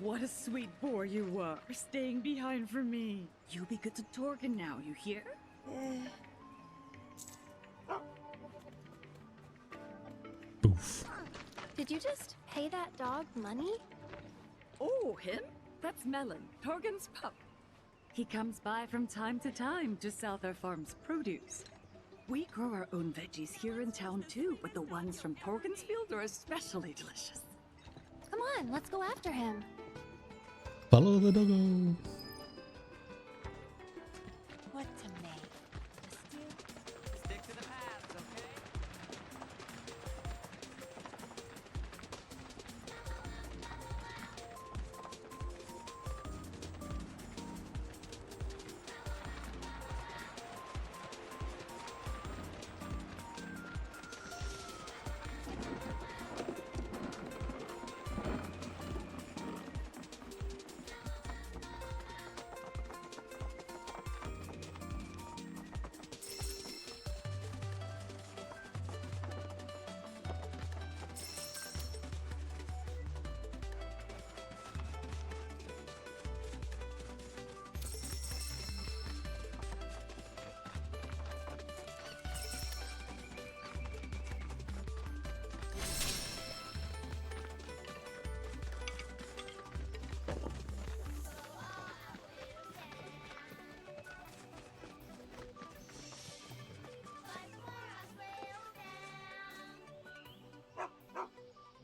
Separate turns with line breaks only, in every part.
What a sweet boy you were, staying behind for me. You'll be good to Torgen now, you hear?
Boof.
Did you just pay that dog money?
Oh, him? That's Melon, Torgen's pup. He comes by from time to time to sell their farm's produce. We grow our own veggies here in town too, but the ones from Torgen's field are especially delicious.
Come on, let's go after him.
Follow the doggo.
What to make?
Stick to the paths, okay?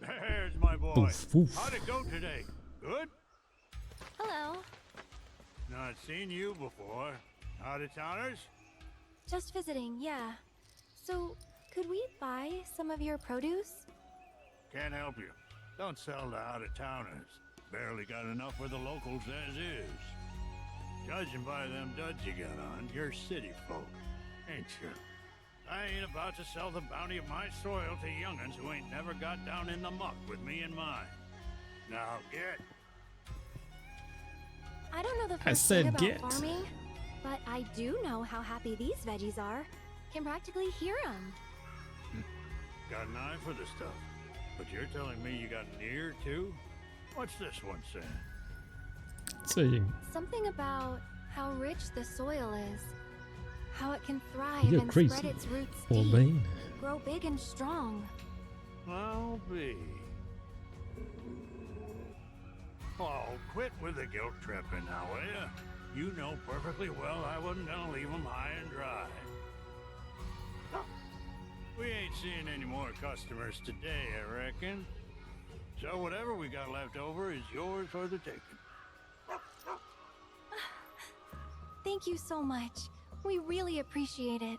There's my boy.
Oof, oof.
How'd it go today? Good?
Hello.
Not seen you before. Out of towners?
Just visiting, yeah. So, could we buy some of your produce?
Can't help you. Don't sell to out of towners. Barely got enough for the locals as is. Judging by them duds you got on, you're city folk, ain't you? I ain't about to sell the bounty of my soil to young'uns who ain't never got down in the muck with me in mind. Now get.
I don't know the
I
first
said
thing about
get.
farming, but I do know how happy these veggies are. Can practically hear them.
Got an eye for the stuff. But you're telling me you got an ear too? What's this one saying?
Saying.
Something about how rich the soil is. How it can thrive
You're
and
crazy,
spread its roots
old
deep,
man.
grow big and strong.
I'll be. Oh, quit with the guilt tripping now, will ya? You know perfectly well I wasn't gonna leave 'em high and dry. We ain't seeing any more customers today, I reckon. So whatever we got left over is yours for the taking.
Thank you so much. We really appreciate it.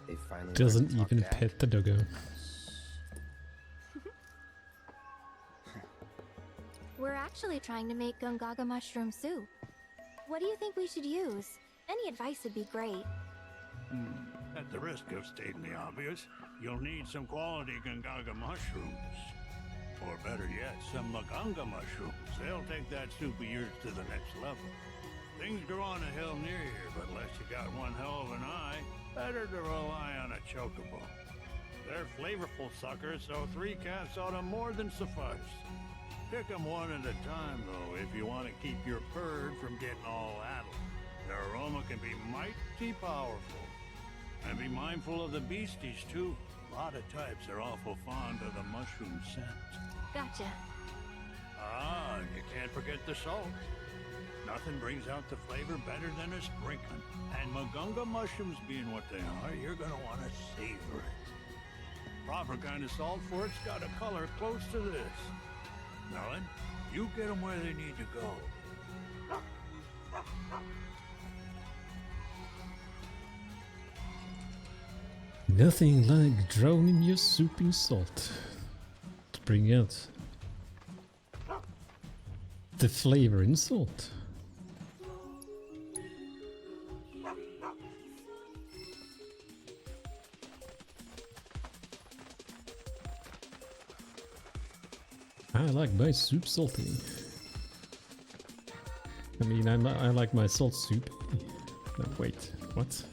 They finally
Doesn't
learned to talk
even
back.
pet the doggo.
We're actually trying to make gungaga mushroom soup. What do you think we should use? Any advice would be great.
At the risk of stating the obvious, you'll need some quality gungaga mushrooms. Or better yet, some maganga mushrooms. They'll take that soup of yours to the next level. Things grow on a hill near here, but unless you got one hell of an eye, better to rely on a chocobo. They're flavorful suckers, so 3 caps ought to more than suffice. Pick 'em one at a time, though, if you want to keep your bird from getting all addled. Their aroma can be mighty powerful. And be mindful of the beasties, too. A lot of types are awful fond of the mushroom scent.
Gotcha.
Ah, and you can't forget the salt. Nothing brings out the flavor better than a sprinkling. And magunga mushrooms being what they are, you're gonna want to savor it. Proper kind of salt for it's got a color close to this. Melon, you get them where they need to go.
Nothing like drowning your soup in salt to bring out the flavor in salt. I like my soup salty. I mean, I like my salt soup. No, wait, what?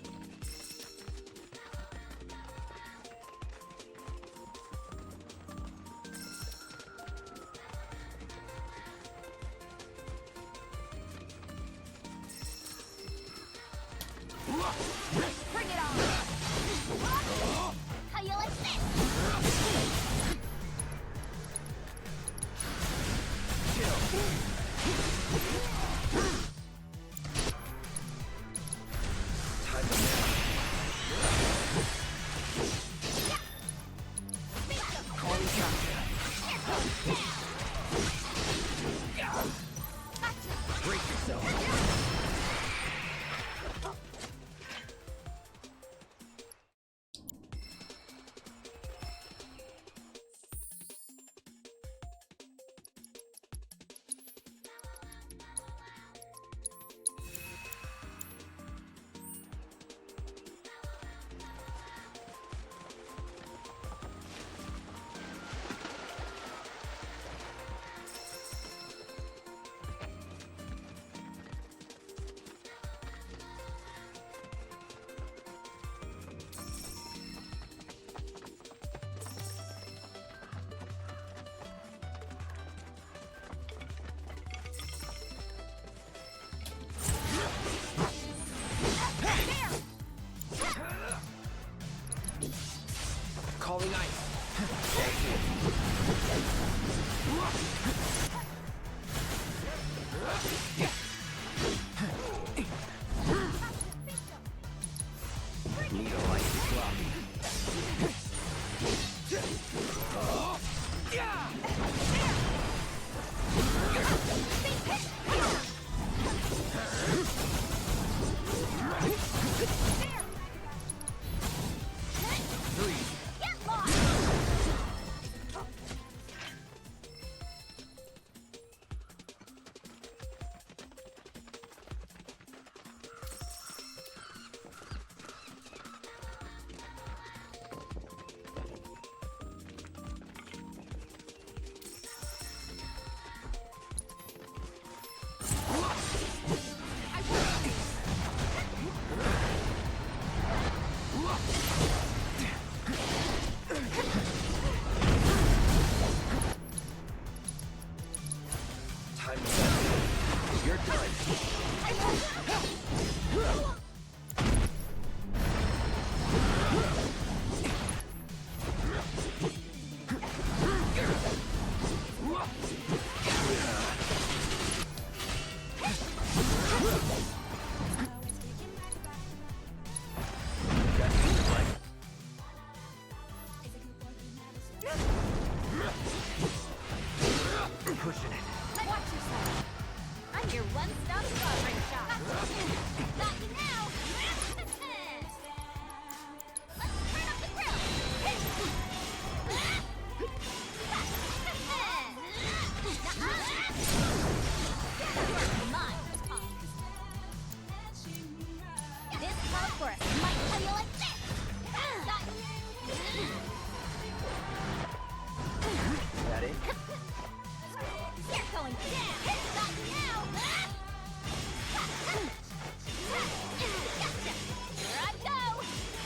Bring it on! How you like this?
Calling ice. Need a light sloppy. You're done. Pushing it.
Watch yourself. I'm your one-stop sovereign shop. Got you now. Let's turn up the grill. You're mine, Tom. This calls for a smite. How you like this? Got you.
That it?
You're going down! Got you now! Gotcha! Here I go!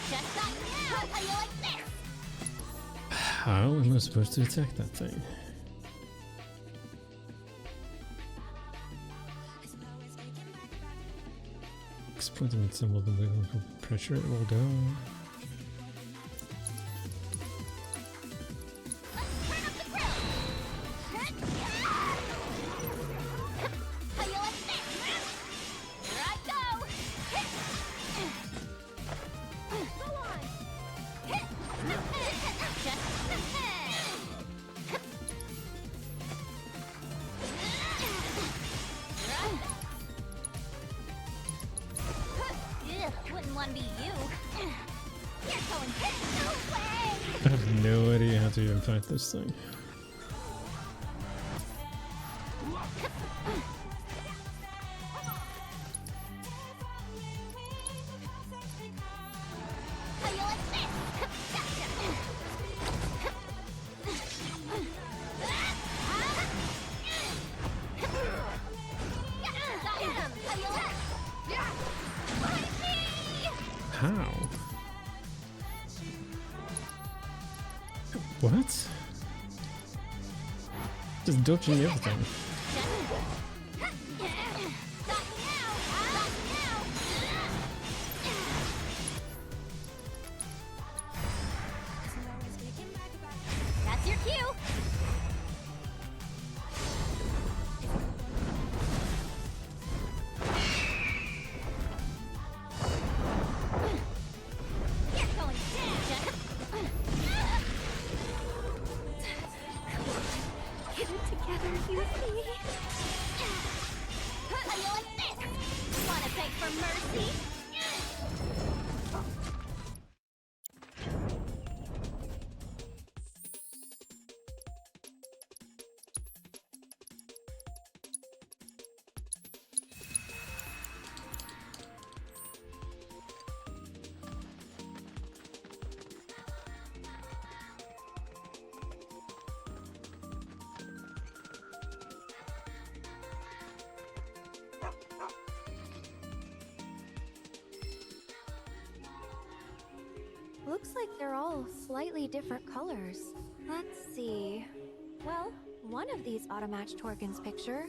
Just got you now! How you like this?
How am I supposed to attack that thing? Pointing at some of the mechanical pressure, it will down.
Wouldn't want to be you. You're going no way.
I have no idea how to even fight this thing.
How you like this? Gotcha. Got him. How you like?
How? What? Just dodging everything.
Looks like they're all slightly different colors. Let's see. Well, one of these ought to match Torgen's picture.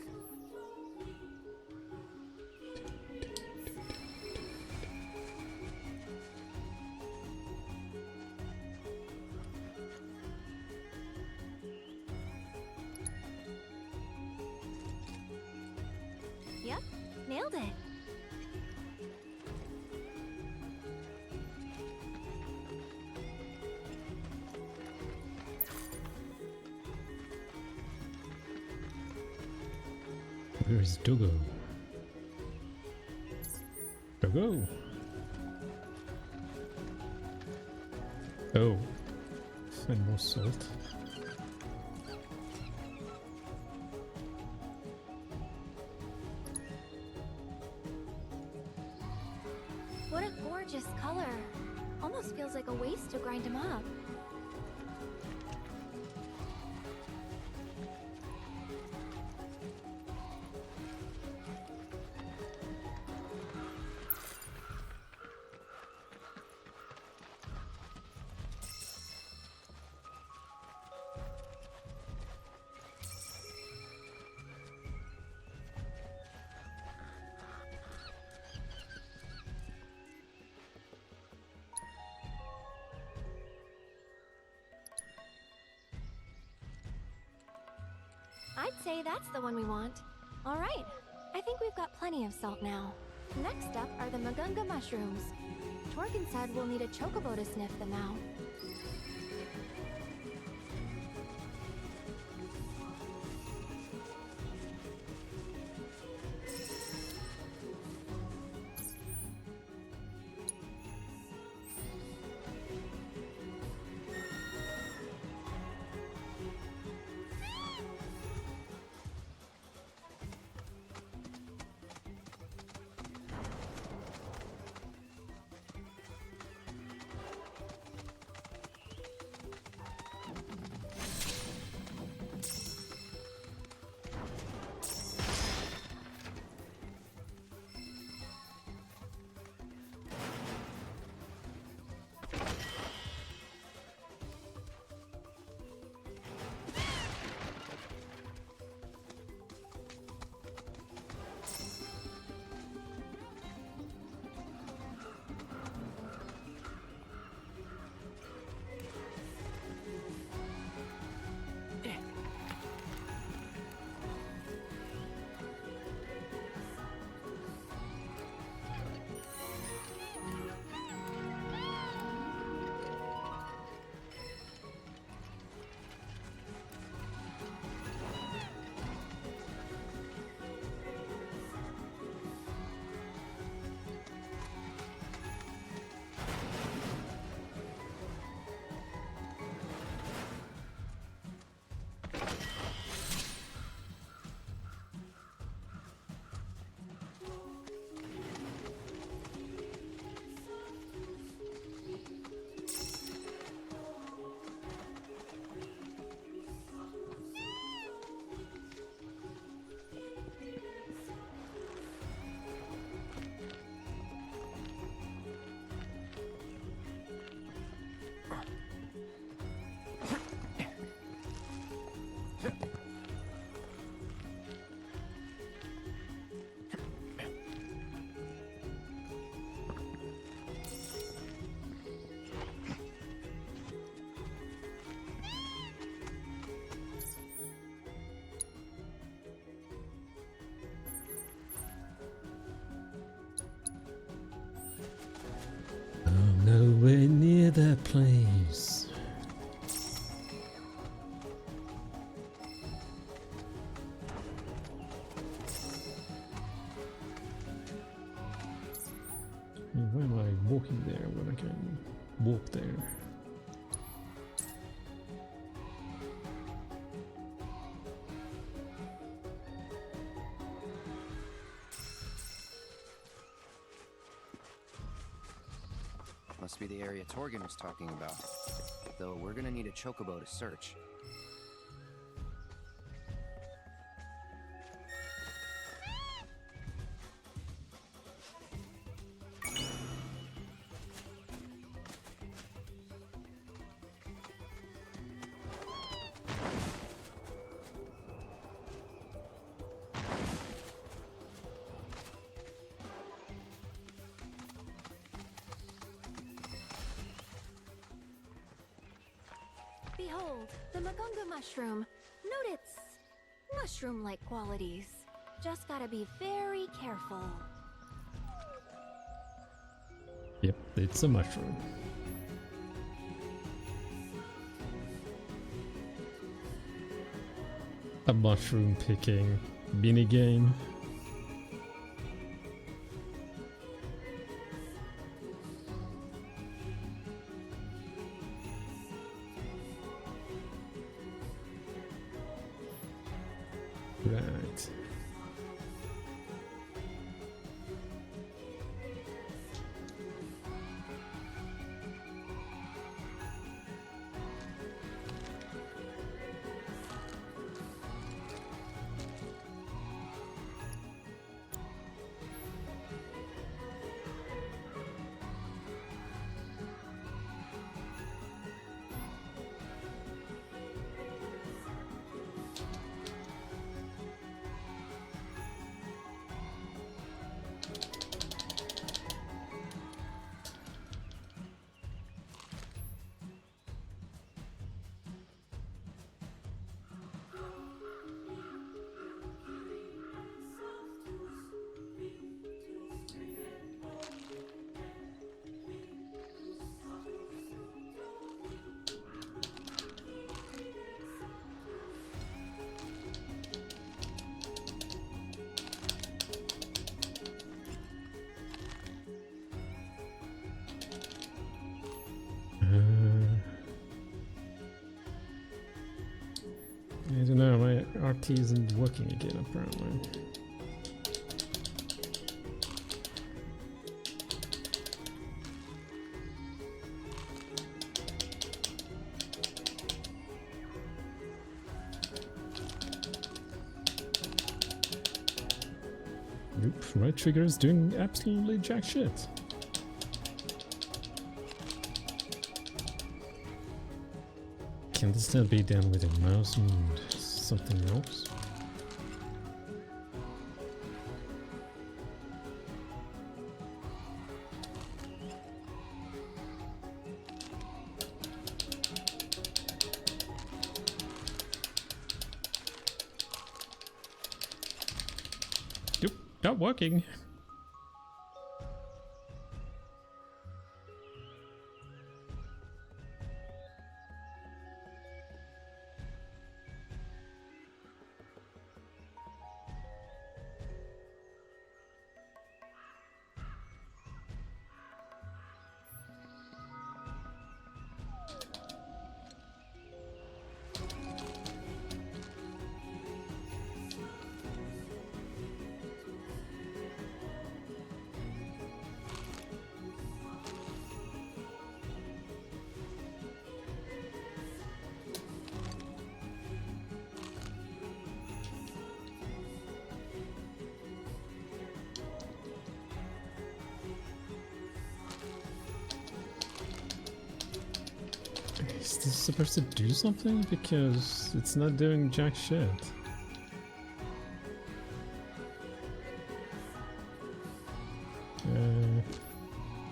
Yep, nailed it.
Where is Dogo? Dogo! Oh. And more salt.
What a gorgeous color. Almost feels like a waste to grind them up. I'd say that's the one we want. All right, I think we've got plenty of salt now. Next up are the Magunga mushrooms. Torgen said we'll need a chocobo to sniff them out.
Nowhere near that place. Why am I walking there when I can walk there?
Must be the area Torgen was talking about. Though we're gonna need a chocobo to search.
Behold, the Magunga mushroom. Note its mushroom-like qualities. Just gotta be very careful.
Yep, it's a mushroom. A mushroom picking minigame. Right. I don't know, my RT isn't working again apparently. Nope, right trigger is doing absolutely jack shit. Can this still be done with a mouse and something else? Nope, not working. Is this supposed to do something? Because it's not doing jack shit.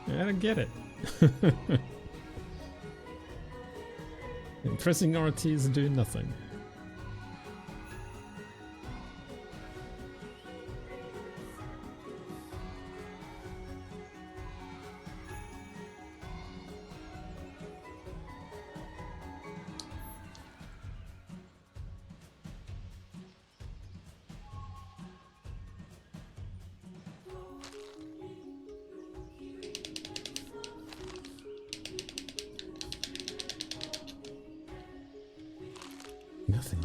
I don't get it. And pressing RT is doing nothing. Nothing.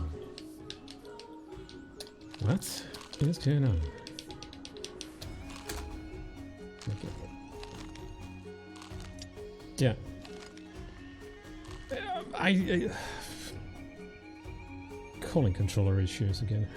What is going on? Okay. Yeah. I calling controller issues again.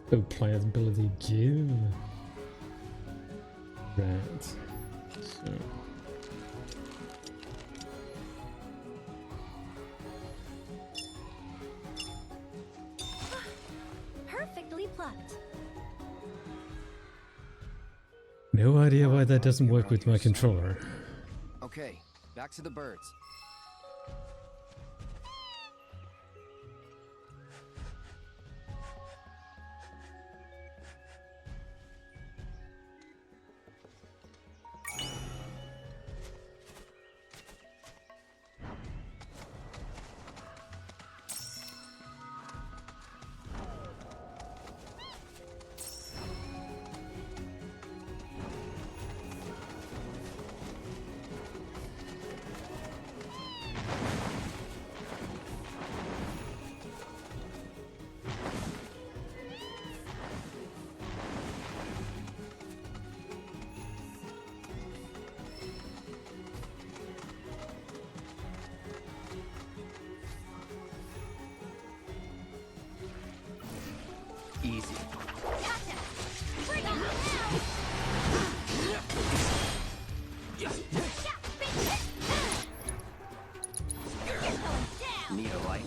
Oh, playability give. Right. So.
Perfectly plucked.
No idea why that doesn't work with my controller.
Okay, back to the birds. Easy.
Gotcha! Bring it now! You're going down!
Need a light?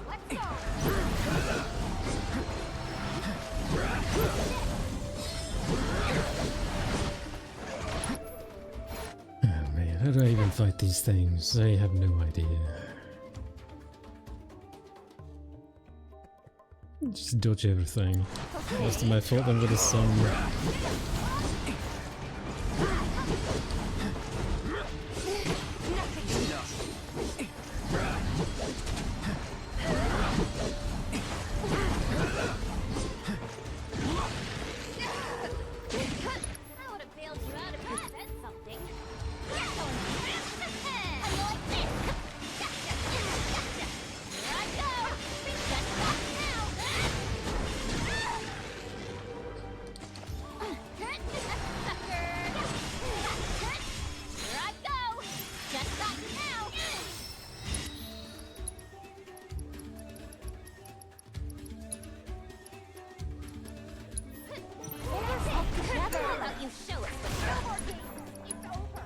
Let's go!
Oh man, how do I even fight these things? I have no idea. Just dodge everything. Most of my fault under the sun.
I would have bailed you out if you said something. You're going down! How do you like this? Gotcha! Gotcha! Here I go! Just stop now! Sucker! Here I go! Just stop now! How about you show us what's up? It's over.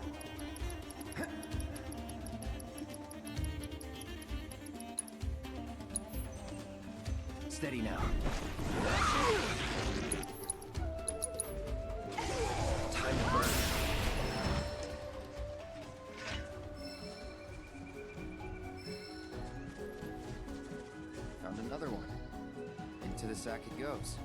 Steady now. Time to burn. Found another one. Into the sack it goes.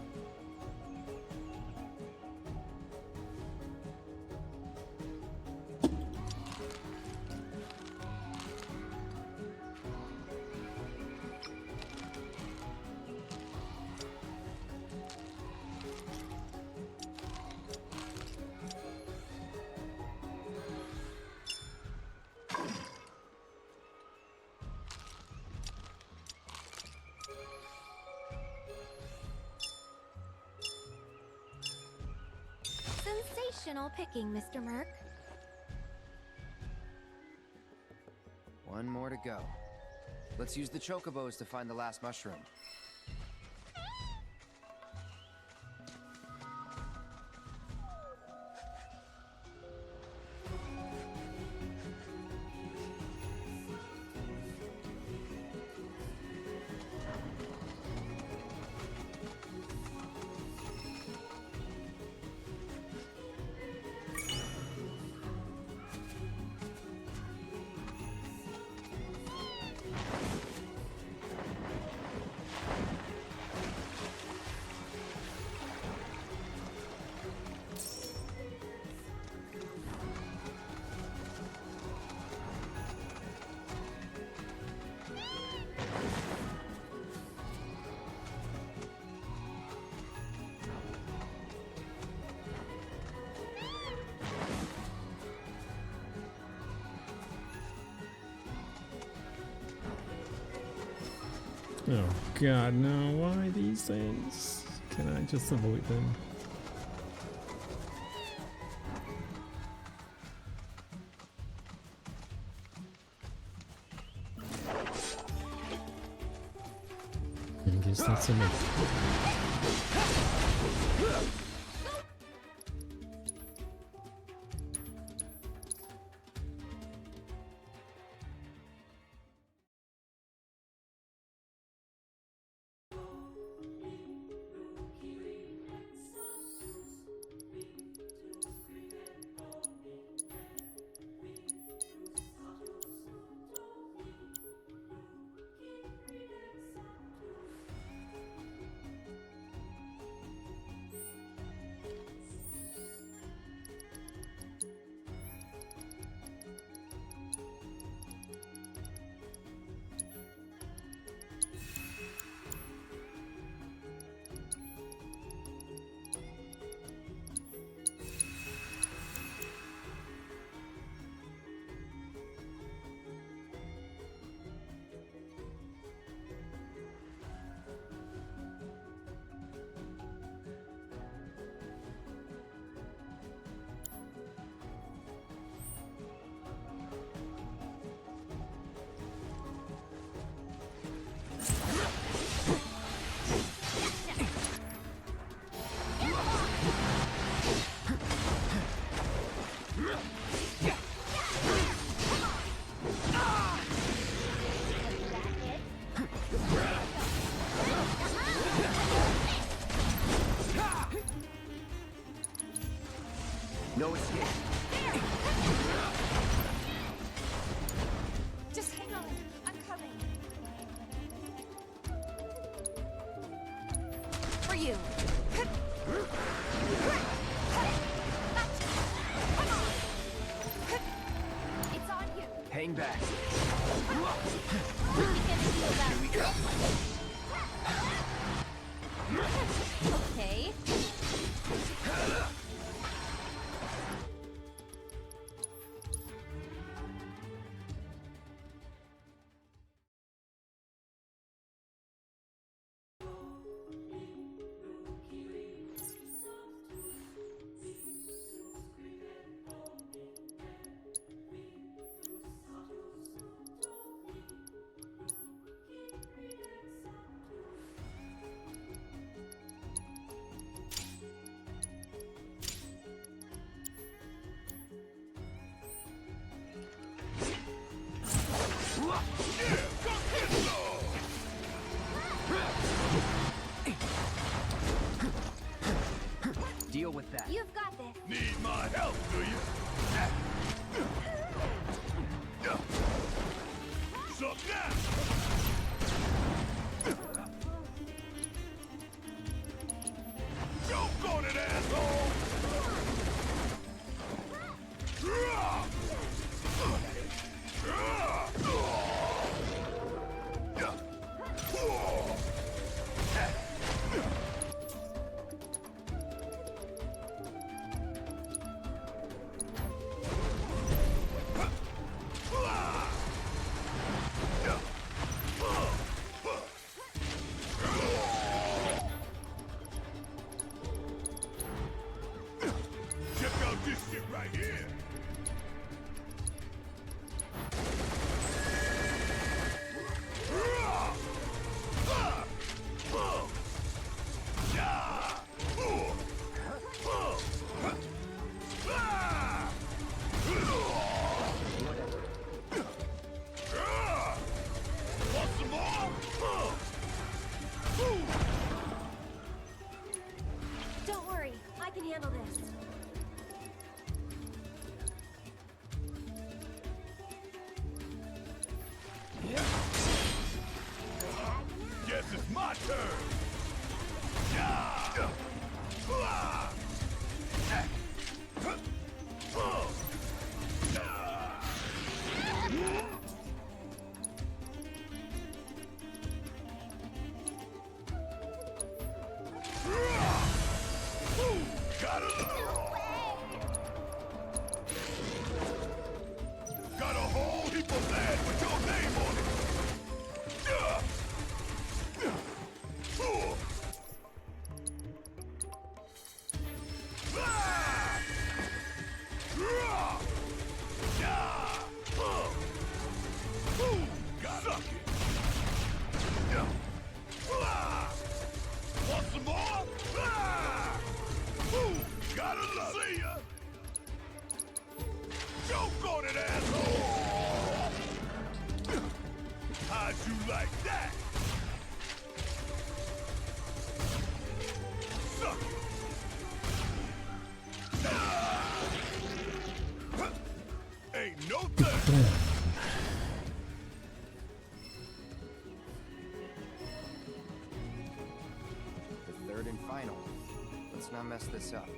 Sensational picking, Mr. Merc.
One more to go. Let's use the chocobos to find the last mushroom.
Oh god, no, why these things? Can I just avoid them? I guess that's enough.
No escape.
Just hang on. I'm coming. For you. It's on you.
Hang back.
What are we gonna do about
Here we go.
Okay.
Deal with that.
You've got this.
Need my help, do you? Suck that! Choke on it, asshole! Check out this shit right here! Want some more?
Don't worry. I can handle this.
Guess it's my turn! Got it!
then.
The third and final. Let's not mess this up.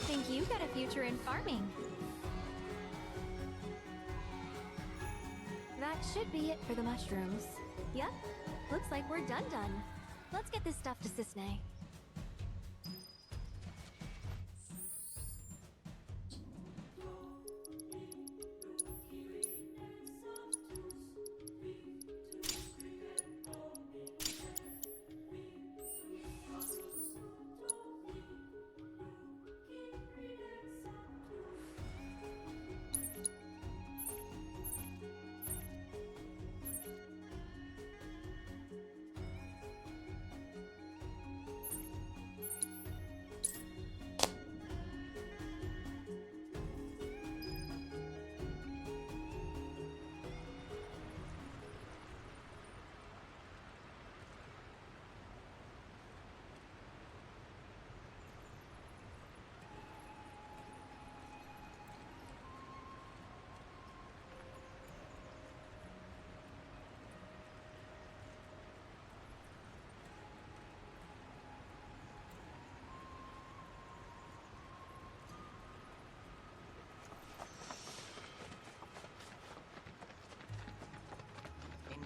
Think you got a future in farming. That should be it for the mushrooms. Yep, looks like we're done. Let's get this stuff to Cisne.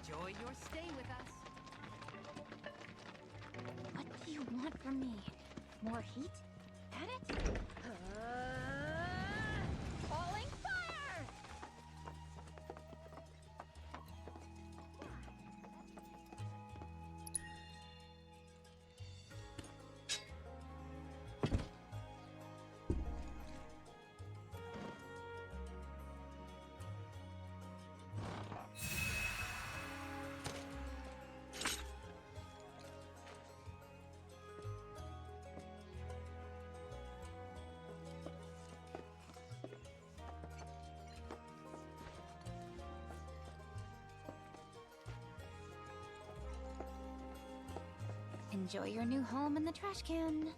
Enjoy your stay with us.
What do you want from me? More heat? At it?
Falling fire!
Enjoy your new home in the trash can.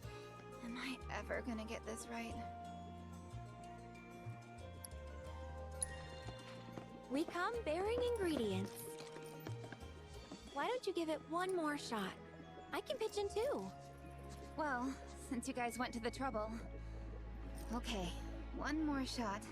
Am I ever gonna get this right? We come bearing ingredients. Why don't you give it one more shot? I can pitch in too.
Well, since you guys went to the trouble. Okay, one more shot.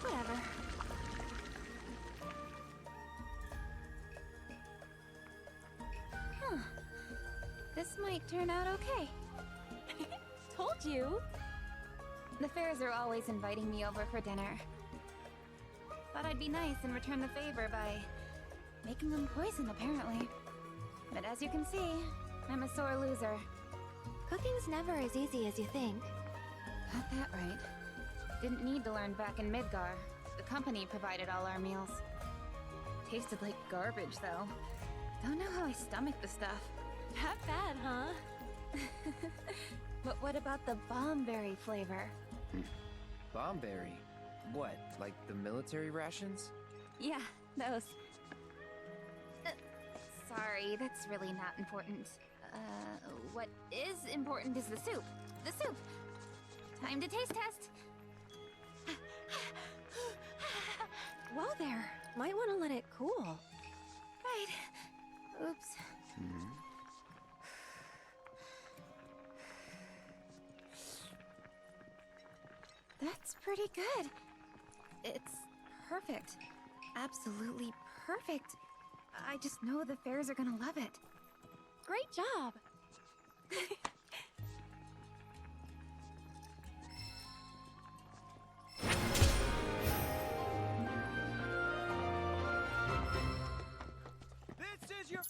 Whatever. Huh. This might turn out okay. Told you.
The fairs are always inviting me over for dinner. Thought I'd be nice and return the favor by making them poison, apparently. But as you can see, I'm a sore loser.
Cooking's never as easy as you think.
Got that right. Didn't need to learn back in Midgar. The company provided all our meals. Tasted like garbage, though. Don't know how I stomached the stuff.
Not bad, huh?
But what about the bombberry flavor?
Bombberry? What, like the military rations?
Yeah, those. Sorry, that's really not important. What is important is the soup. The soup! Time to taste test!
Whoa there. Might want to let it cool.
Right. Oops. That's pretty good. It's perfect. Absolutely perfect. I just know the fairs are gonna love it.
Great job.
This is your...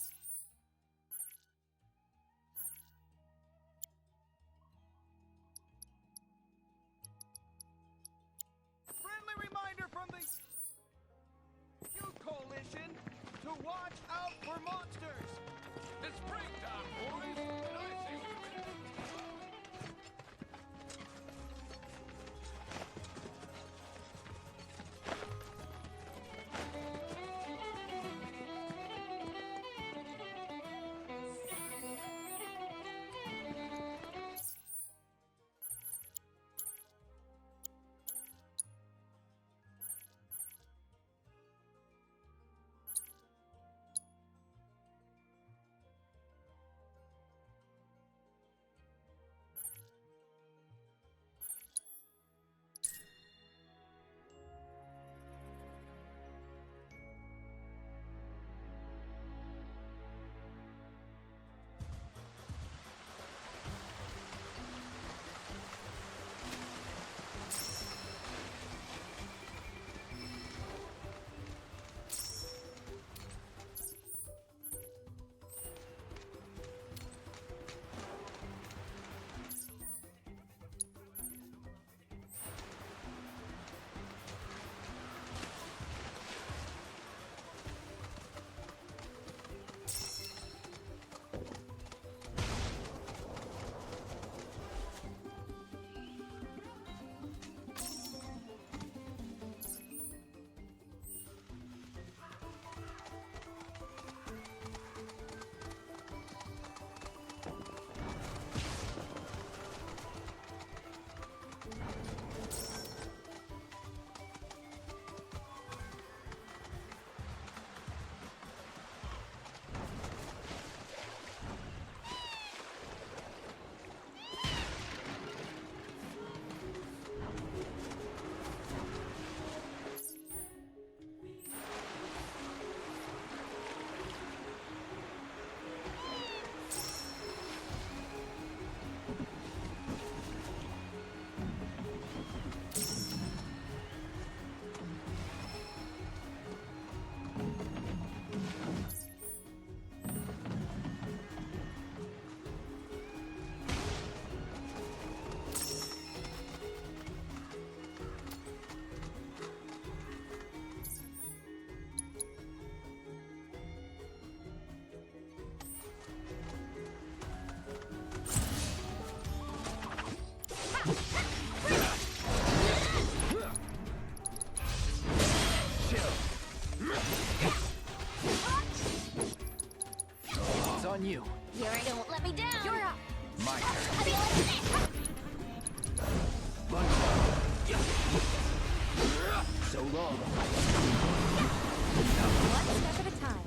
friendly reminder from the Youth Coalition to watch out for monsters. It's break time, boys, and I say we win.
It's on you.
Here I don't let me down. You're up.
My turn. So long.
One step at a time.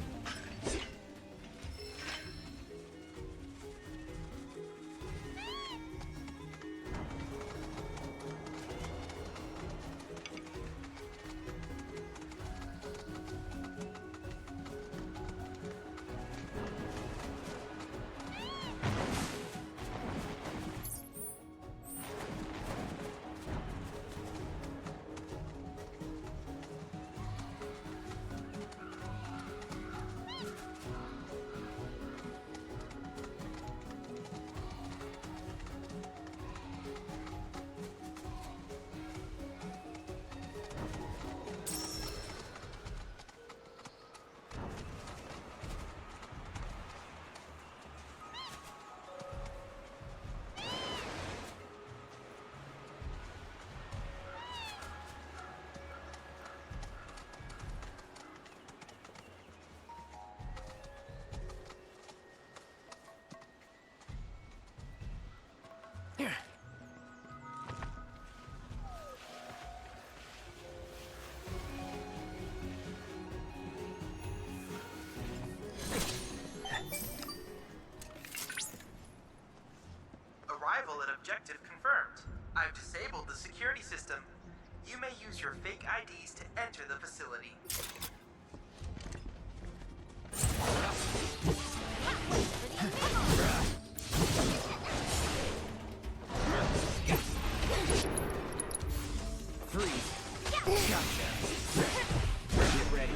Arrival at objective confirmed. I've disabled the security system. You may use your fake IDs to enter the facility.
Wait for the
freeze. Gotcha. Get ready.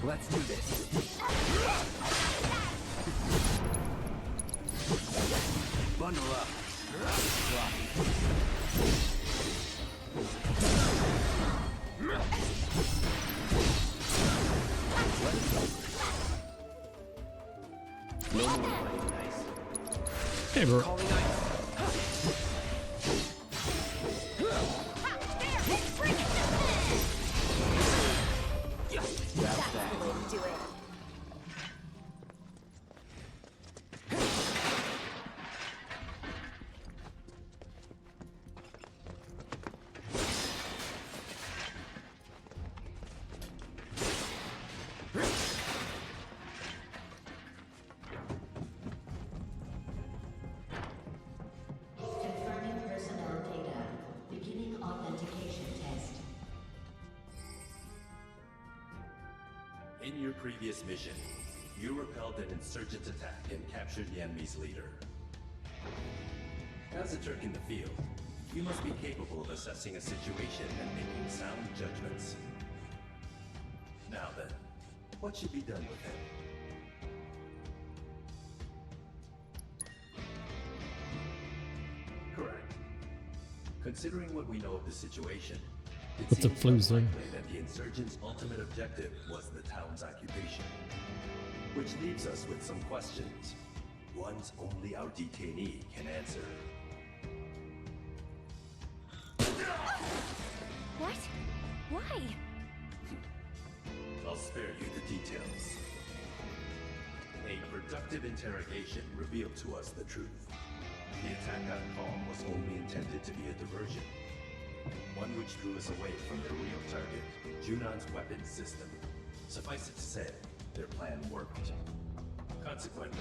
Let's do this. Bundle up. No more playing nice.
Hey, bro.
Calling ice. That's that.
Do it.
Confirming personnel data. Beginning authentication test.
In your previous mission, you repelled an insurgent attack and captured the enemy's leader. As a Turk in the field, you must be capable of assessing a situation and making sound judgments. Now then, what should be done with him? Correct. Considering what we know of the situation, it
What's the
seems
flu zone?
unlikely that the insurgents' ultimate objective was the town's occupation. Which leaves us with some questions. Ones only our detainee can answer.
What? Why?
I'll spare you the details. A productive interrogation revealed to us the truth. The attack on Calm was only intended to be a diversion. One which drew us away from their real target, Junon's weapons system. Suffice it to say, their plan worked. Consequently,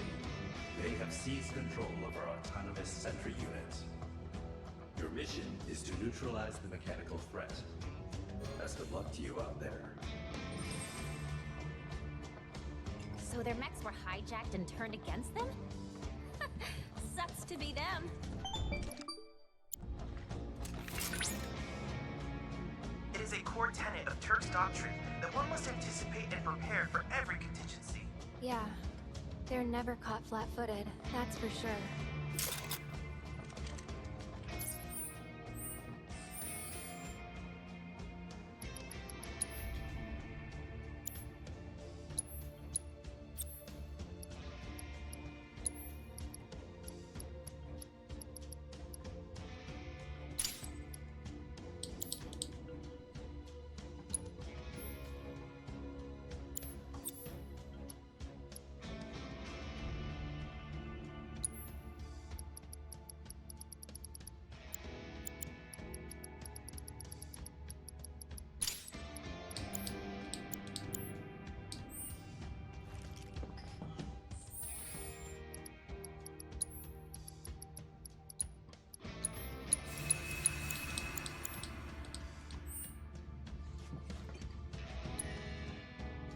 they have seized control of our autonomous sentry unit. Your mission is to neutralize the mechanical threat. Best of luck to you out there.
So their mechs were hijacked and turned against them? Sucks to be them.
It is a core tenet of Turk's doctrine that one must anticipate and prepare for every contingency.
Yeah. They're never caught flat-footed, that's for sure.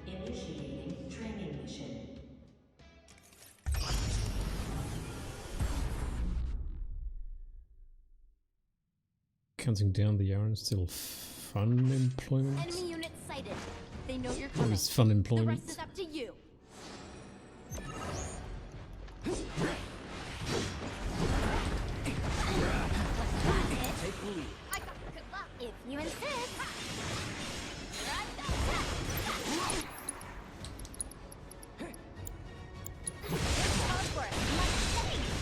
Initiating training mission.
Counting down the hours till fun employment?
Enemy unit sighted. They know you're
Or
coming.
is fun
The
employment?
rest is up to you.
Take the lead.
I got good luck. If you insist. Go for it.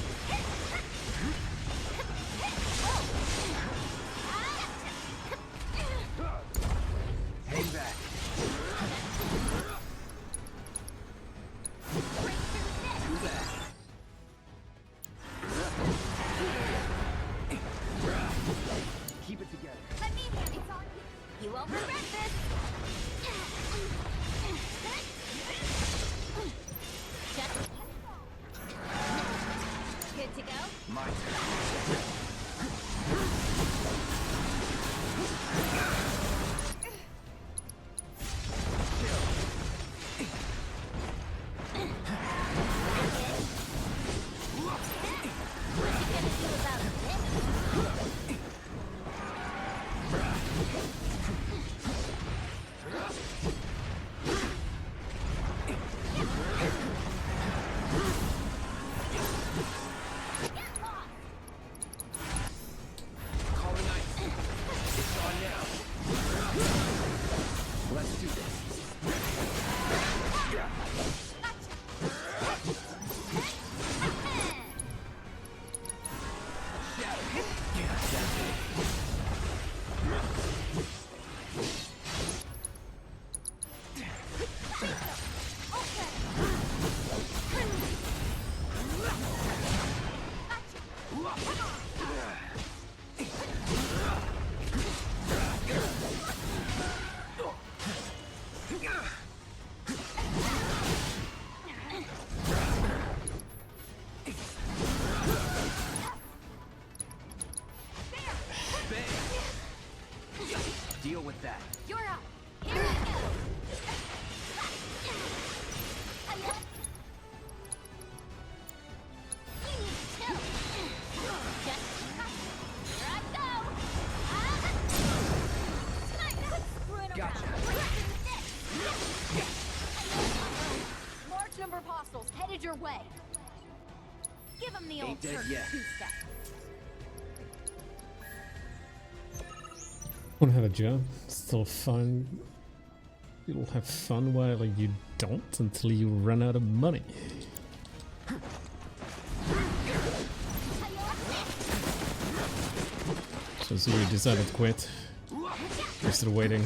Hang back. Too bad. Keep it together.
Let me have it on you. You won't regret this. Just good to go.
My turn.
What you gonna do about this?
Deal with that.
You're up. Here we go. You need to chill. Just here I go. Screwing
Gotcha.
around. Large number of hostiles headed your way. Give them the old
Ain't dead
turkey
yet.
two-step.
Want to have a job? Still fun. You'll have fun while you don't until you run out of money. So Zuri decided to quit. We're still waiting.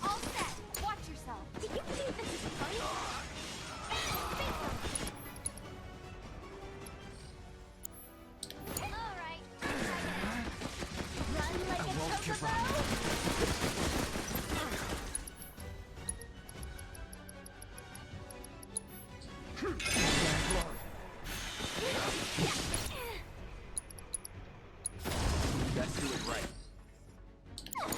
All set. Watch yourself. Do you think this is funny? All right. Run like a chocobo.
Let's do it right.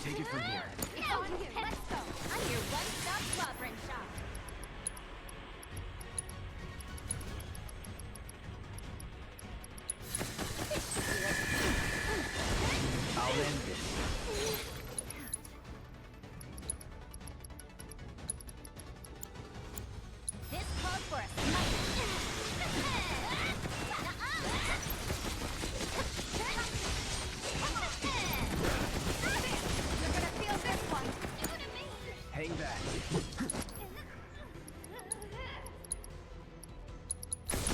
Take it from here.
It's on you. Let's go. I'm your one-stop slobbering shop.
I'll end this.
This calls for a smite. You're gonna feel this one.
Hang back.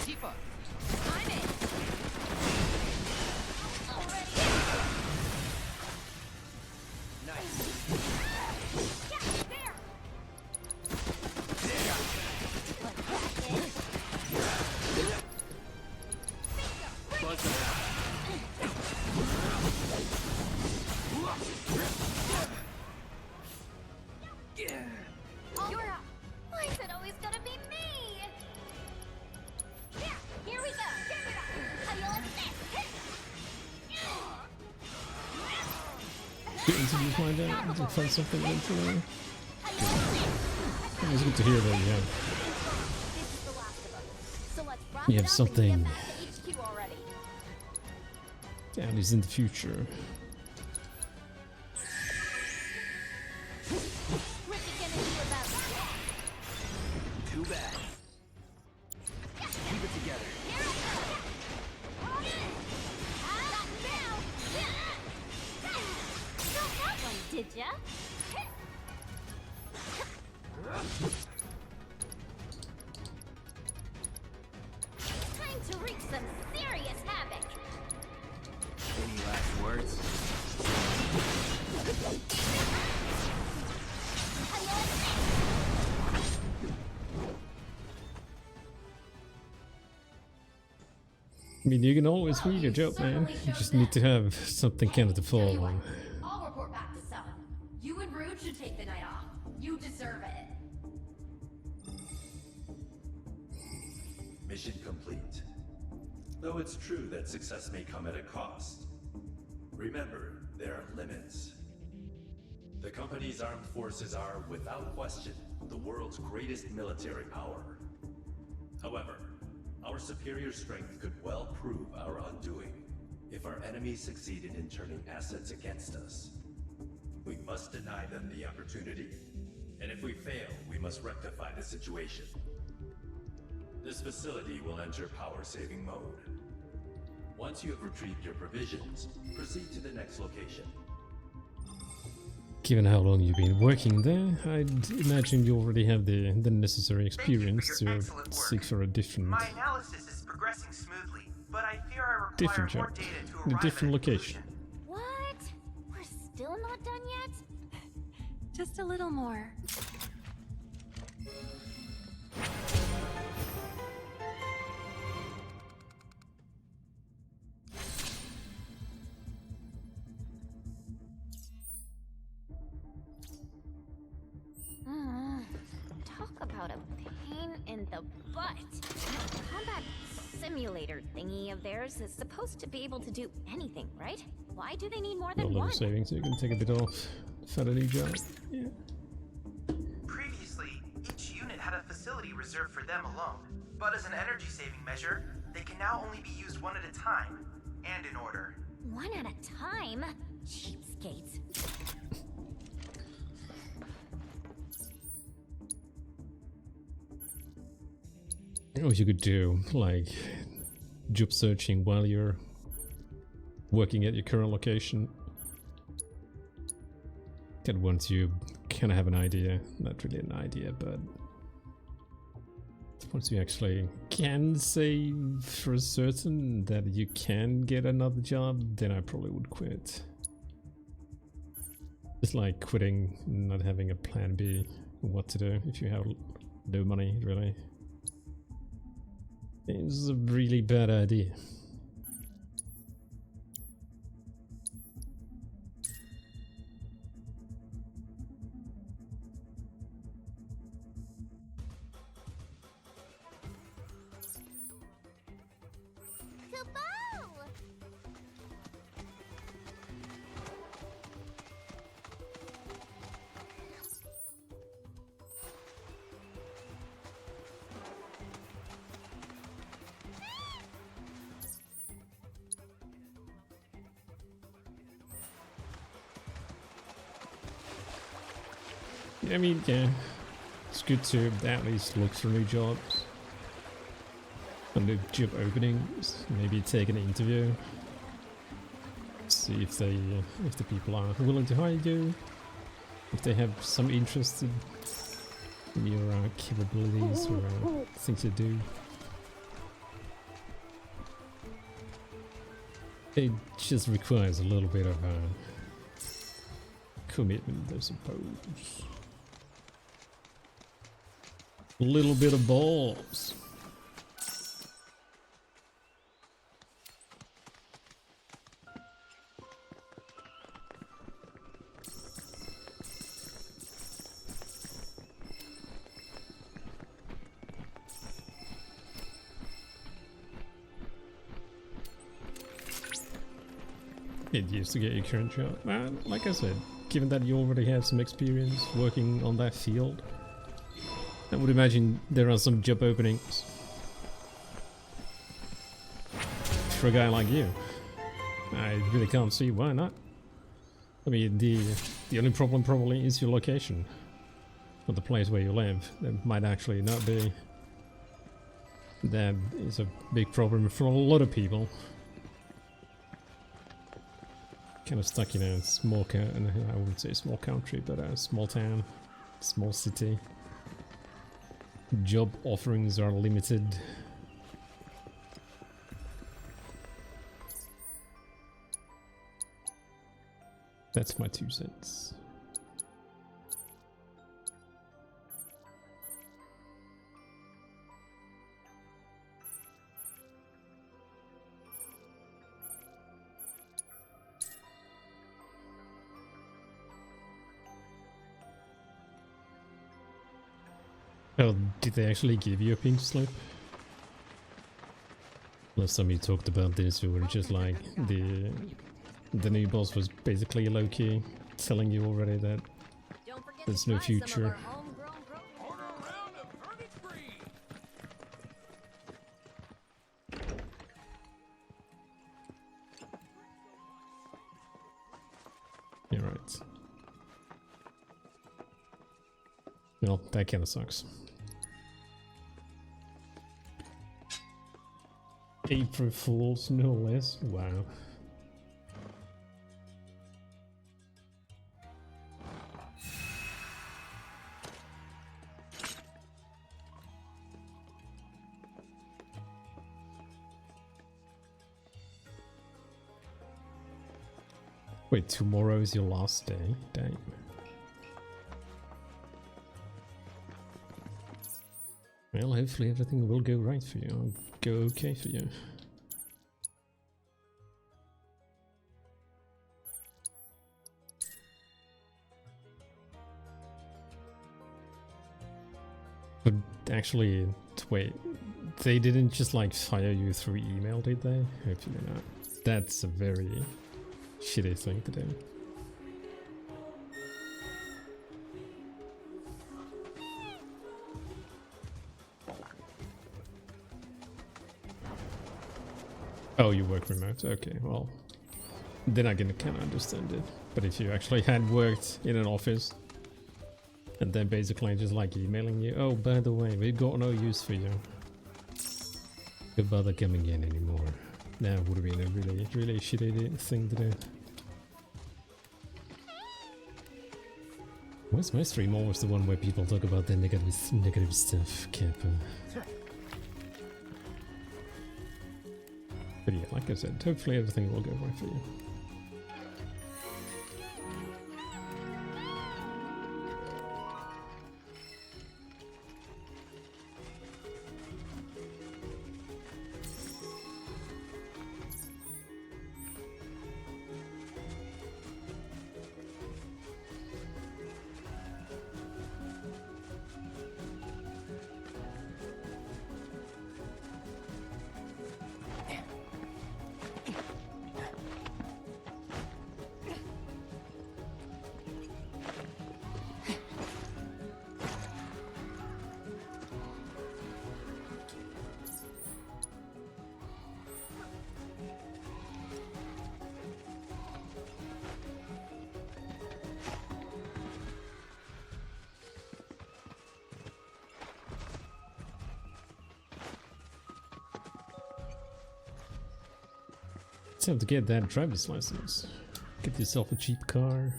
Tifa,
I'm in. Already.
Nice.
Yeah, there. Like that, kid.
Buzz it out.
You're up. Why is it always gonna be me? Here we go. How do you like this?
Did you find out? Did you find something into It's good to hear that, yeah.
This is the last of them. So let's wrap
You
it
have
up
something.
and get back to HQ already.
That is in the future.
What's it gonna do about that?
Too bad. Keep it together.
Here I go. Not now. Got that one, did ya? Time to wreak some serious havoc.
Any last words?
I mean, you can always read your joke, man. You just need to have something kind of to fall on.
I'll report back to Sun. You and Rude should take the night off. You deserve it.
Mission complete. Though it's true that success may come at a cost. Remember, there are limits. The company's armed forces are, without question, the world's greatest military power. However, our superior strength could well prove our if our enemies succeeded in turning assets against us. We must deny them the opportunity. And if we fail, we must rectify the situation. This facility will enter power-saving mode. Once you have retrieved your provisions, proceed to the next location.
Given how long you've been working there, I'd imagine you already have the necessary experience to seek for a different...
My analysis is progressing smoothly, but I fear I require
different
more
job,
data to
in a
arrive
different
at a
location.
What? We're still not done yet?
Just a little more.
Talk about a pain in the butt. The combat simulator thingy of theirs is supposed to be able to do anything, right? Why do they need more
A
than
little
one?
savings, so you can take a bit off. Found a new job. Yeah.
Previously, each unit had a facility reserved for them alone, but as an energy-saving measure, they can now only be used one at a time, and in order.
One at a time? Cheapskates.
Or you could do, like, job searching while you're working at your current location. That once you kind of have an idea, not really an idea, but once you actually can say for certain that you can get another job, then I probably would quit. It's like quitting, not having a plan B, what to do if you have no money, really. It's a really bad idea. I mean, yeah, it's good to at least look for new jobs and new job openings. Maybe take an interview, see if the people are willing to hire you, if they have some interest in your capabilities or things you do. It just requires a little bit of commitment, I suppose. A little bit of balls. It used to get your current job. Like I said, given that you already have some experience working on that field, I would imagine there are some job openings for a guy like you. I really can't see why not. I mean, the only problem probably is your location, or the place where you live. That might actually not be. That is a big problem for a lot of people. Kind of stuck in a small, I wouldn't say small country, but a small town, small city. Job offerings are limited. That's my 2 cents. Oh, did they actually give you a pink slip? Last time you talked about this, you were just like, the new boss was basically low-key, telling you already that there's no future. You're right. Well, that kind of sucks. April Fools, no less. Wow. Wait, tomorrow is your last day? Dang. Well, hopefully everything will go right for you, or go okay for you. But actually, wait, they didn't just like fire you through email, did they? Hopefully not. That's a very shitty thing to do. Oh, you work remote? Okay, well, then I can kind of understand it. But if you actually had worked in an office, and then basically just like emailing you, oh, by the way, we've got no use for you. Don't bother coming in anymore. That would have been a really, really shitty thing to do. What's my stream always the one where people talk about the negative stuff, Kappa? But yeah, like I said, hopefully everything will go right for you. It's time to get that driver's license. Get yourself a cheap car.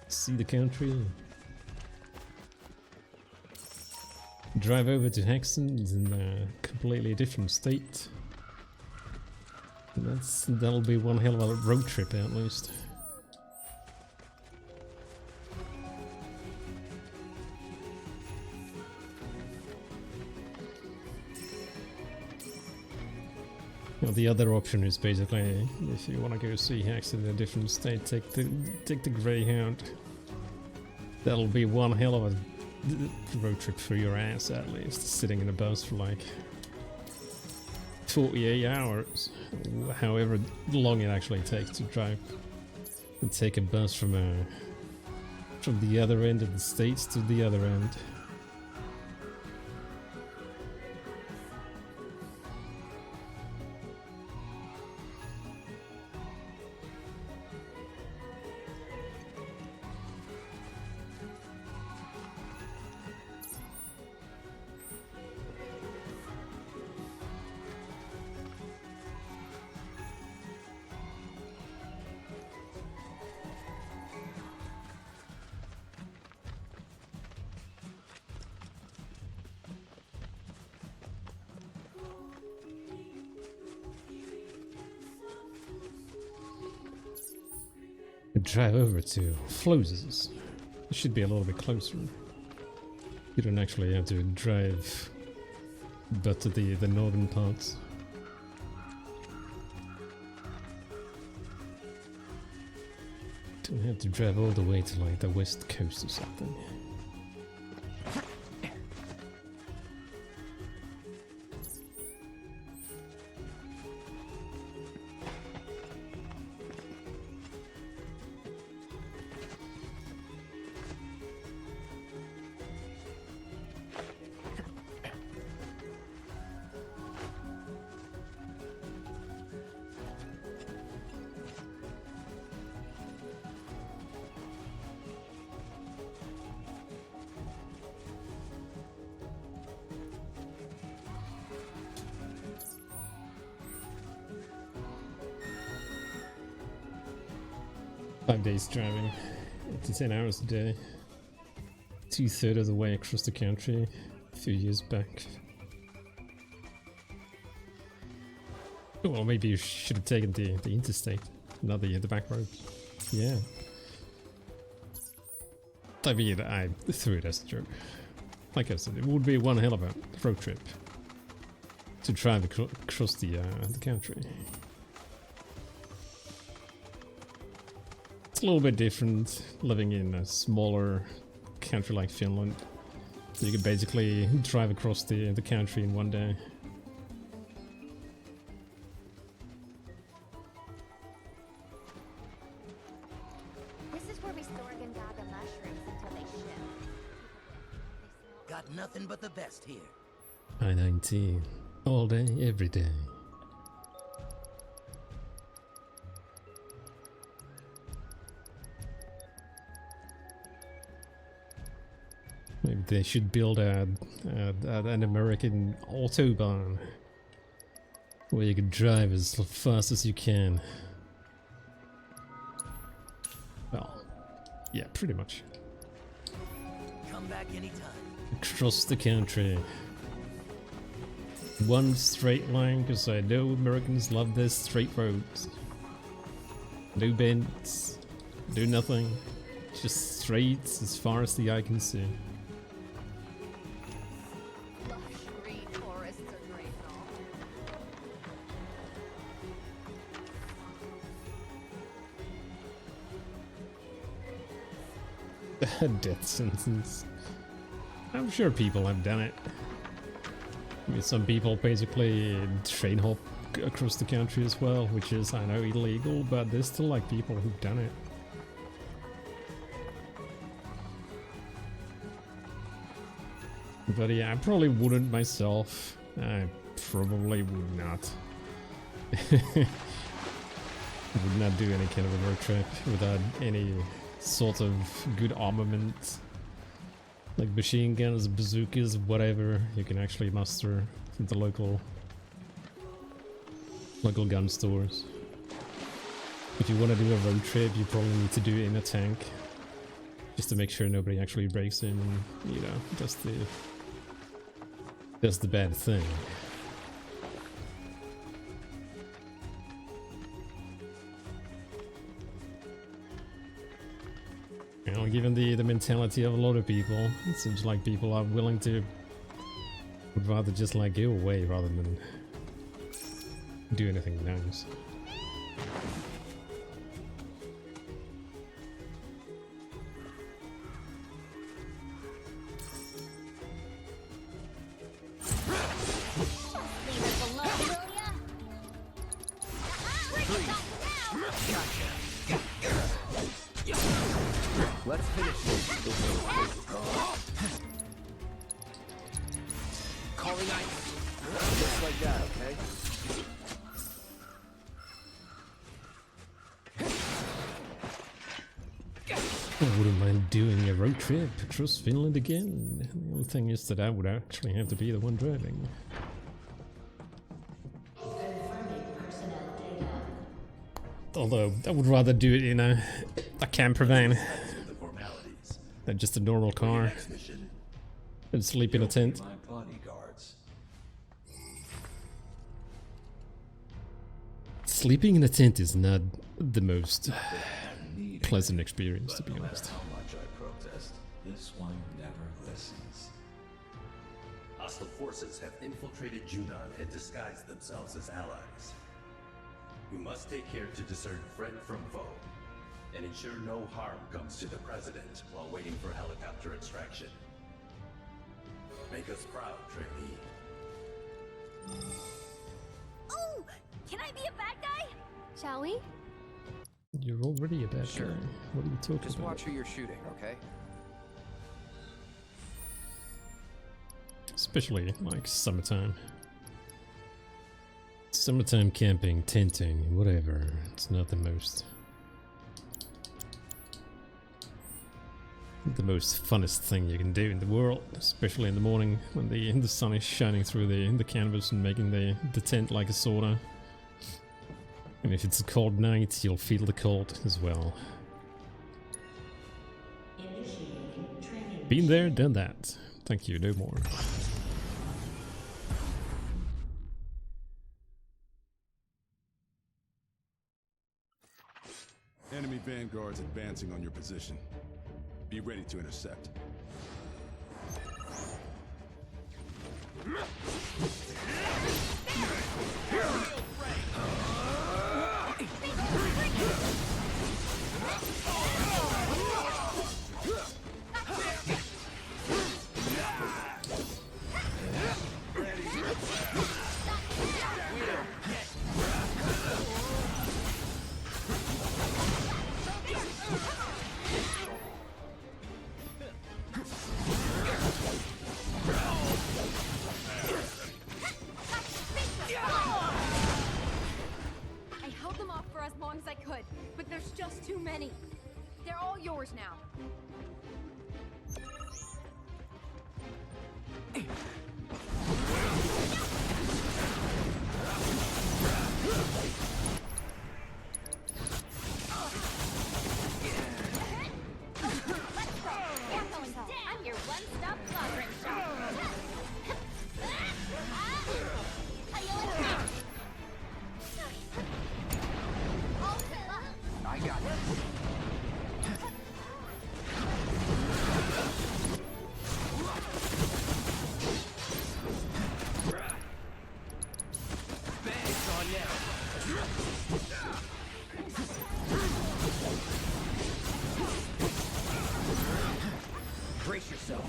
See the country. Drive over to Hexen. It's in a completely different state. And that'll be one hell of a road trip at least. Well, the other option is basically, if you want to go see Hex in a different state, take the Greyhound. That'll be one hell of a road trip for your ass, at least, sitting in a bus for like 48 hours, however long it actually takes to drive and take a bus from the other end of the states to the other end. Drive over to Floses. It should be a little bit closer. You don't actually have to drive but to the northern parts. Don't have to drive all the way to like the west coast or something. 5 days driving, 8 to 10 hours a day, 2/3 of the way across the country, a few years back. Well, maybe you should have taken the interstate, not the back road. Yeah. I mean, I threw it as a joke. Like I said, it would be one hell of a road trip to drive across the country. It's a little bit different living in a smaller country like Finland. So you can basically drive across the country in one day.
This is where we store Gongaga mushrooms until they ship.
Got nothing but the best here.
I-19, all day, every day. Maybe they should build an American autobahn where you can drive as fast as you can. Well, yeah, pretty much.
Come back anytime.
Across the country. One straight line, because I know Americans love their straight roads. No bends, do nothing, just straight as far as the eye can see.
Lush green forests are great and all.
Death sentence. I'm sure people have done it. I mean, some people basically train hop across the country as well, which is, I know, illegal, but there's still like people who've done it. But yeah, I probably wouldn't myself. I probably would not. Would not do any kind of a road trip without any sort of good armament. Like machine guns, bazookas, whatever you can actually muster from the local gun stores. If you want to do a road trip, you probably need to do it in a tank, just to make sure nobody actually breaks in and, you know, that's the bad thing. You know, given the mentality of a lot of people, it seems like people are willing to, would rather just like go away rather than do anything nice.
Let's finish this. Calling ice. Just like that, okay?
I wouldn't mind doing a road trip across Finland again. The only thing is that I would actually have to be the one driving. Although I would rather do it in a camper van than just a normal car and sleep in a tent. Sleeping in a tent is not the most pleasant experience, to be honest.
How much I protest, this one never listens. Hostile forces have infiltrated Junon and disguised themselves as allies. We must take care to discern friend from foe and ensure no harm comes to the president while waiting for helicopter extraction. Make us proud, trainee.
Oh! Can I be a bad guy? Shall we?
You're already a bad guy. What are you talking
Just
about?
watch who you're shooting, okay?
Especially like summertime. Summertime camping, tenting, whatever. It's not the most funnest thing you can do in the world, especially in the morning when the sun is shining through the canvas and making the tent like a sauna. And if it's a cold night, you'll feel the cold as well. Been there, done that. Thank you, no more.
Enemy vanguards advancing on your position. Be ready to intercept.
I held them off for as long as I could, but there's just too many. They're all yours now.
I'm your one-stop slaughtering shop.
I got it. It's on now. Brace yourself.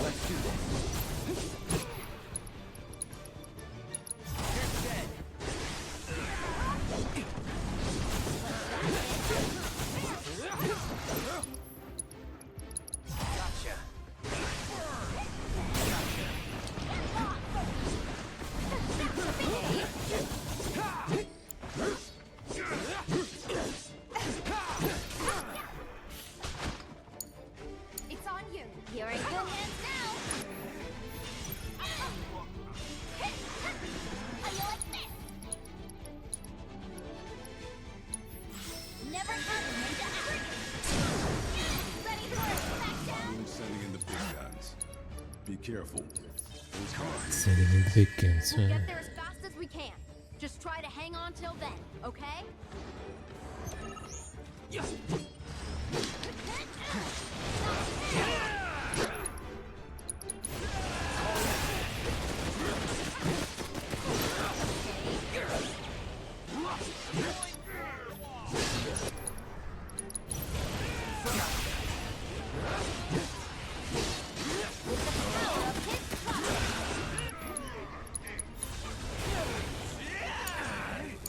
Let's do this. Gotcha.
It's on you.
You're in good hands now. How you like this? Never have ninja act. Ready for a smackdown?
I'm sending in the big guns. Be careful.
Sending in big guns,
We'll
huh?
get there as fast as we can. Just try to hang on till then, okay?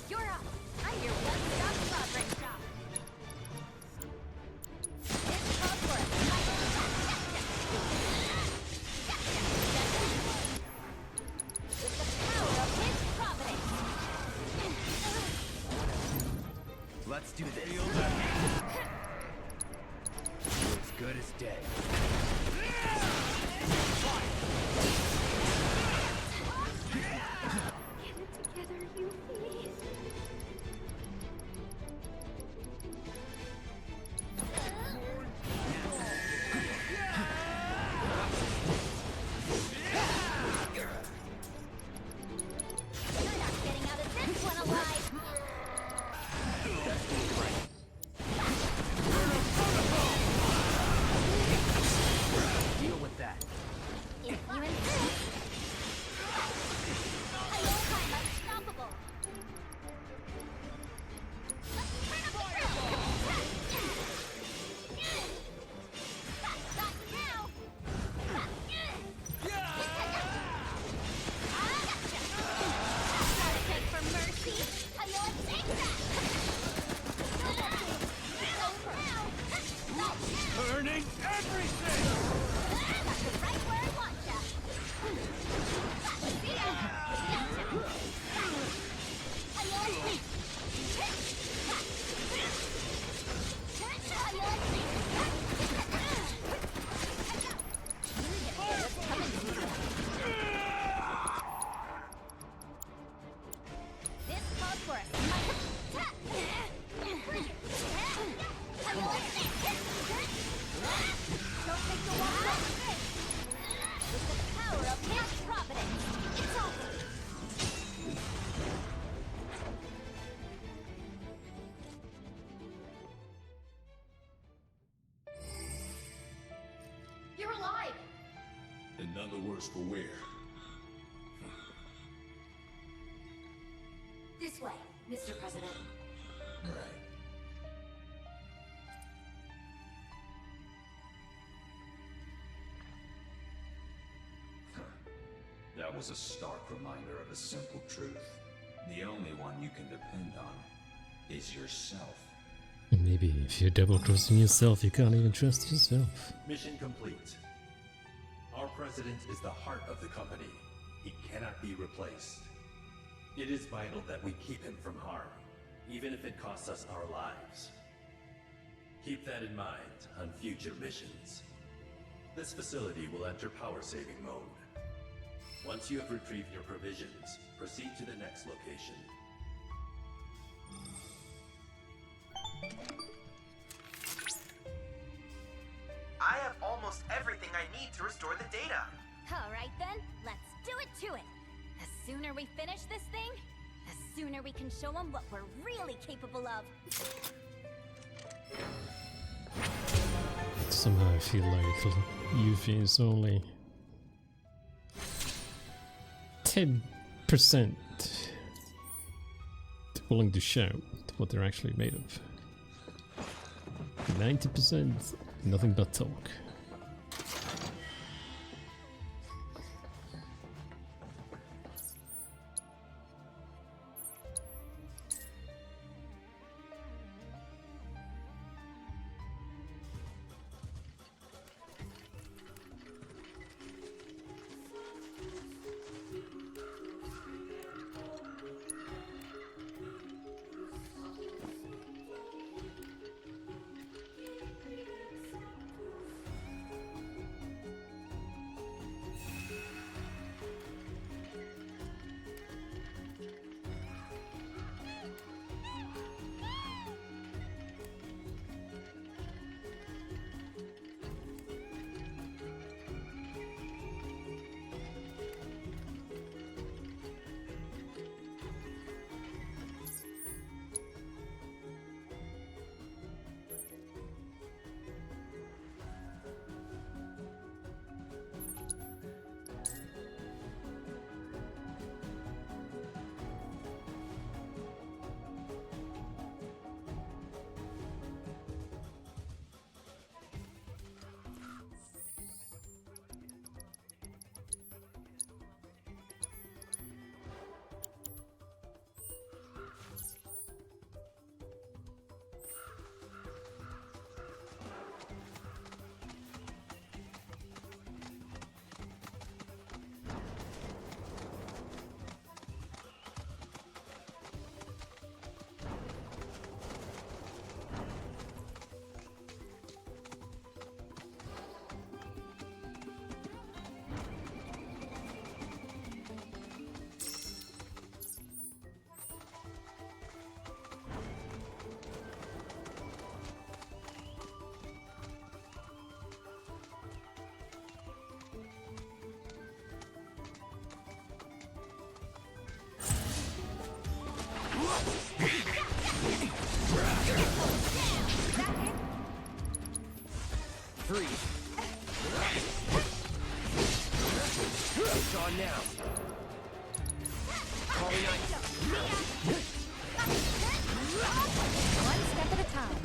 You're up. I'm your one-stop slaughtering shop. This calls for a sniper attack. With the power of his providence.
Let's do this. As good as dead.
Get it together, you please.
You're not getting out of this one alive.
worse for wear.
This way, Mr. President.
Right.
That was a stark reminder of a simple truth. The only one you can depend on is yourself.
Maybe if you're double-crossing yourself, you can't even trust yourself.
Mission complete. Our president is the heart of the company. He cannot be replaced. It is vital that we keep him from harm, even if it costs us our lives. Keep that in mind on future missions. This facility will enter power-saving mode. Once you have retrieved your provisions, proceed to the next location.
I have almost everything I need to restore the data.
Alright then, let's do it to it! The sooner we finish this thing, the sooner we can show them what we're really capable of.
Somehow I feel like Yuffie is only 10% willing to show what they're actually made of. 90% nothing but talk.
Freeze. It's on now. Calling ice.
One step at a time.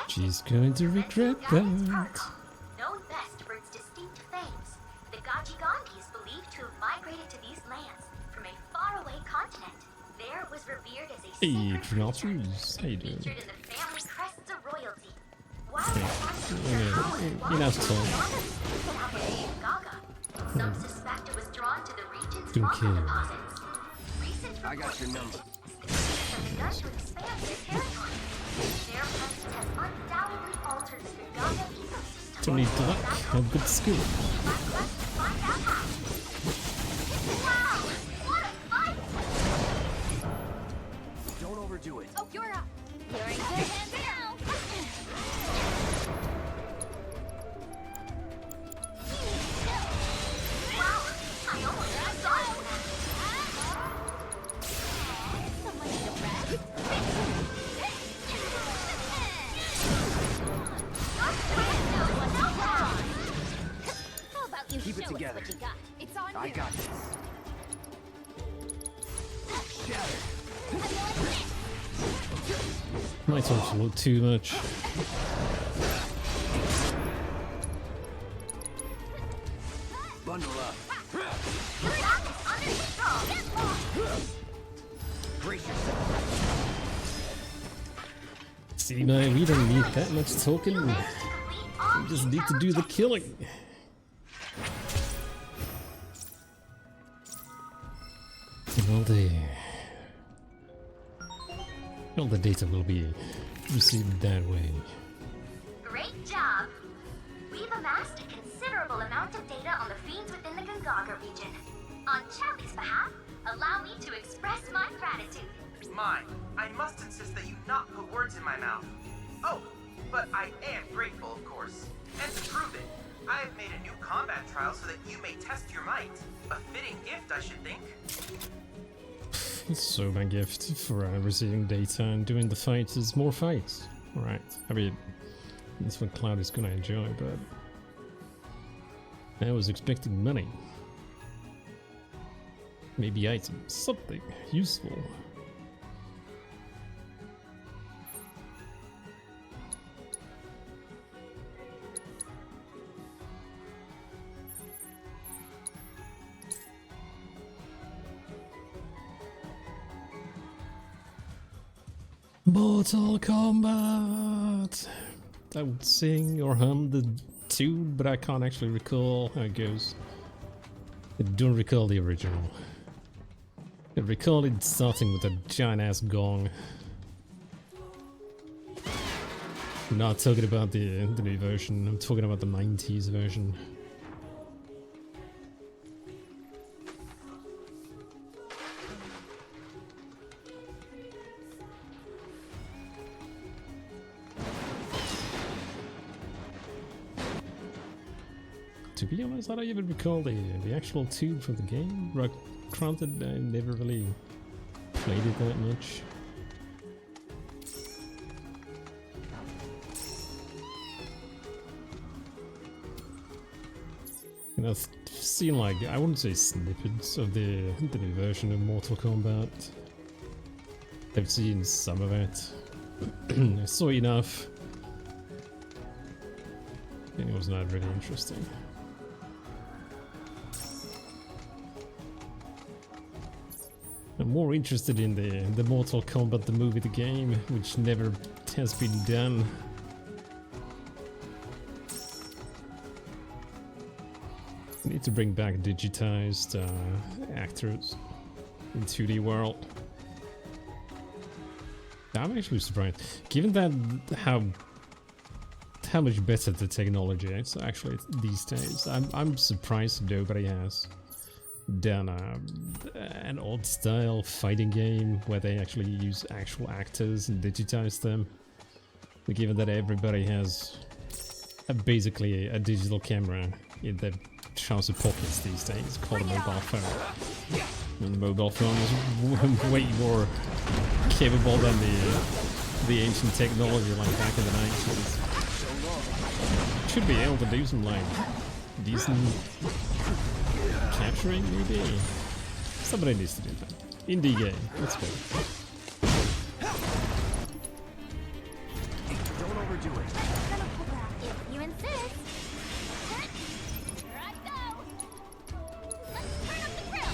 She's going to regret that.
Known best for its distinct fangs, the Gachigandi is believed to have migrated to these lands from a faraway continent. There was revered as a
Hey,
sacred creature
Trinoceros. How you doing?
featured in the family crests of royalty.
Enough talk.
Some suspect it was drawn to the region's
Don't
lava
care.
deposits. Recent
I got your number.
have begun to expand their territory. Their presence has undoubtedly altered the Gongaga ecosystem.
Tony Duck, have good skill.
Find out how. Wow! What a fight!
Don't overdo it.
Oh, you're up.
You're in good hands now.
Wow! I almost saw it.
Someone need a rest. How about you
Keep it
show us
together.
what you got?
It's on
I
you.
got this. Shatter.
My talk's a little too much.
Bundle up. Brace yourself.
See, man, we don't need that much talking. We just need to do the killing. And all the data will be received that way.
Great job! We've amassed a considerable amount of data on the fiends within the Gongaga region. On Charlie's behalf, allow me to express my gratitude.
Mine. I must insist that you not put words in my mouth. Oh, but I am grateful, of course. And to prove it, I have made a new combat trial so that you may test your might. A fitting gift, I should think.
So my gift for receiving data and doing the fights is more fights. Alright, I mean, that's what Cloud is gonna enjoy, but I was expecting money. Maybe items, something useful. Mortal Kombat! I would sing or hum the tune, but I can't actually recall how it goes. I don't recall the original. I recall it starting with a giant ass gong. I'm not talking about the new version, I'm talking about the 90s version. To be honest, I don't even recall the actual tune for the game. Granted, I never really played it that much. And I've seen, like, I wouldn't say snippets of the new version of Mortal Kombat. I've seen some of it. I saw enough. And it was not really interesting. I'm more interested in the Mortal Kombat, the movie, the game, which never has been done. We need to bring back digitized actors in 2D world. I'm actually surprised, given that how much better the technology is actually these days. I'm surprised nobody has done an old style fighting game where they actually use actual actors and digitize them. Given that everybody has basically a digital camera in their trouser pockets these days, called a mobile phone. And the mobile phone is way more capable than the ancient technology like back in the 90s. Should be able to do some like decent capturing, maybe? Somebody needs to do that. Indie game, let's go.
Don't overdo it.
If you insist. Here I go. Let's turn up the grill.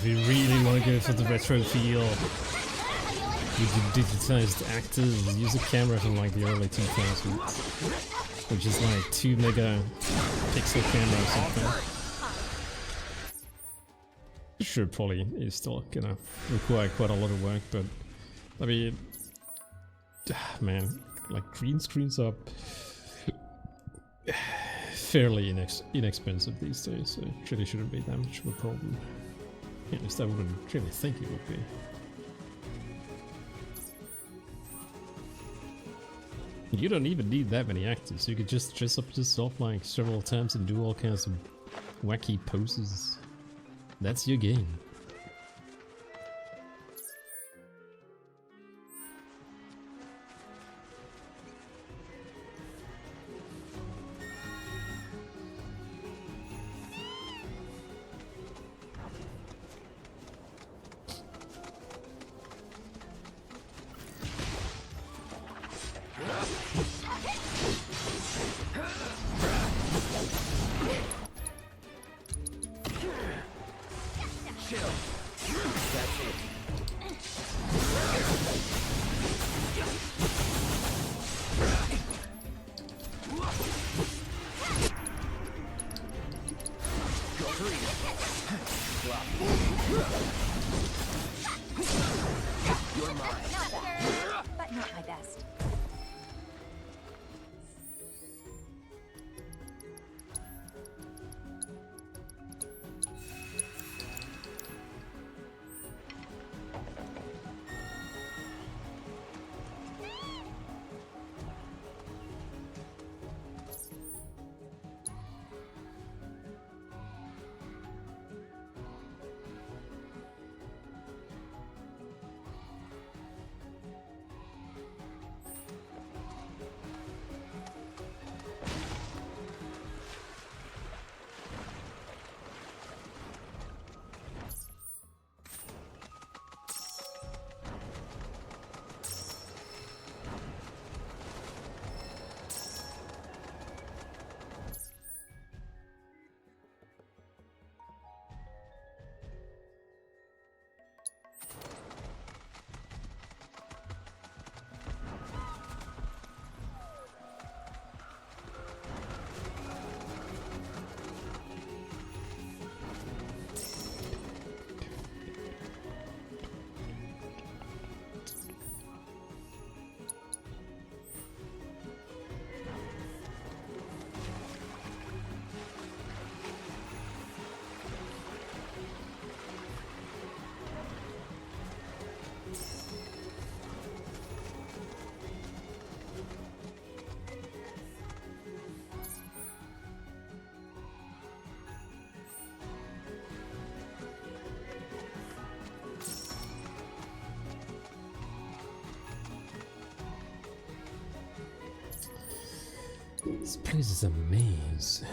if you really want to go for the retro feel with the digitized actors, use a camera from like the early 2000s, which is like 2 megapixel camera or something. Sure, probably is still gonna require quite a lot of work, but I mean, man, like green screens are fairly inexpensive these days, so it really shouldn't be that much of a problem. At least I wouldn't really think it would be. You don't even need that many actors, you could just dress up yourself like several times and do all kinds of wacky poses. That's your game.
But not my best. This place is a maze.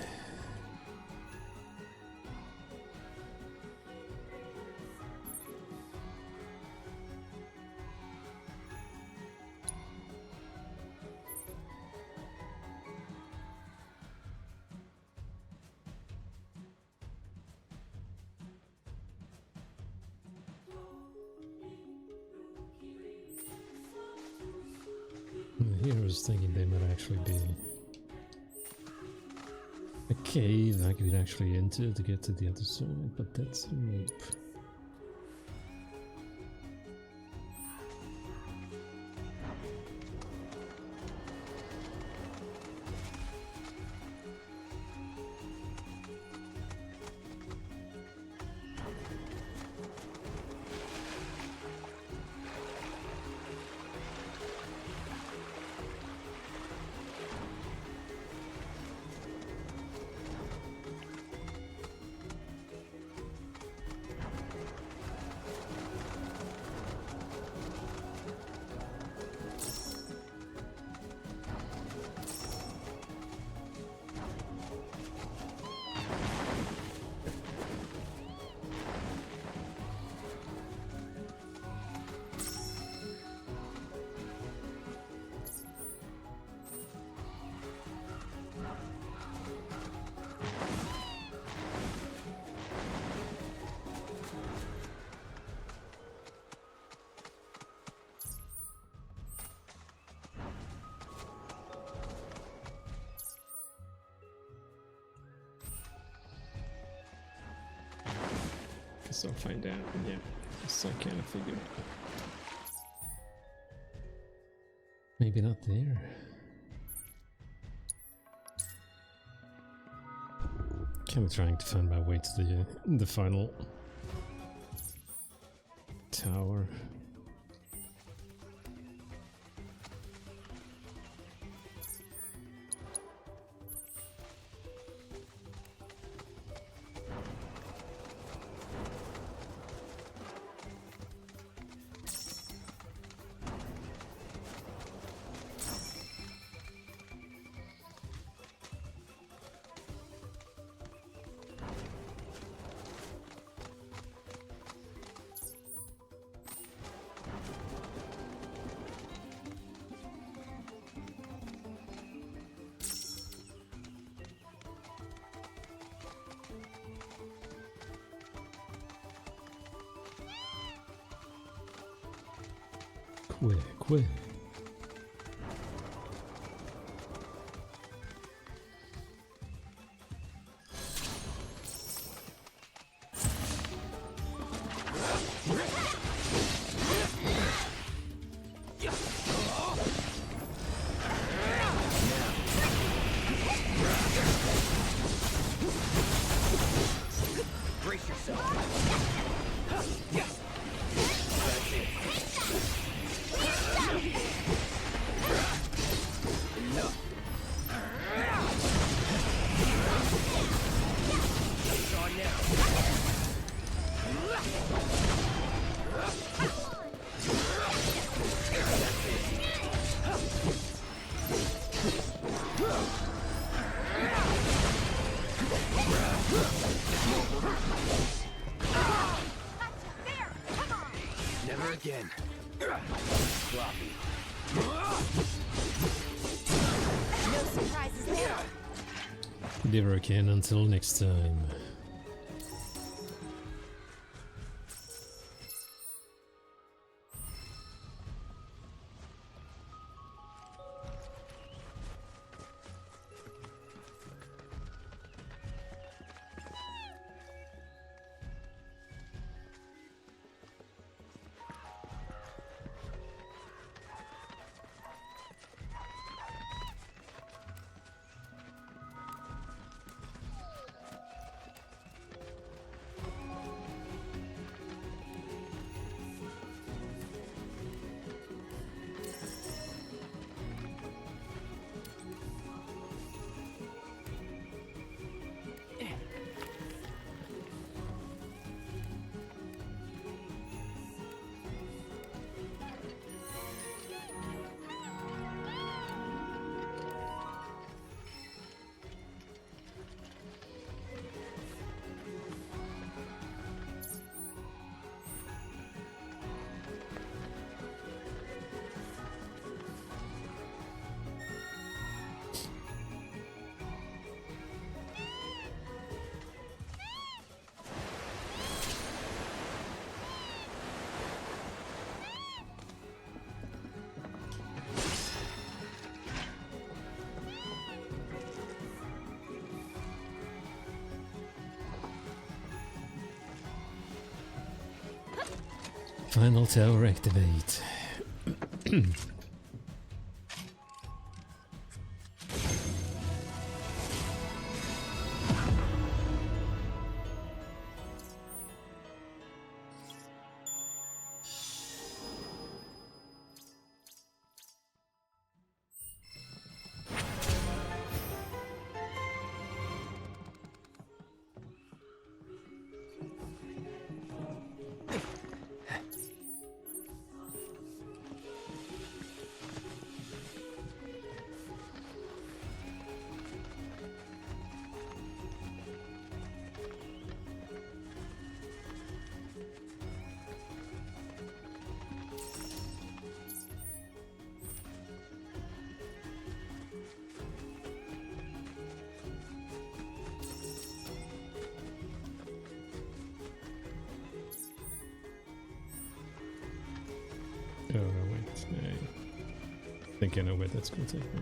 Here I was thinking they might actually be a cave I could actually enter to get to the other side, but that's nope.
guess I'll find out. Yeah, so I kind of figured. Maybe not there. Kind of trying to find my way to the final tower. Quick.
Brace yourself. Never again. Sloppy.
No surprises there.
Never again until next time. Final tower activate. Oh no, wait. I think I know where that's going to take me.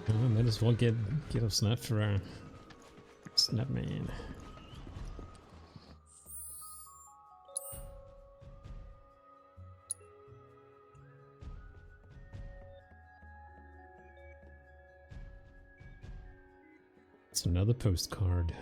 Might as well get a snap for our snap man. It's another postcard.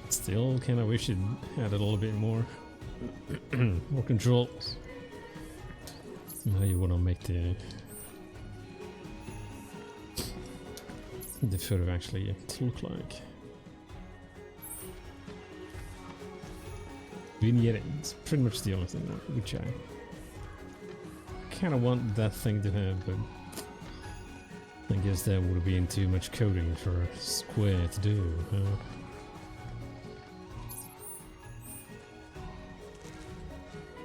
Still kind of wish it had a little bit more more controls. Now you want to make the photo actually look like. Vignetting is pretty much the only thing which I kind of want that thing to have, but I guess that would have been too much coding for Square to do, huh?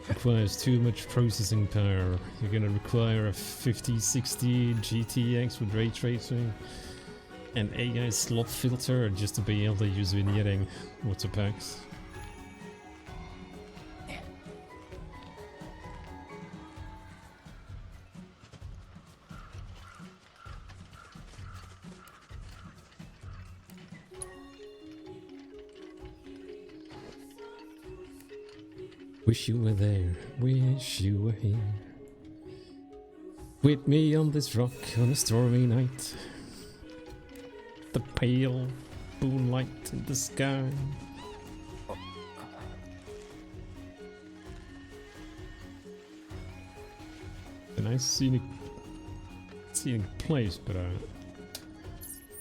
Requires too much processing power. You're gonna require a 5060 GTX with ray tracing and AI slop filter just to be able to use vignetting water packs. Wish you were there, wish you were here, with me on this rock on a stormy night. The pale moonlight in the sky. A nice scenic place, but I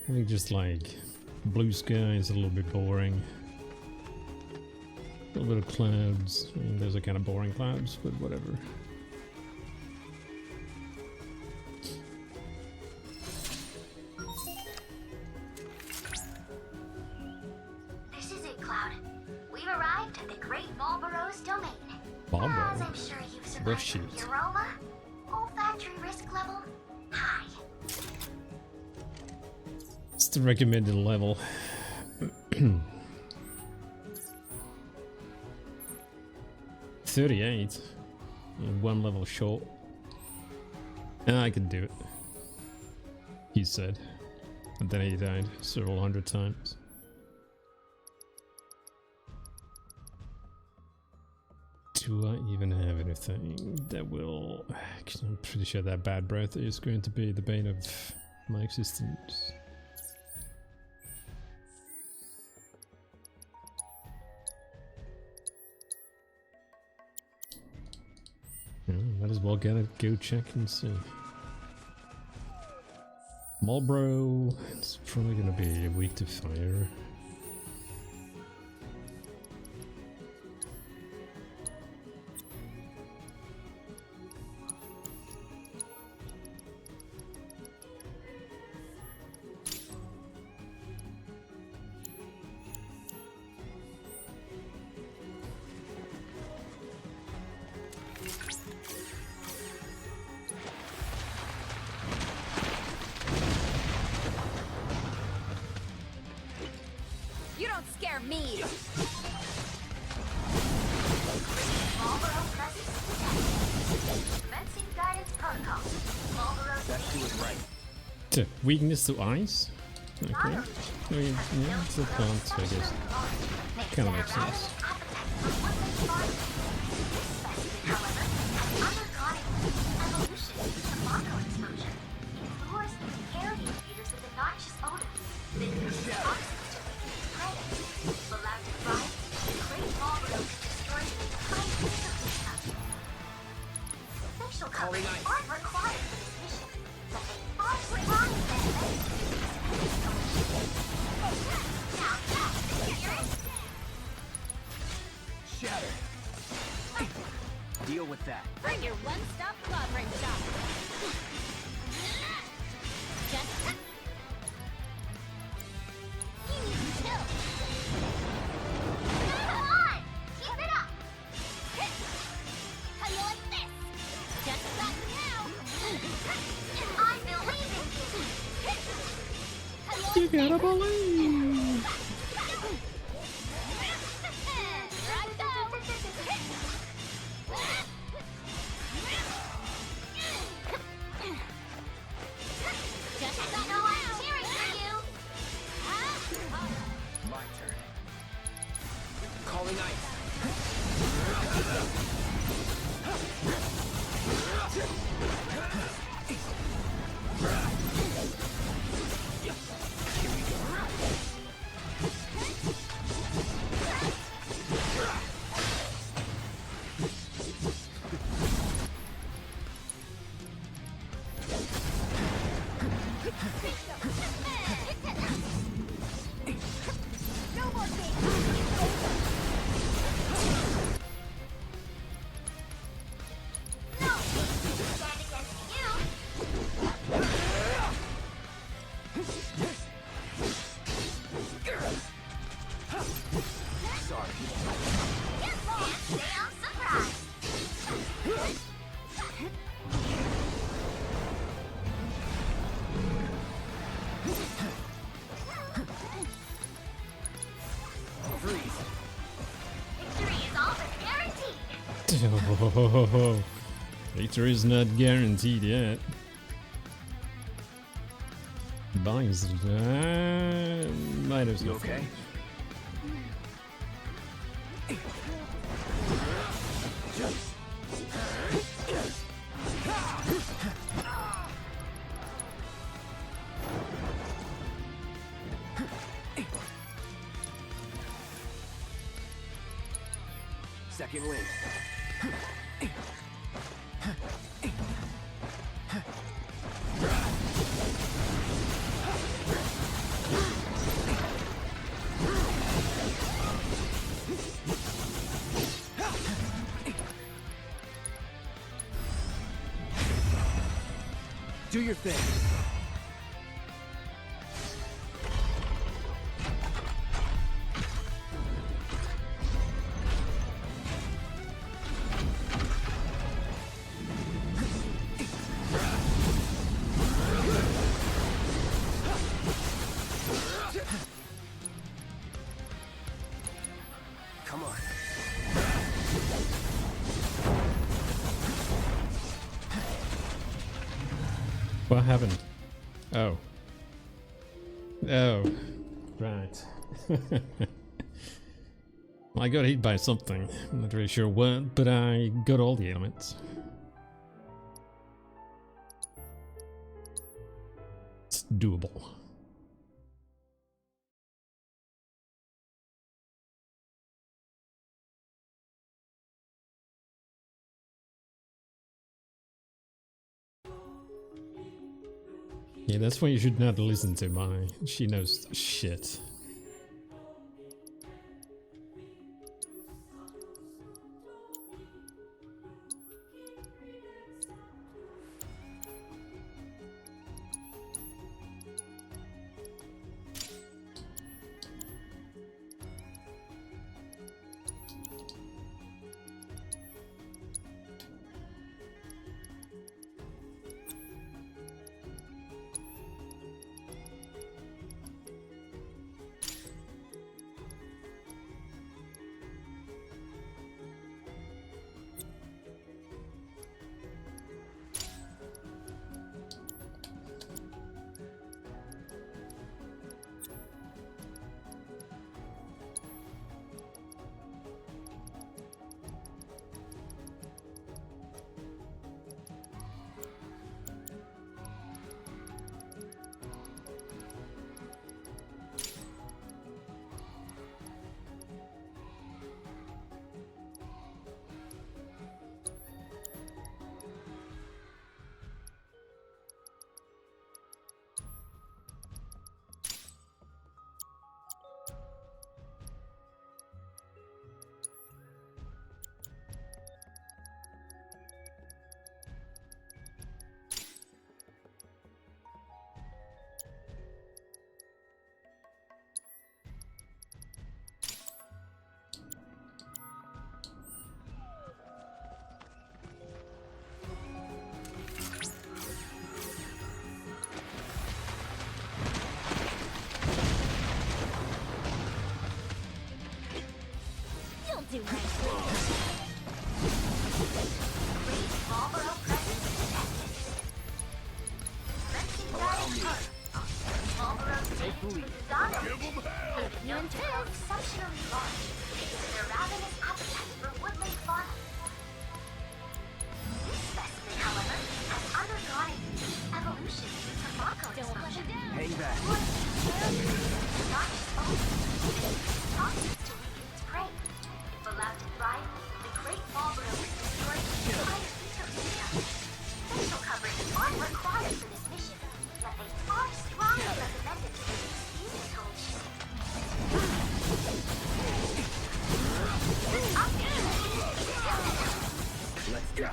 think just like blue sky is a little bit boring. A little bit of clouds. I mean, those are kind of boring clouds, but whatever.
This is it, Cloud. We've arrived at the Great Marlborough's domain.
Marlborough?
As I'm sure you've survived
Bullshit.
the aroma, olfactory risk level high.
It's the recommended level. 38 and one level short. I can do it, he said, and then he died several hundred times. Do I even have anything that will... I'm pretty sure that bad breath is going to be the bane of my existence. Might as well go check and see. Marlborough, it's probably gonna be weak to fire.
You don't scare me!
Marlborough presence detected. Commencing guidance protocol. Marlborough
That do it right.
Weakness to ice? Okay. I mean, yeah, it's a plant, so I guess. Kinda makes sense.
however, has undergone evolution to pharmaco exposure. It lures air invaders with a noxious odor. Then uses toxins to weaken its prey. Allowed to thrive, the great Marlborough can destroy the entire ecosystem. Facial coverings aren't required for this mission, but they are required for the
Shatter. Deal with that.
Bring your one-stop blood ring shot! Just... You need to chill!
Come on! Keep it up!
How you like this? Just back now!
You gotta believe.
My turn. Calling ice. Here we go.
Oh, victory is not guaranteed yet. Buys might as well.
You okay? Second wind. Do your thing. Come on.
What happened? Oh. Oh. Right. I got hit by something. I'm not really sure what, but I got all the elements. It's doable. Yeah, that's why you should not listen to Mai. She knows shit.
Marlboro presence detected. Commencing guided course. Marlboro
Take the
with
lead.
the Donald.
Give 'em hell!
They've been known to grow exceptionally large because of their ravenous appetite for woodland fauna. This specimen, however, has undergone a unique evolution due to Mako exposure.
Hang back.
Wood is not just open, it is toxic to weaken its prey. If allowed to thrive, the great Marlboro can destroy the entire ecosystem. Facial coverings aren't required for this mission, but they are strongly recommended for the installation.
Let's go.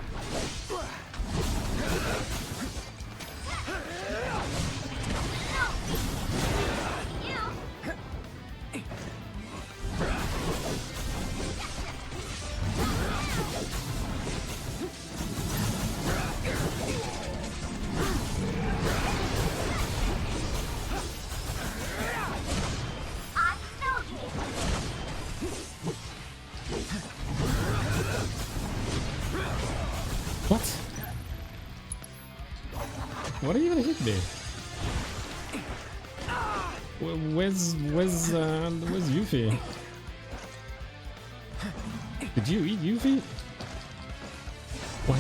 What? What even hit me? Where's Yuffie? Did you eat Yuffie? What?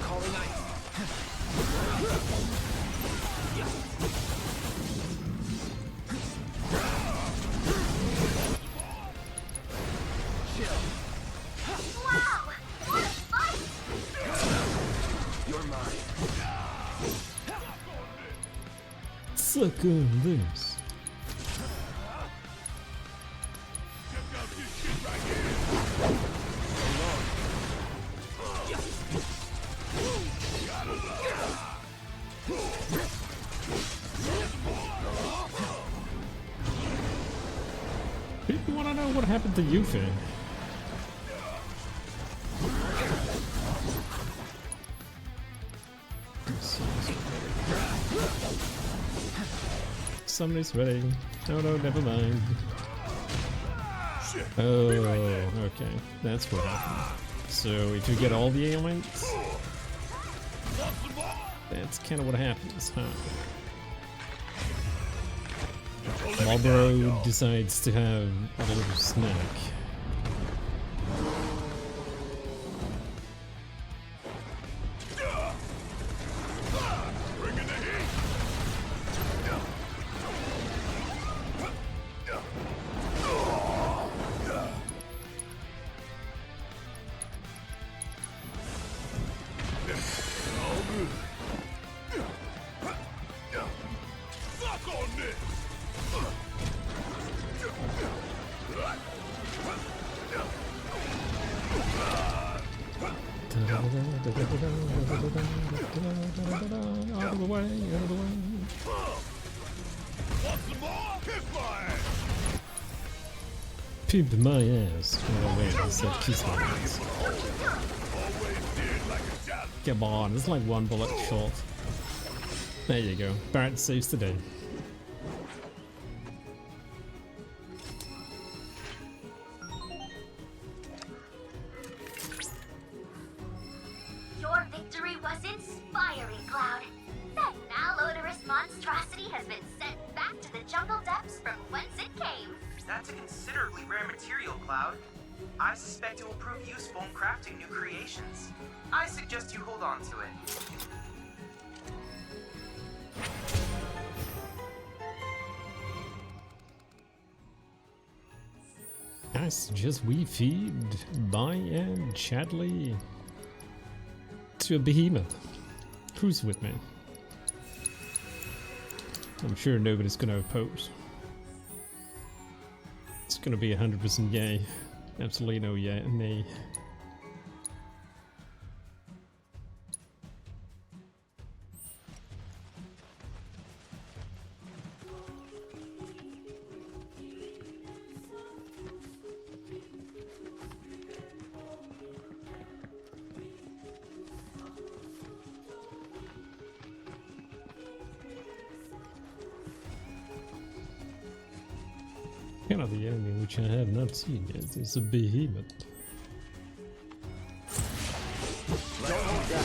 Calling ice.
Wow! What a fight!
You're mine.
Suck on this. People want to know what happened to Yuffie. Somebody's ready. Oh no, never mind. Oh, okay. That's what happened. So if you get all the ailments, that's kind of what happens, huh? Marlboro decides to have a little snack.
Fuck on this!
Out of the way, out of the way.
Want some more? Kiss my ass!
Pimp my ass. Oh wait, I said kiss my ass. Come on, it's like one bullet short. There you go. Barrett saves the day.
Your victory was inspiring, Cloud. That malodorous monstrosity has been sent back to the jungle depths from whence it came.
That's a considerably rare material, Cloud. I suspect it will prove useful in crafting new creations. I suggest you hold on to it.
I suggest we feed Bai and Chadley to a behemoth. Who's with me? I'm sure nobody's gonna oppose. It's gonna be 100% yay. Absolutely no yay, nay. Kind of the enemy which I have not seen yet. It's a behemoth.
Don't hold back.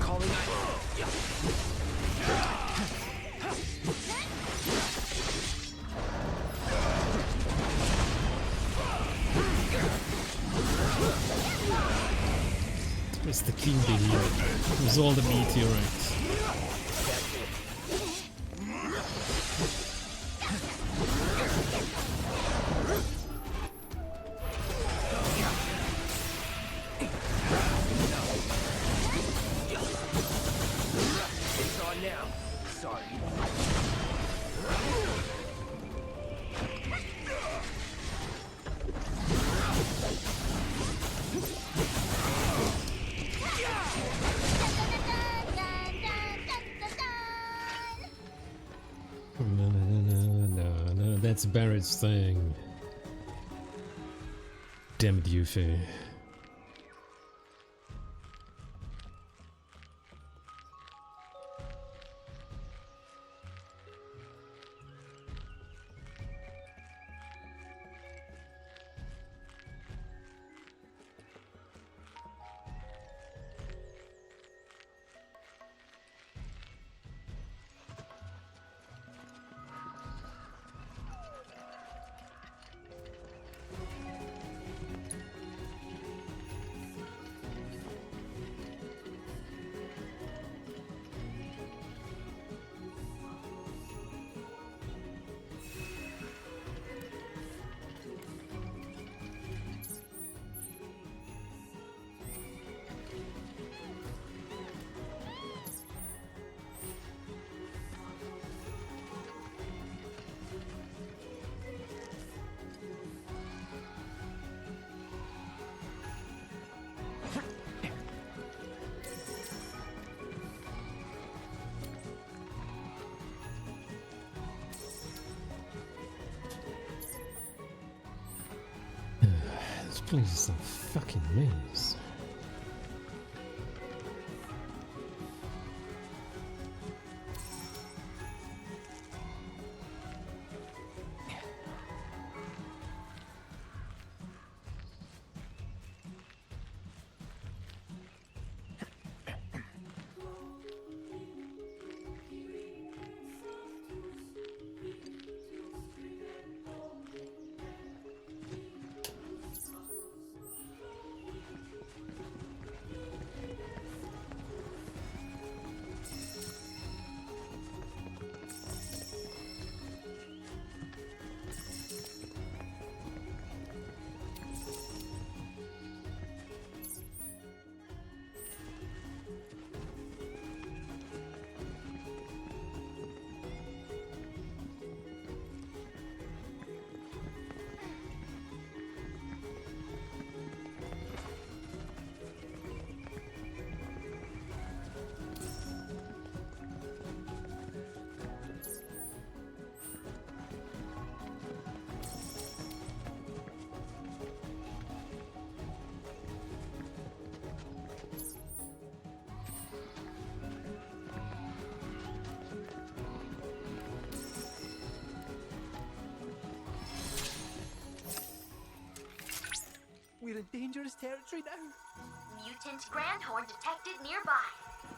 Calling
It's the king behemoth. With all the meteorites.
It's on now. Sorry.
No, that's Barrett's thing. Damn it, Yuffie. This place is a fucking maze.
We're in dangerous territory now.
Mutant Grandhorn detected nearby.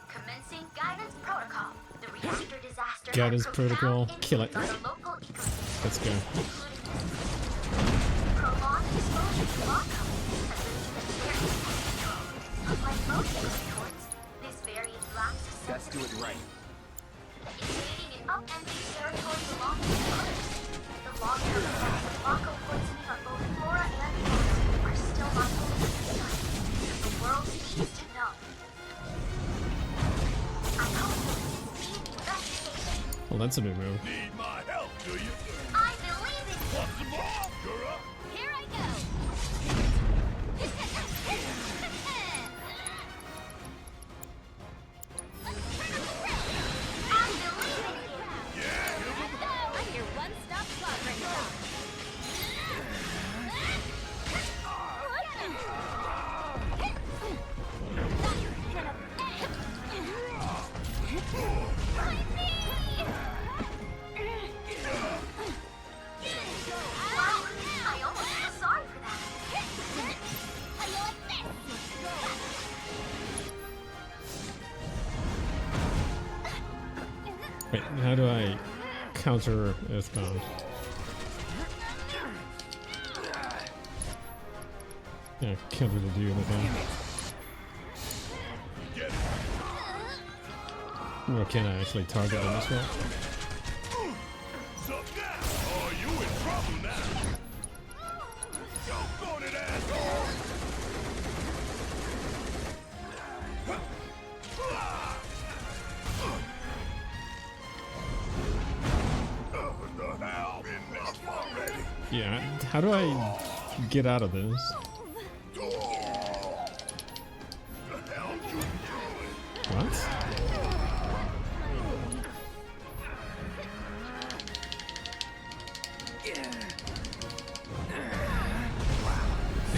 Commencing guidance protocol. The reactor disaster
Guidance
had
protocol.
profound
Kill it.
influence on the local ecosystem,
Let's go.
prolonged exposure to Mako has released a variant of control. Unlike most retorts, this variant lacks a
Let's do it right.
invading and upending territory belonging to others. The long-term effects of Mako poisoning on both flora and fauna are still not fully understood. The world needs to know. I hope you'll lead the investigation.
Well, that's a new move.
Need my help, do you?
I believe in you.
Want some more? You're up.
Here I go!
I believe in you.
I'm your one-stop slaughtering shop.
How do I counter Earthbound? Yeah, can't really do anything. Or can I actually target them as well?
Oh, you in trouble now. Doggone it, asshole! What the hell? Enough already.
Yeah, how do I get out of this? What?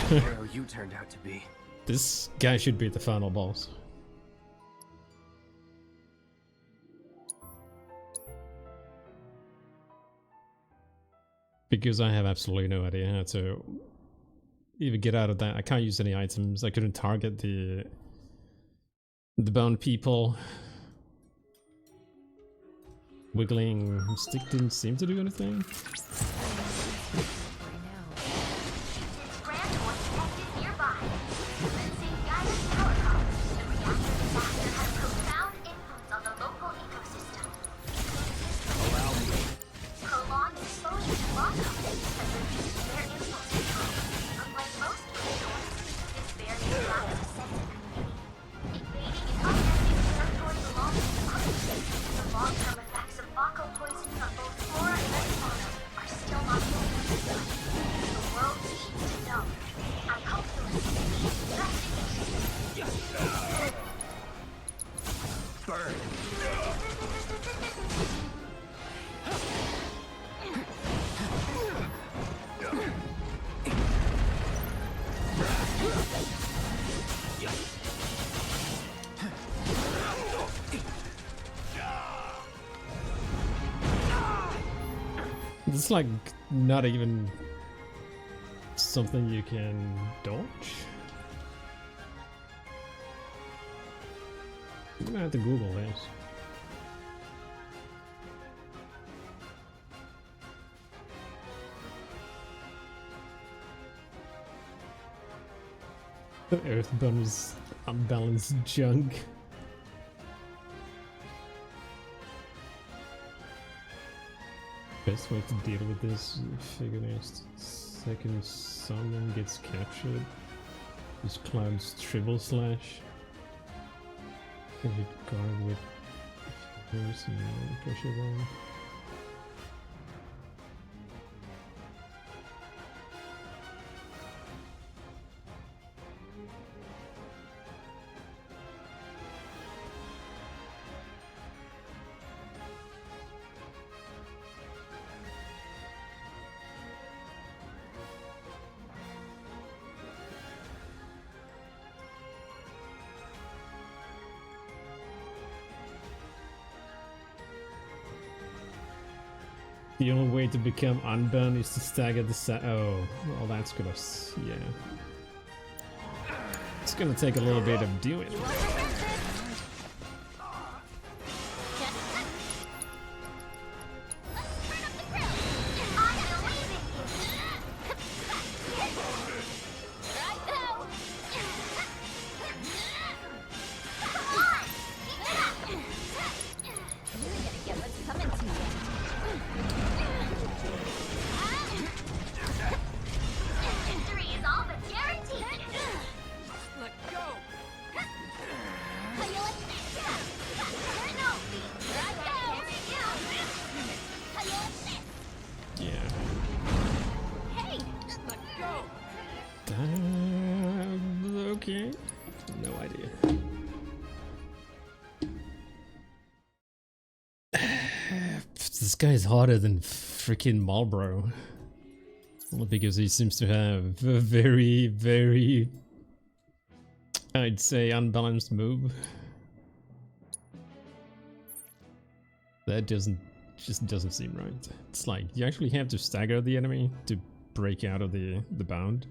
Hero you turned out to be.
This guy should be the final boss. Because I have absolutely no idea how to even get out of that. I can't use any items. I couldn't target the bound people. Wiggling stick didn't seem to do anything. It's like not even something you can dodge. I'm gonna have to Google this. The Earthbound is unbalanced junk. Best way to deal with this, figure next second someone gets captured. Use Cloud's triple slash. Hit guard with force and pressure down. The only way to become unbound is to stagger the oh, well that's gonna, yeah. It's gonna take a little bit of doing. Okay, no idea. This guy is harder than freaking Marlboro. Only because he seems to have a very, very, I'd say, unbalanced move. That just doesn't seem right. It's like you actually have to stagger the enemy to break out of the bound.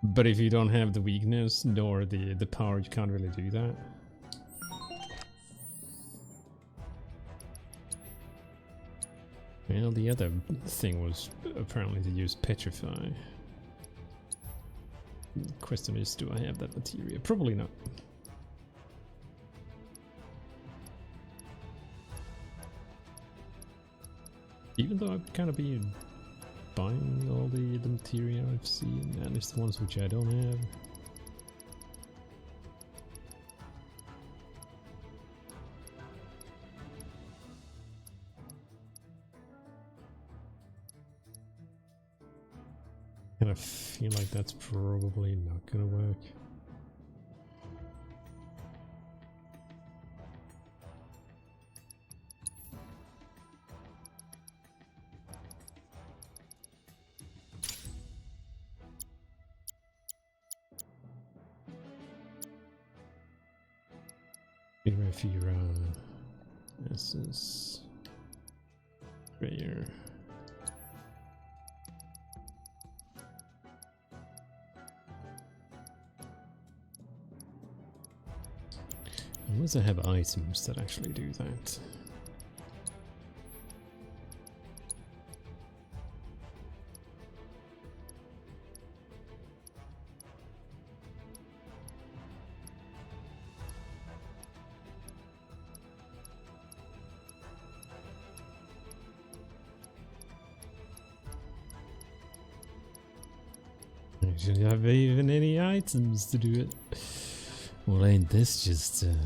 But if you don't have the weakness nor the power, you can't really do that. Well, the other thing was apparently to use Petrify. The question is, do I have that materia? Probably not. Even though I've kind of been buying all the materia I've seen, at least the ones which I don't have. And I feel like that's probably not gonna work. If this is prayer. Unless I have items that actually do that. I shouldn't have even any items to do it. Well, ain't this just a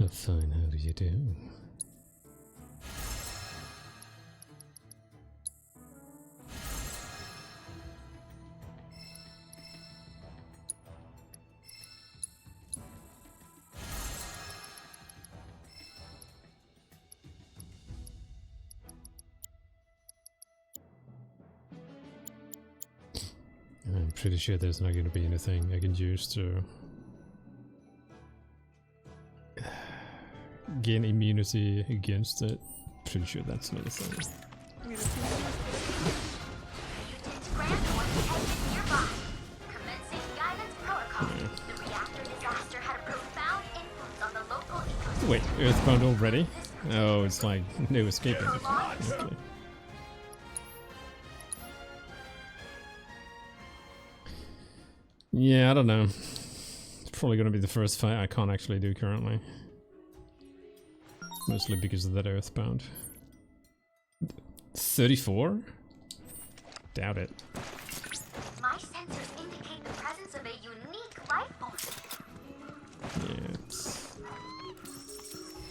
fine how do you do? I'm pretty sure there's not going to be anything I can use to gain immunity against it. Pretty sure that's not a thing. Wait, Earthbound already? Oh, it's like no escaping. Okay. Yeah, I don't know. It's probably gonna be the first fight I can't actually do currently. Mostly because of that Earthbound. 34? Doubt it.
My sensors indicate the presence of a unique life form.
Yeah,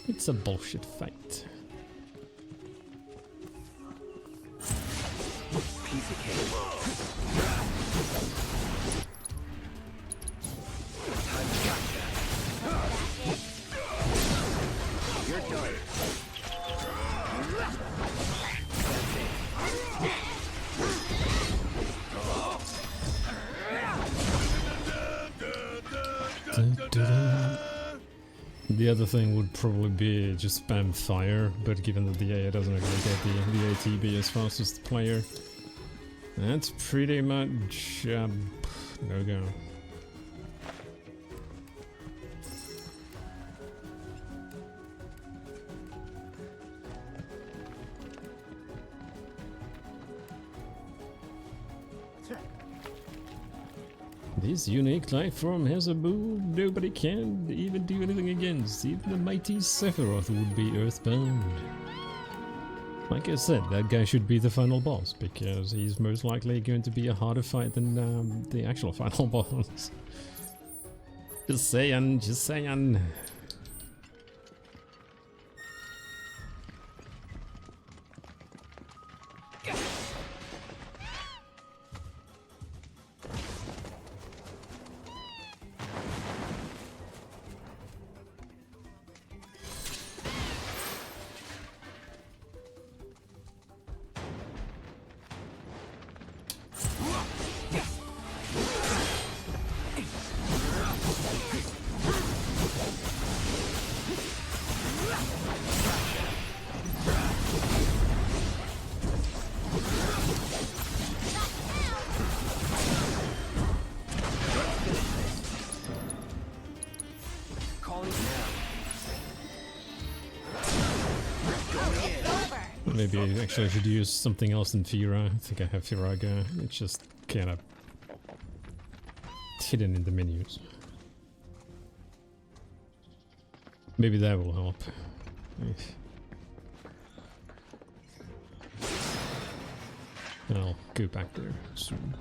it's a bullshit fight.
Piece of cake. You're done.
The other thing would probably be just spam fire, but given that the AI doesn't really get the ATB as fast as the player, that's pretty much no go. This unique life form has a move nobody can even do anything against. Even the mighty Sephiroth would be earthbound. Like I said, that guy should be the final boss, because he's most likely going to be a harder fight than the actual final boss. Just saying, just saying. Maybe I actually should use something else than Fira. I think I have Firaga. It's just kind of hidden in the menus. Maybe that will help. I'll go back there soon.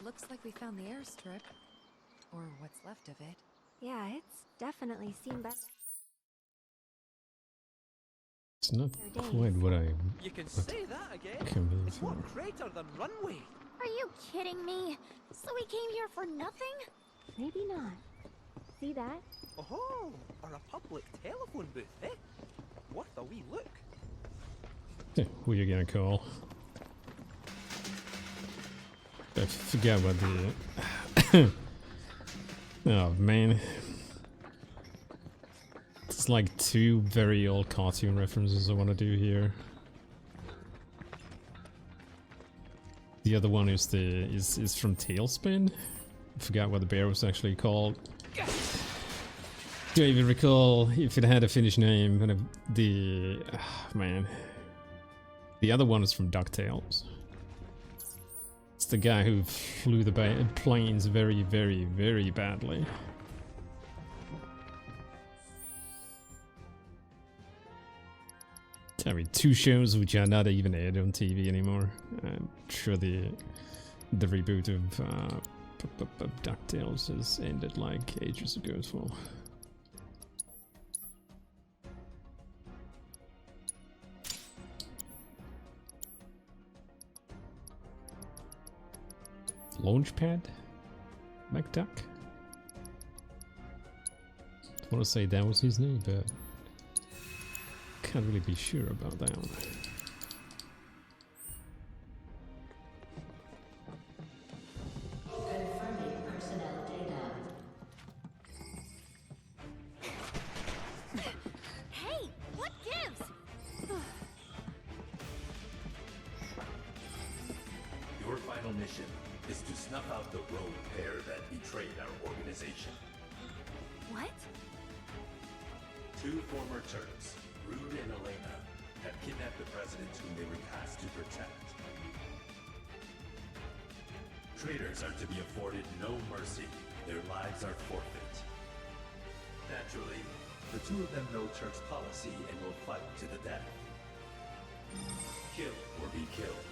Looks like we found the airstrip. Or what's left of it.
Yeah, it's definitely seen better.
It's not quite what I...
You can say that again.
It's
more crater than runway.
Are you kidding me? So we came here for nothing? Maybe not. See that?
Oh, or a public telephone booth, eh? Worth a wee look.
Who are you gonna call? I forget what the... Oh man. It's like two very old cartoon references I want to do here. The other one is is from Tailspin. I forgot what the bear was actually called. Don't even recall if it had a Finnish name. But man. The other one is from DuckTales. It's the guy who flew the planes very, very, very badly. I mean, two shows which are not even aired on TV anymore. I'm sure the reboot of DuckTales has ended like ages ago as well. Launchpad? MacDuck? I want to say that was his name, but can't really be sure about that one.
Confirming personnel data.
Hey, what gives?
Your final mission is to snuff out the rogue pair that betrayed our organization.
What?
Two former Turks, Rude and Elena, have kidnapped the president whom they were tasked to protect. Traitors are to be afforded no mercy. Their lives are forfeit. Naturally, the two of them know Turk's policy and will fight to the death. Kill or be killed.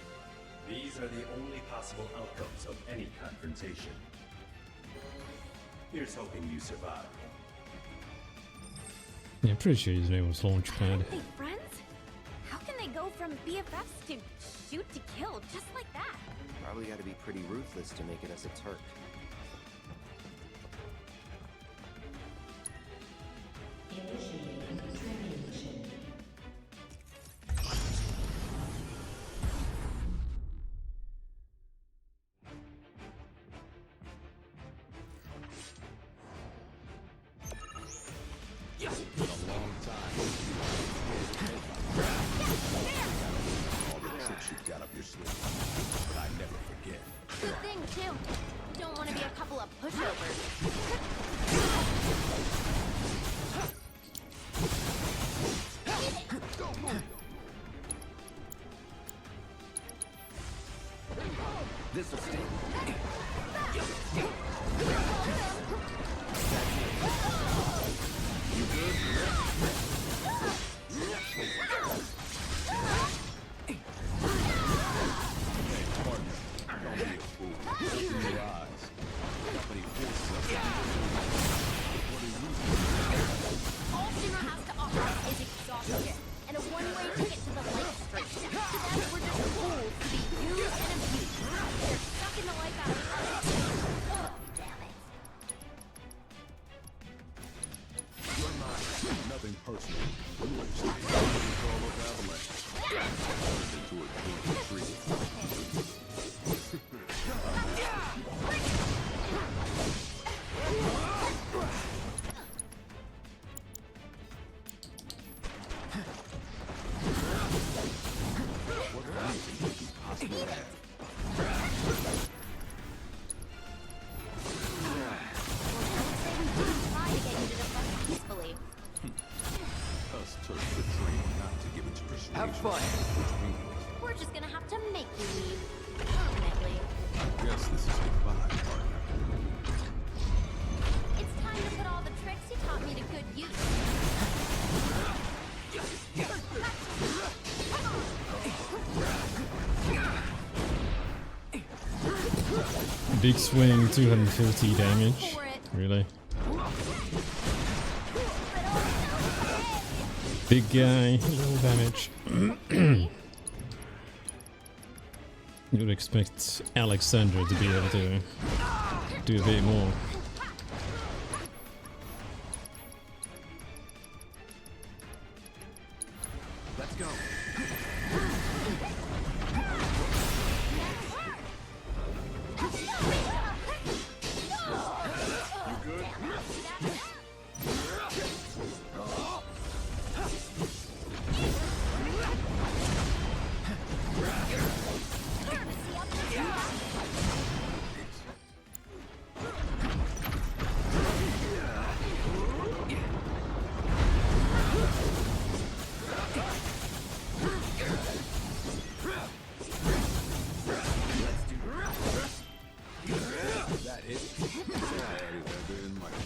These are the only possible outcomes of any confrontation. Here's hoping you survive.
Yeah, I'm pretty sure his name was Launchpad.
Are they friends? How can they go from BFFs to shoot to kill just like that?
Probably gotta be pretty ruthless to make it as a Turk.
Initiating training mission.
It's been a long time. All the tricks you got up your sleeve, but I never forget.
Good thing, too. Don't want to be a couple of pushovers.
This'll sting. You good?
Hey, partner, don't be a fool. Open your eyes. Company forces us to what is
All Shimmer has to offer us is exhaustion and a one-way ticket to the light strip. To them, we're just fools to be used and abused. They're sucking the life out of us. Oh, damn it.
You're mine. Nothing personal. You understand. Control of avalanche. Into a good retreat. What reason could you possibly have?
Try to get you to defect peacefully.
Us Turks were trained not to give into persuasion.
Have fun.
Which means,
We're just gonna have to make you leave. Permanently.
I guess this is goodbye, partner.
It's time to put all the tricks you taught me to good use.
Big swing, 250 damage. Really? Big guy, little damage. You would expect Alexander to be able to do a bit more.
Let's go. You good?
That it? Sorry, that didn't like it.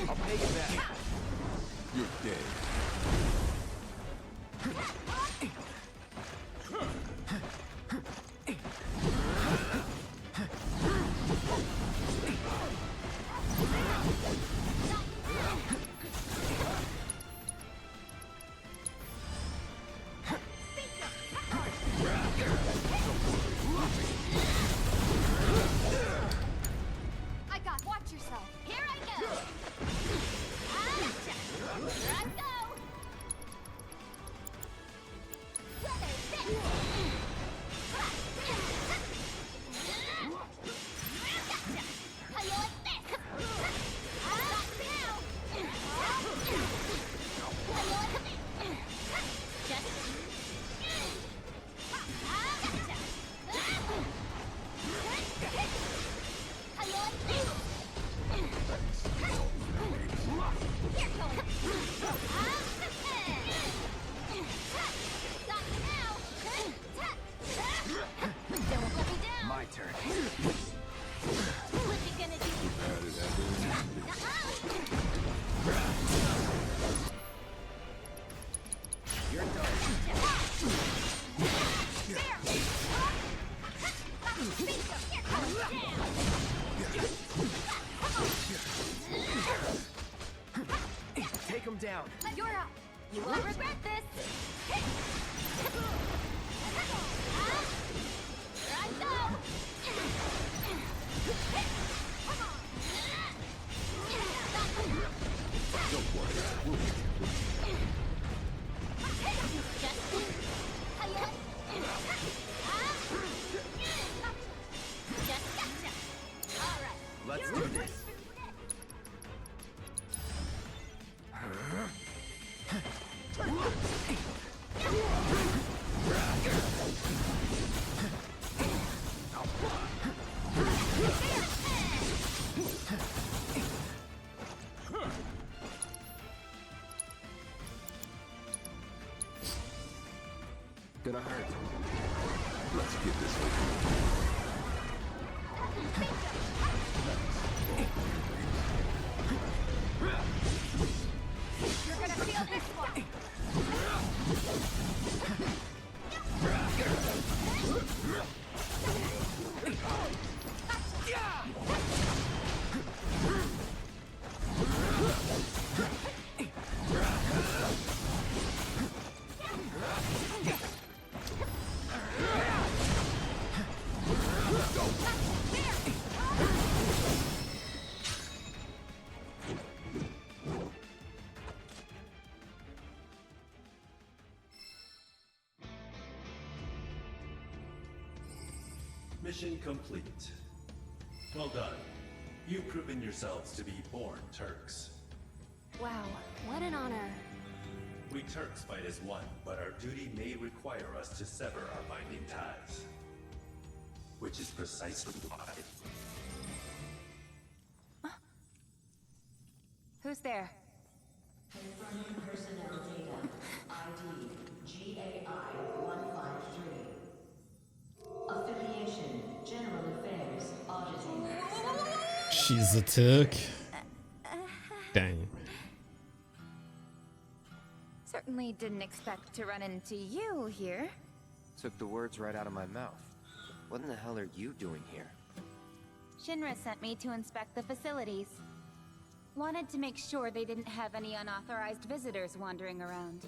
I'll pay you back.
You're dead.
I got. Watch yourself. Here I go. Here I go. Weather this. Gotcha. How you like this? Stop now. How you like this? Just. Gotcha. How you like this? Here goes. Stop now. Don't let me down.
My turn.
What you gonna do?
Bad as that didn't
You're done.
Here comes down.
Take him down.
You're up. You won't regret this. Here I go.
Don't worry. We'll get
Let's do this. gonna hurt.
Let's get this over.
You're gonna feel this one.
Mission complete. Well done. You've proven yourselves to be born Turks.
Wow, what an honor.
We Turks fight as one, but our duty may require us to sever our binding ties. Which is precisely why...
Who's there?
Confirming personnel data. ID GAI-153. Affiliation, General Affairs, Auditing.
She's a Turk. Dang.
Certainly didn't expect to run into you here.
Took the words right out of my mouth. What in the hell are you doing here?
Shinra sent me to inspect the facilities. Wanted to make sure they didn't have any unauthorized visitors wandering around.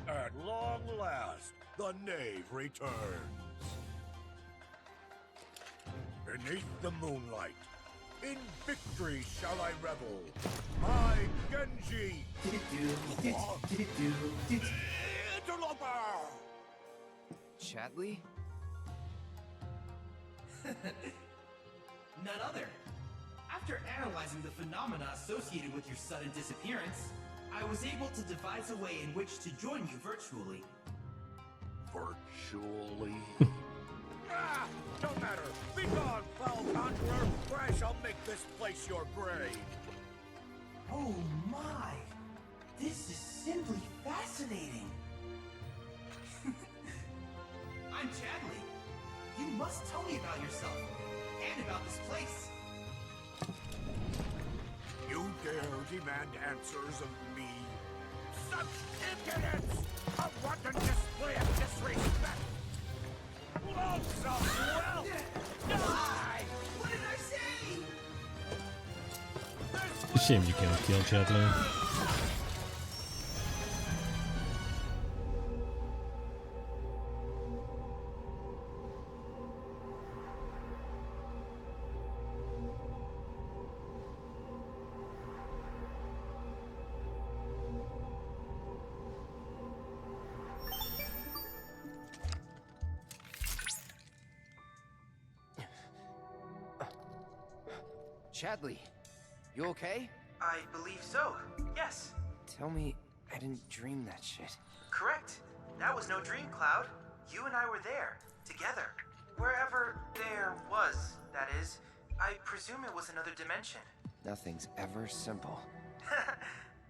At long last, the knave returns. Beneath the moonlight, in victory shall I revel. I, Genji. Interloper!
Chatley?
None other. After analyzing the phenomena associated with your sudden disappearance, I was able to devise a way in which to join you virtually.
Virtually? Don't matter. Be gone, foul conjurer, or I shall make this place your grave.
Oh my! This is simply fascinating! I'm Chadley. You must tell me about yourself, and about this place.
You dare demand answers of me? Such impudence! A wanton display of disrespect!
want some wealth? Die!
What did I say?
Shame you can't kill Chadley.
Chadley, you okay?
I believe so, yes.
Tell me I didn't dream that shit.
Correct. That was no dream, Cloud. You and I were there, together. Wherever there was, that is. I presume it was another dimension.
Nothing's ever simple.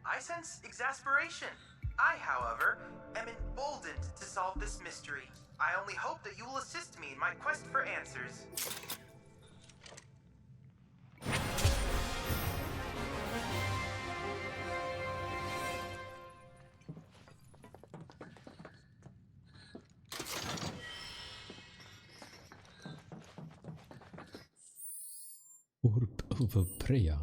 I sense exasperation. I, however, am emboldened to solve this mystery. I only hope that you will assist me in my quest for answers.
Orb over prayer.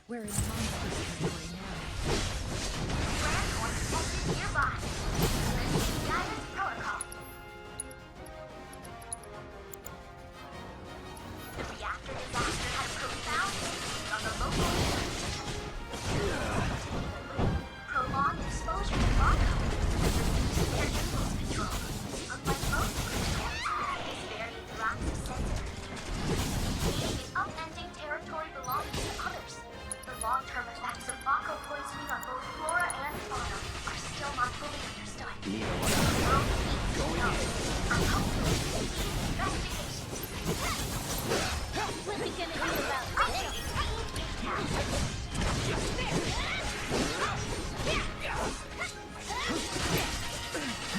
Where is monster territory now?
Grand point detected nearby. Initiate guidance protocol. The reactor disaster had a profound impact on the local ecosystem. Prolonged exposure to Mako reduced their impulse control. Unlike most crystals, this variant lacks a sensor. Meaning is upending territory belonging to others. The long-term effects of Mako poisoning on both flora and fauna are still not fully understood. The world needs to know. I hope you will succeed in investigations. What are we gonna do about this?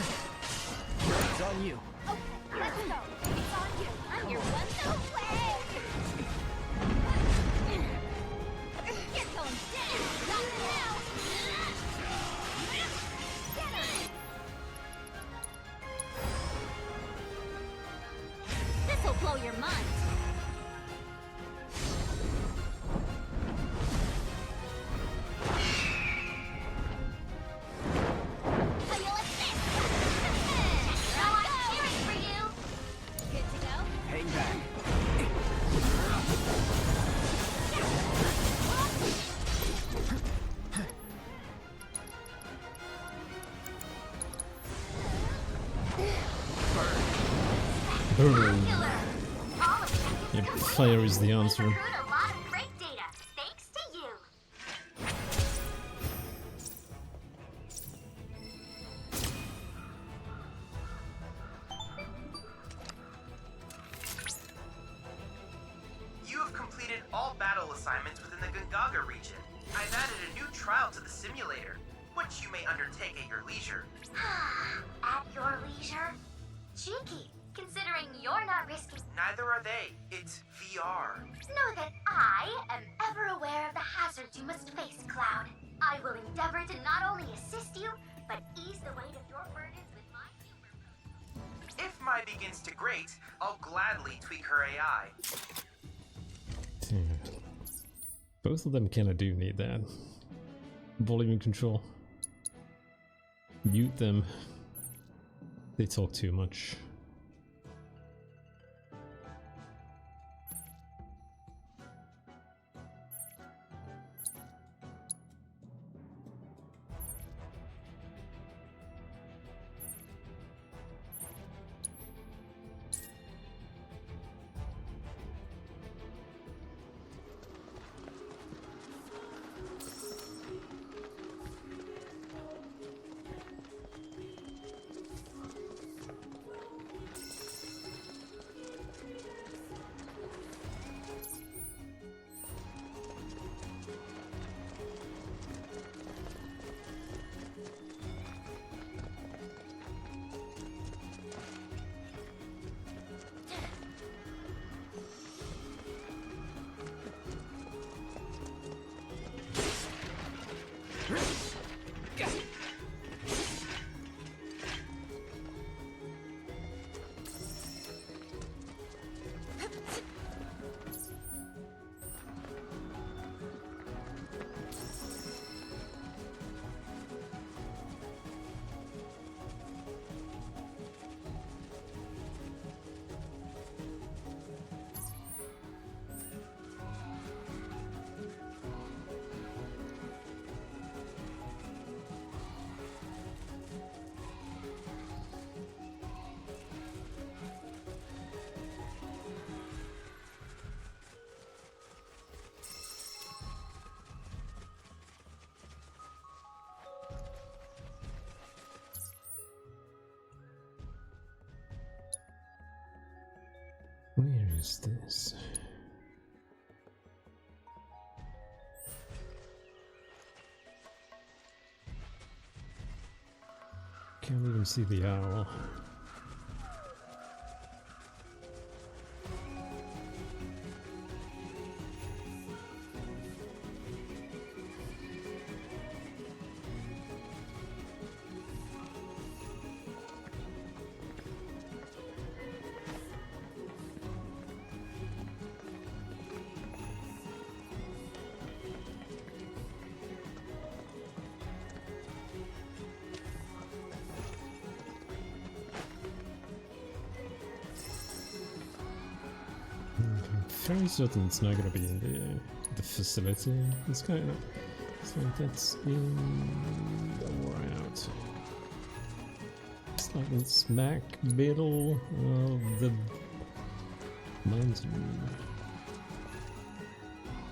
It's on you.
Okay, let's go. It's on you. I'm your one. No way! You're going down. Not now. Get him. This'll blow your mind. How you like this? Now I'm cheering for you. Good to go?
Hang back.
Boom.
Killer. All objectives
Yep,
complete.
fire is the answer.
We've accrued a lot of great data, thanks to you.
You have completed all battle assignments within the Gungaga region. I've added a new trial to the simulator, which you may undertake at your leisure.
At your leisure? Cheeky, considering you're not risking.
Neither are they. It's VR.
Know that I am ever aware of the hazards you must face, Cloud. I will endeavor to not only assist you, but ease the weight of your burdens with my humor.
If Mai begins to grate, I'll gladly tweak her AI.
Yeah. Both of them kinda do need that. volume control. Mute them. They talk too much. Where is this? Can't even see the owl. Very certain it's not gonna be in the facility. It's kind of like that's in or out. It's like in smack middle of the mountain.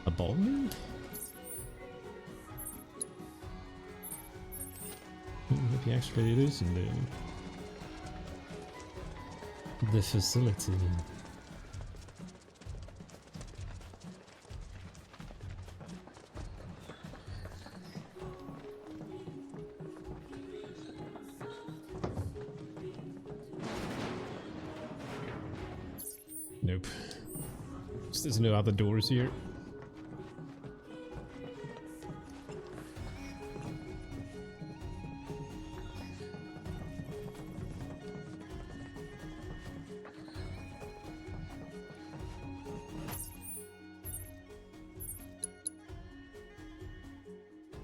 Above me? Maybe actually it is in the facility. Nope. There's no other doors here.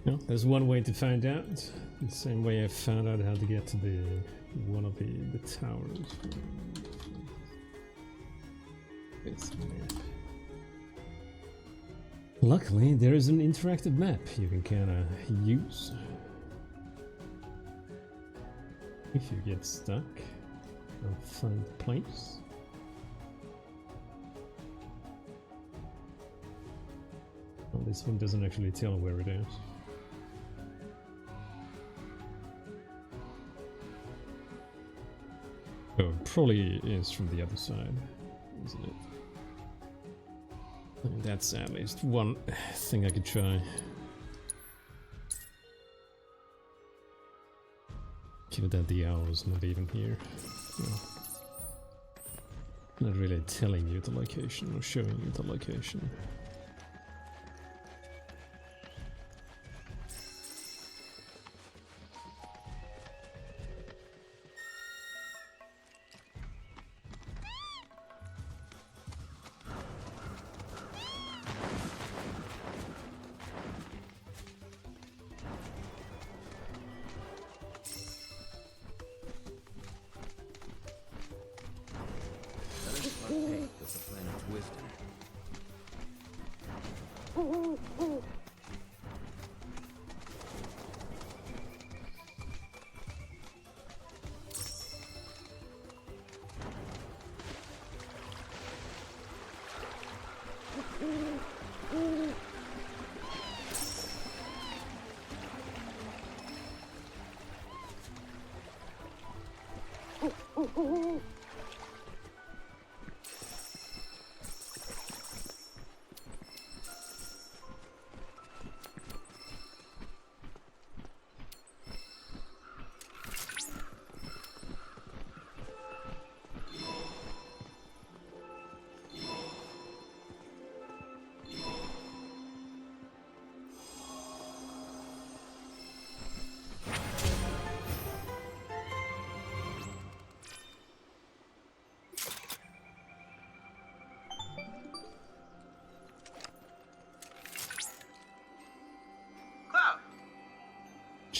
No, there's one way to find out. The same way I found out how to get to the one of the towers. Luckily, there is an interactive map you can kinda use. If you get stuck, I'll find the place. Well, this one doesn't actually tell where it is. Oh, it probably is from the other side, isn't it? I mean, that's at least one thing I could try. Given that the owl is not even here. Well, not really telling you the location or showing you the location.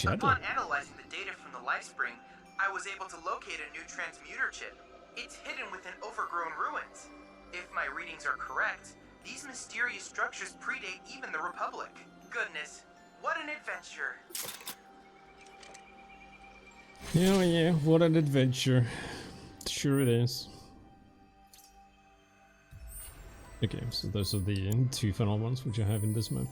Upon analyzing the data from the Lifespring, I was able to locate a new transmuter chip. It's hidden within overgrown ruins. If my readings are correct, these mysterious structures predate even the Republic. Goodness, what an adventure!
Oh yeah, what an adventure. Sure it is. Okay, so those are the two final ones which I have in this map.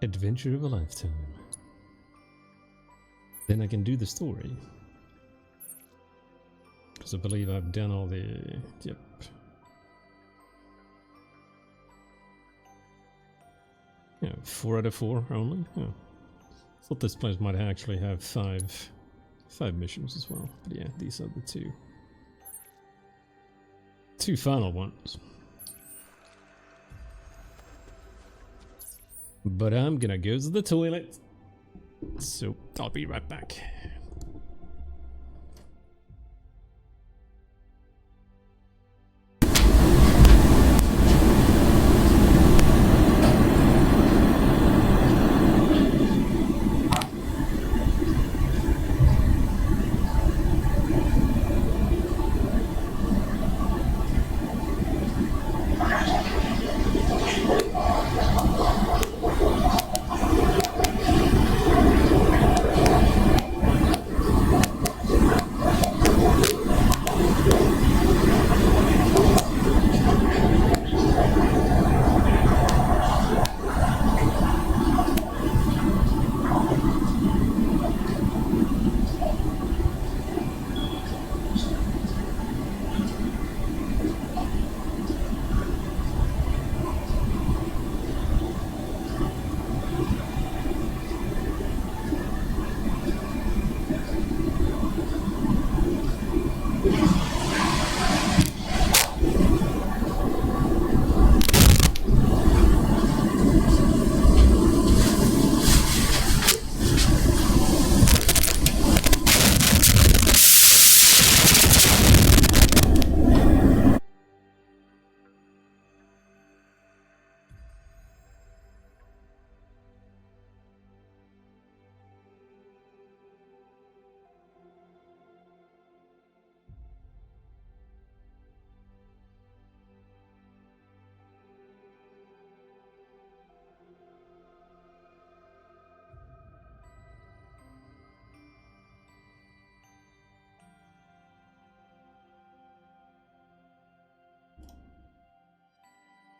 Adventure of a lifetime. Then I can do the story. Because I believe I've done all the... Yep. Yeah, 4 out of 4 only. Yeah. Thought this place might actually have five missions as well. But yeah, these are the two final ones. But I'm gonna go to the toilet, so I'll be right back.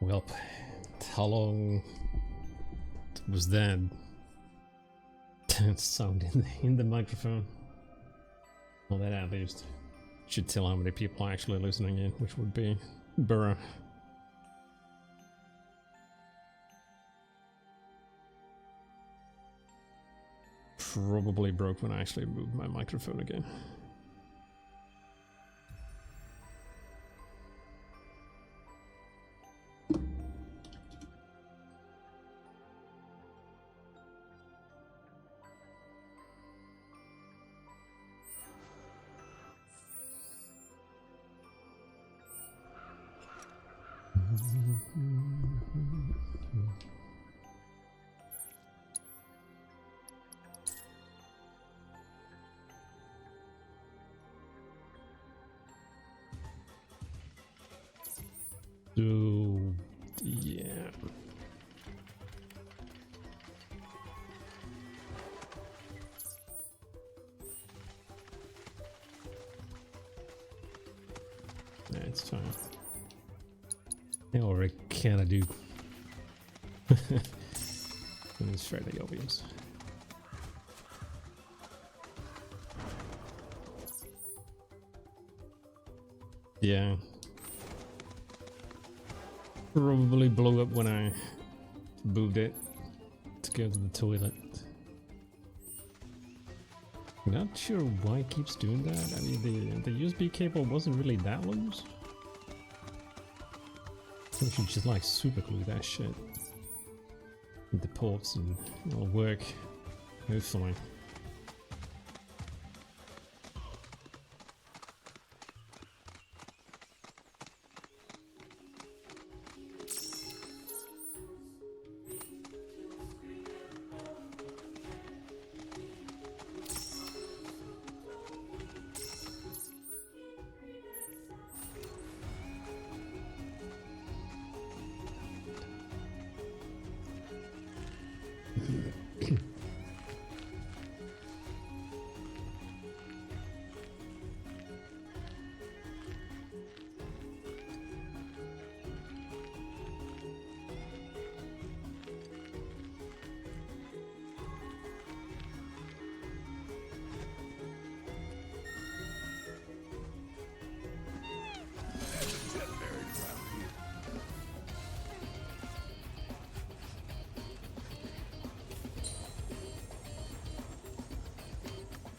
Well, how long was that sound in the microphone? Well, that at least should tell how many people are actually listening in, which would be Burrow. Probably broke when I actually moved my microphone again. So, yeah. Yeah, it's fine. They already kinda do. It's fairly obvious. Yeah. Probably blew up when I moved it to go to the toilet. Not sure why it keeps doing that. I mean, the USB cable wasn't really that loose. I think you should just like super glue that shit with the ports and it'll work. Hopefully.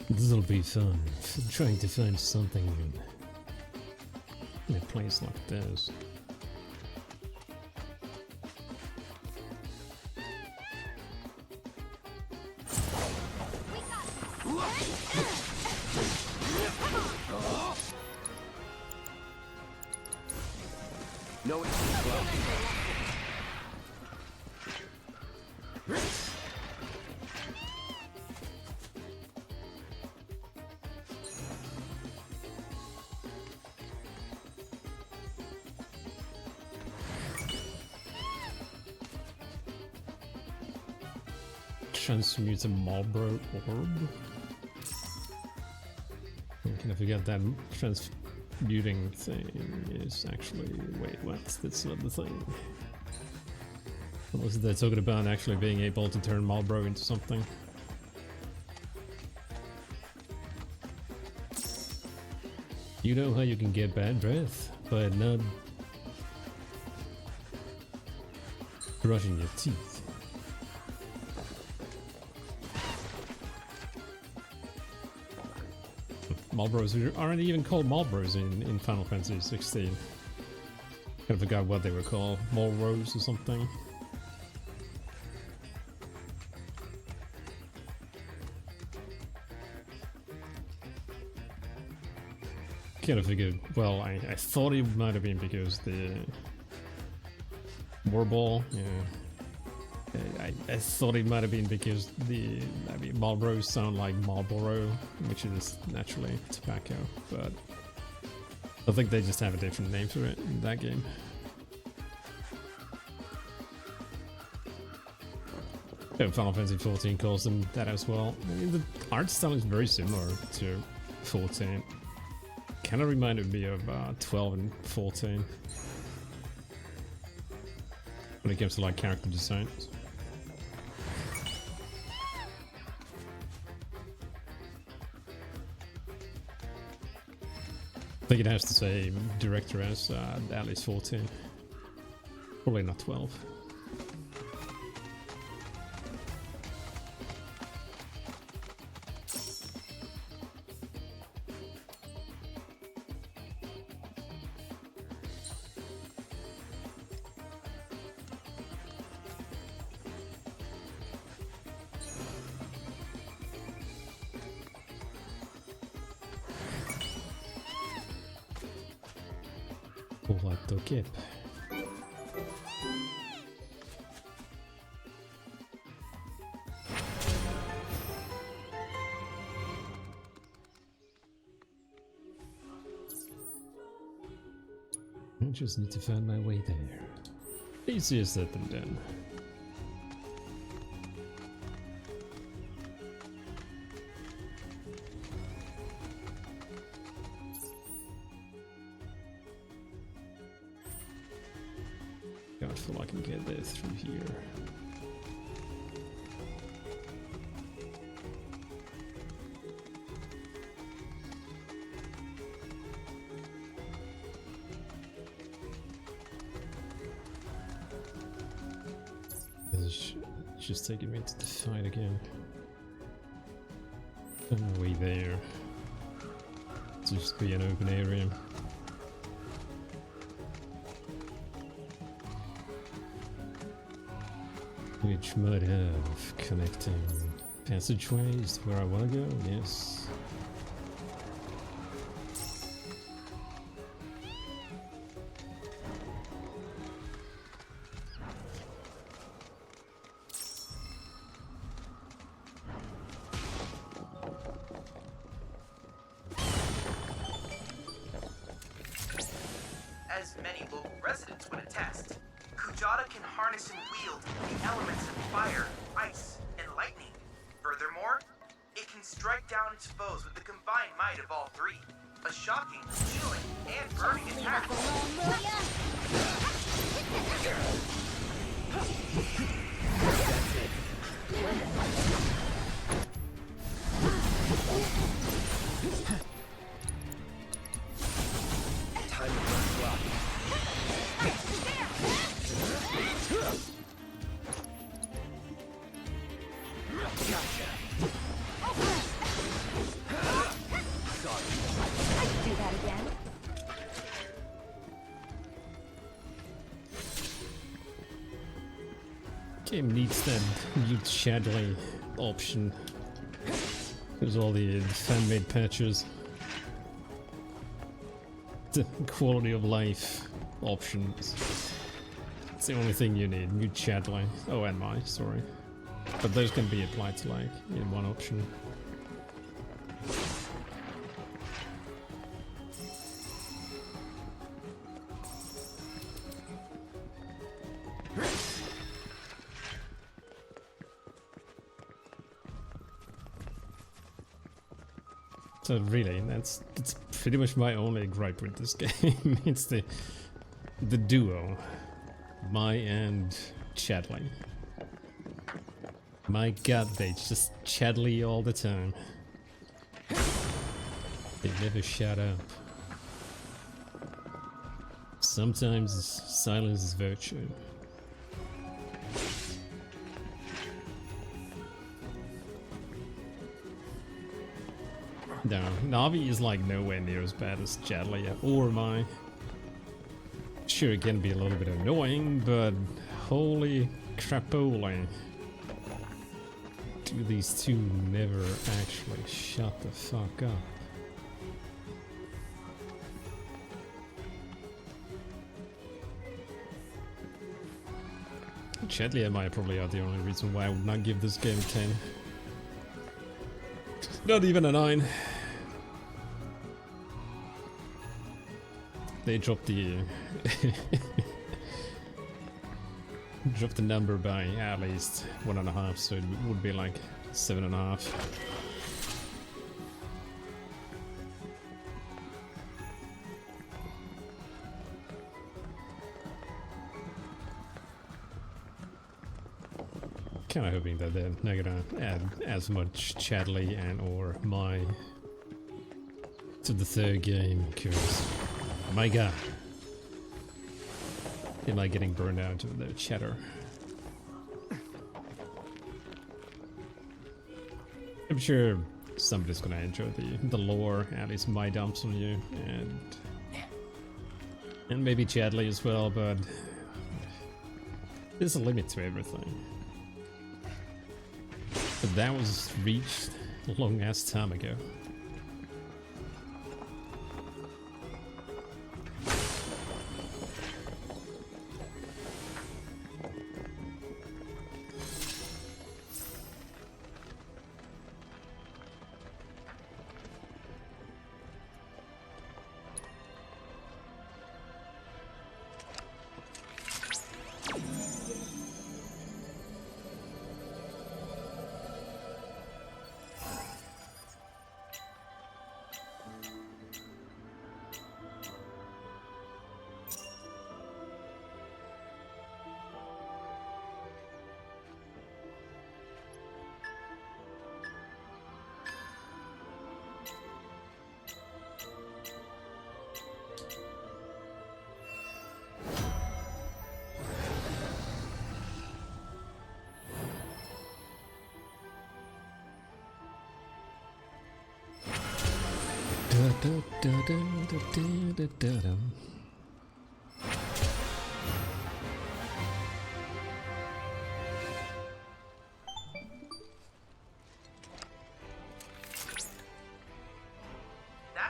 This'll be fun. Trying to find something in a place like this.
No,
Transmute a Marlboro orb. Can I forget that transmuting thing is actually... Wait, what? That's not the thing. What was it they're talking about actually being able to turn Marlboro into something? You know how you can get bad breath, but not brushing your teeth. Marlboros aren't even called Marlboros in Final Fantasy 16. Kind of forgot what they were called. Marlboros or something. Kind of figured, well, I thought it might have been because the Warball, yeah. I thought it might have been because Marlboros sound like Marlboro, which is naturally tobacco, but I think they just have a different name for it in that game. Oh, Final Fantasy 14 calls them that as well. I mean, the art style is very similar to 14. Kind of reminded me of 12 and 14 when it comes to like character designs. I think it has to say director as at least 14. Probably not 12. Olato kip. I just need to find my way there. Easier said than done. I feel I can get there through here. It's just taking me to the fight again. On the way there. It's just be an open area. Which might have connecting passageways to where I want to go, yes.
As many local residents would attest, Kujata can harness and wield the elements of fire, ice, and lightning. Furthermore, it can strike down its foes with the combined might of all three. A shocking, chilling, and burning attack.
Time to run rock. Gotcha. Sorry.
I could do that again.
Game needs that mute shadowing option. There's all the fan-made patches. The quality of life options. It's the only thing you need. Mute shadowing. Oh, and my, sorry. But those can be applied to like in one option. So really, that's pretty much my only gripe with this game. It's the duo, Mai and Chadley. My god, they just Chadley all the time. They never shut up. Sometimes silence is virtue. No, Navi is like nowhere near as bad as Chadley or Mai. Sure, it can be a little bit annoying, but holy crapola. Do these two never actually shut the fuck up? Chadley and I probably are the only reason why I would not give this game a 10. Not even a 9. They dropped the dropped the number by at least 1.5, so it would be like 7.5. Kind of hoping that they're not gonna add as much Chadley and or Mai to the third game, because oh my god, am I getting burned out of the chatter? I'm sure somebody's gonna enjoy the lore, at least Mai dumps on you, and maybe Chadley as well, but there's a limit to everything. But that was reached a long ass time ago.
That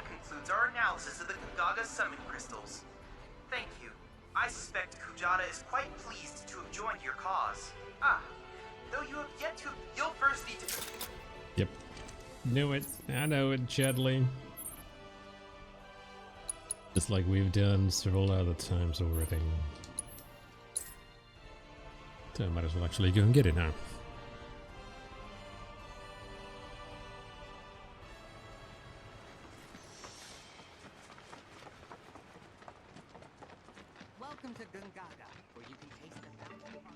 concludes our analysis of the Gongaga summon crystals. Thank you. I suspect Kujata is quite pleased to have joined your cause. Though you have yet to... You'll first need to...
Yep. Knew it. I know it, Chadley. Just like we've done several other times already. So I might as well actually go and get it now.
Welcome to Gongaga, where you can taste the bounty of our...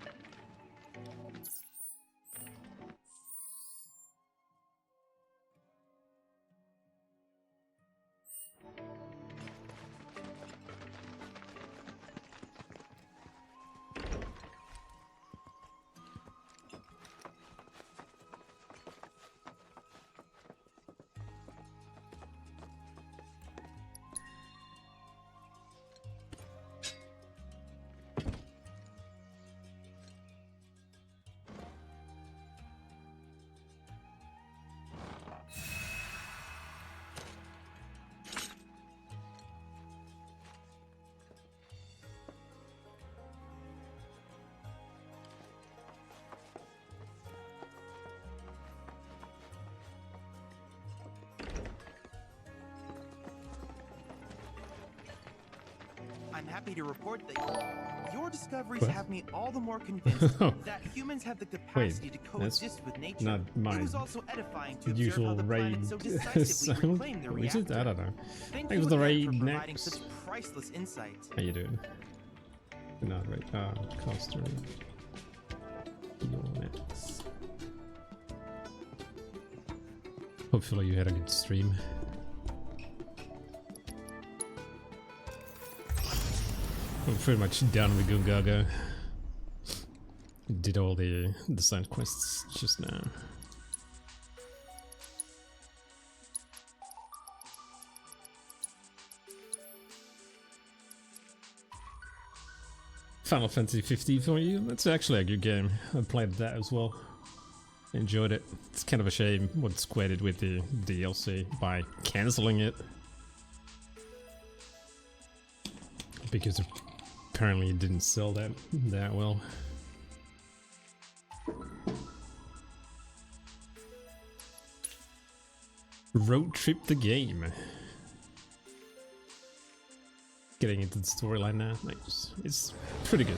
I'm happy to report that your discoveries have me all the more convinced that humans have the capacity to coexist with nature.
Not my
It was also edifying to observe
usual
how the
raid
planet so decisively
sound.
reclaimed their
What is it? I don't know.
Thank
Thanks
you
for the
again
raid,
for providing
Nex.
such priceless insight.
How you doing? Not right. Coster. Nex. Hopefully you had a good stream. I'm pretty much done with Gongaga. Did all the side quests just now. Final Fantasy 15 for you? That's actually a good game. I played that as well. Enjoyed it. It's kind of a shame what Square did with the DLC by cancelling it. Because apparently it didn't sell that well. Road Trip the game. Getting into the storyline now. Nice. It's pretty good.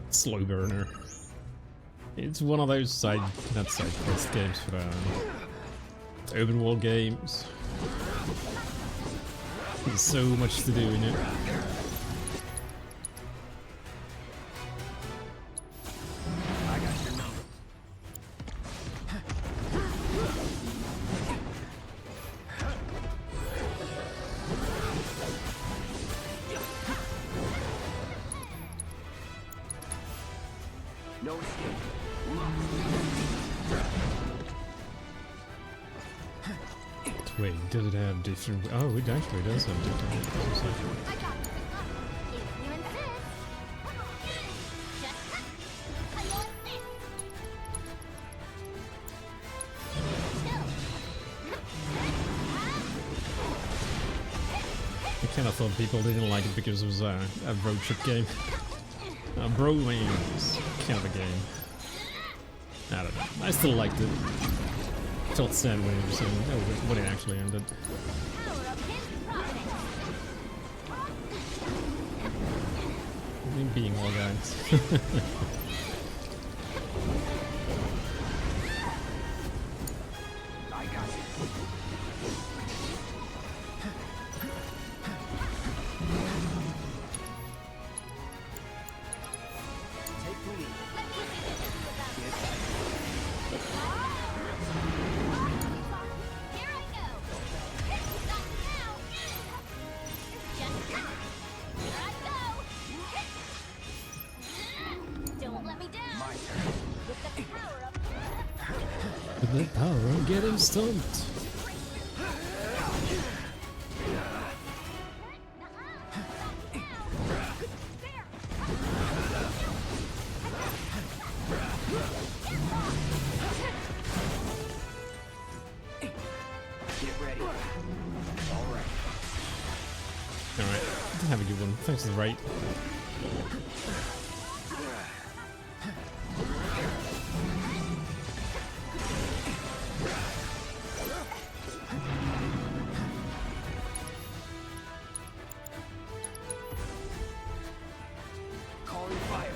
Slow burner. It's one of those not side quest games, but open world games. There's so much to do in it.
I got your number. No escape.
Wait, does it have different... Oh, it actually does have different... I kind of thought people didn't like it because it was a road trip game. Bromance kind of a game. I don't know. I still liked it. Felt sad when it was when it actually ended. Me being all guys.
I got you. Take the lead.
Don't let me down.
My turn.
With the power up.
With that power, get him stumped. have a good one. Thanks for the rate.
Calling fire.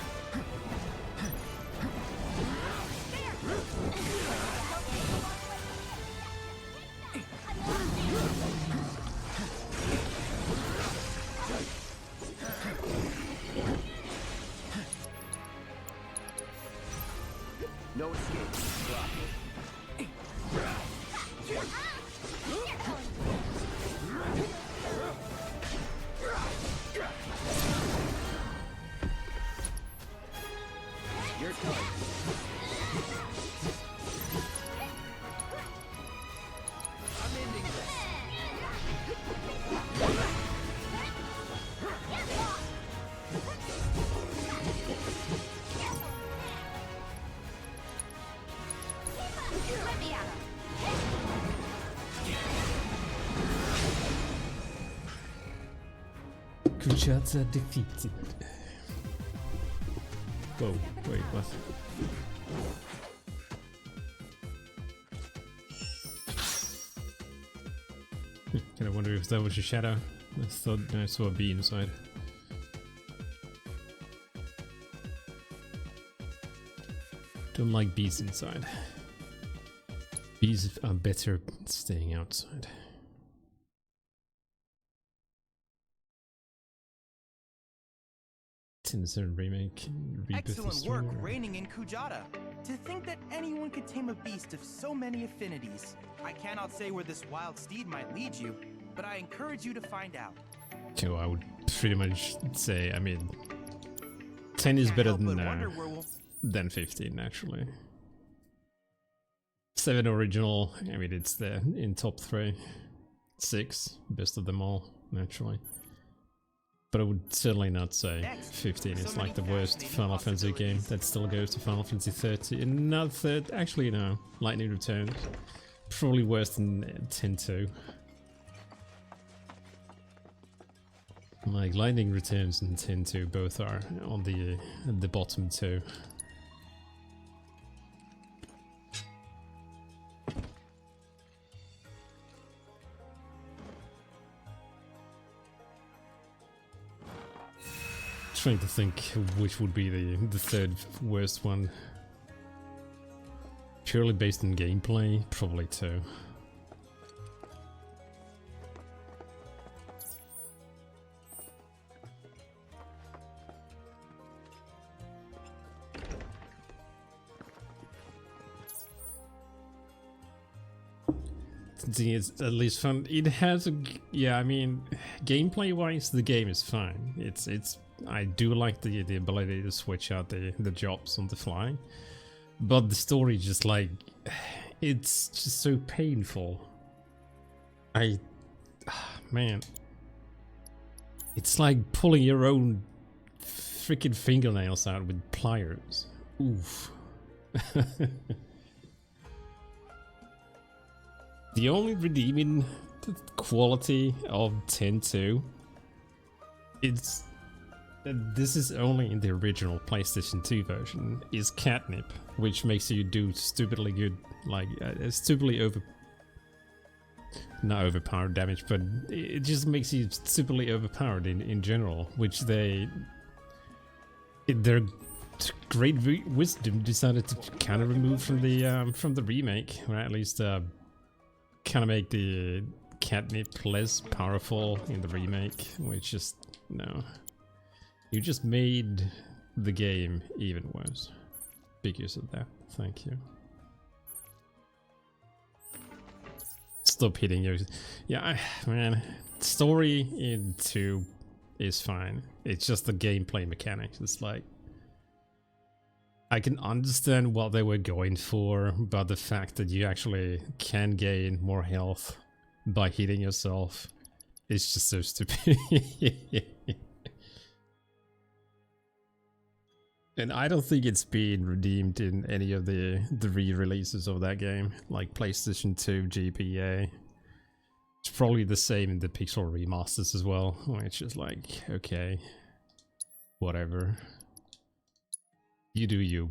No escape. Your turn. I'm ending this.
Let me at him.
Kuchata defeated. Whoa, wait, what? Kinda wonder if that was a shadow. I thought I saw a bee inside. Don't like bees inside. Bees are better staying outside. Tinson remake. Rebirth
Excellent
story.
work reigning in Kujata. To think that anyone could tame a beast of so many affinities. I cannot say where this wild steed might lead you, but I encourage you to find out.
So I would pretty much say, I mean, 10 is better than 15 actually. 7 original, I mean it's there in top 3. 6, best of them all, naturally. But I would certainly not say 15 is like the worst Final Fantasy game. That still goes to Final Fantasy 30. Another third, actually no, Lightning Returns. Probably worse than 10-2. Like Lightning Returns and 10-2 both are on the bottom 2. Trying to think which would be the third worst one. Purely based on gameplay, probably 2. The thing is, at least fun. It has a, yeah, I mean, gameplay wise, the game is fine. It's I do like the ability to switch out the jobs on the fly, but the story just like, it's just so painful. Man, it's like pulling your own freaking fingernails out with pliers. Oof. The only redeeming quality of 10-2 is that this is only in the original PlayStation 2 version, is catnip, which makes you do stupidly good, like stupidly not overpowered damage, but it just makes you stupidly overpowered in general, which their great wisdom decided to kind of remove from the remake, or at least kind of make the catnip less powerful in the remake, which just, no. You just made the game even worse because of that. Thank you. Stop hitting your... Yeah, man. Story in 2 is fine. It's just the gameplay mechanics. It's like... I can understand what they were going for, but the fact that you actually can gain more health by hitting yourself is just so stupid. And I don't think it's been redeemed in any of the re-releases of that game, like PlayStation 2, GBA. It's probably the same in the Pixel remasters as well, which is like, okay, whatever. You do you.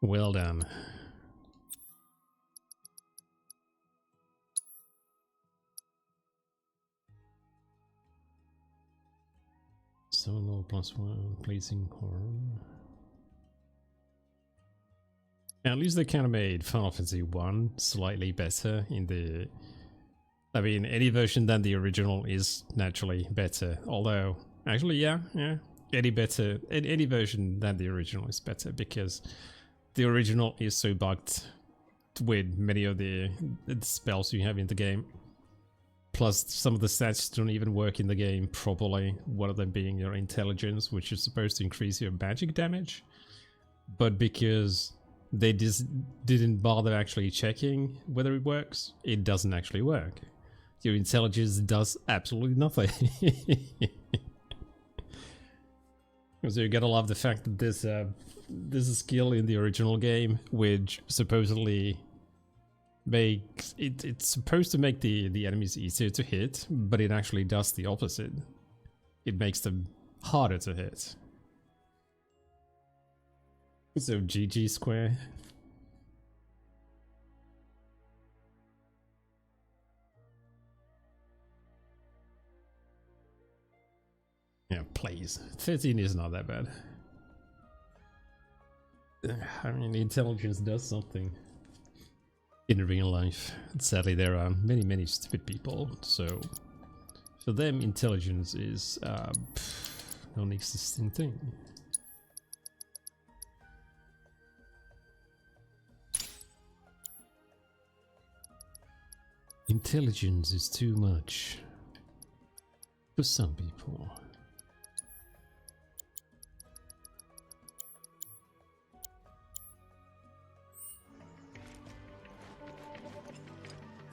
Well done. Solo +1, pleasing horror. At least they kind of made Final Fantasy 1 slightly better in the... I mean, any version than the original is naturally better. Although, actually, yeah. Any version than the original is better because the original is so bugged with many of the spells you have in the game. Plus, some of the stats don't even work in the game properly. One of them being your intelligence, which is supposed to increase your magic damage. But because they just didn't bother actually checking whether it works, it doesn't actually work. Your intelligence does absolutely nothing. So you gotta love the fact that there's a skill in the original game which supposedly makes it's supposed to make the enemies easier to hit, but it actually does the opposite. It makes them harder to hit. So GG Square. Yeah, please. 13 is not that bad. I mean, intelligence does something in real life. Sadly, there are many stupid people, so for them, intelligence is a non-existing thing. Intelligence is too much for some people.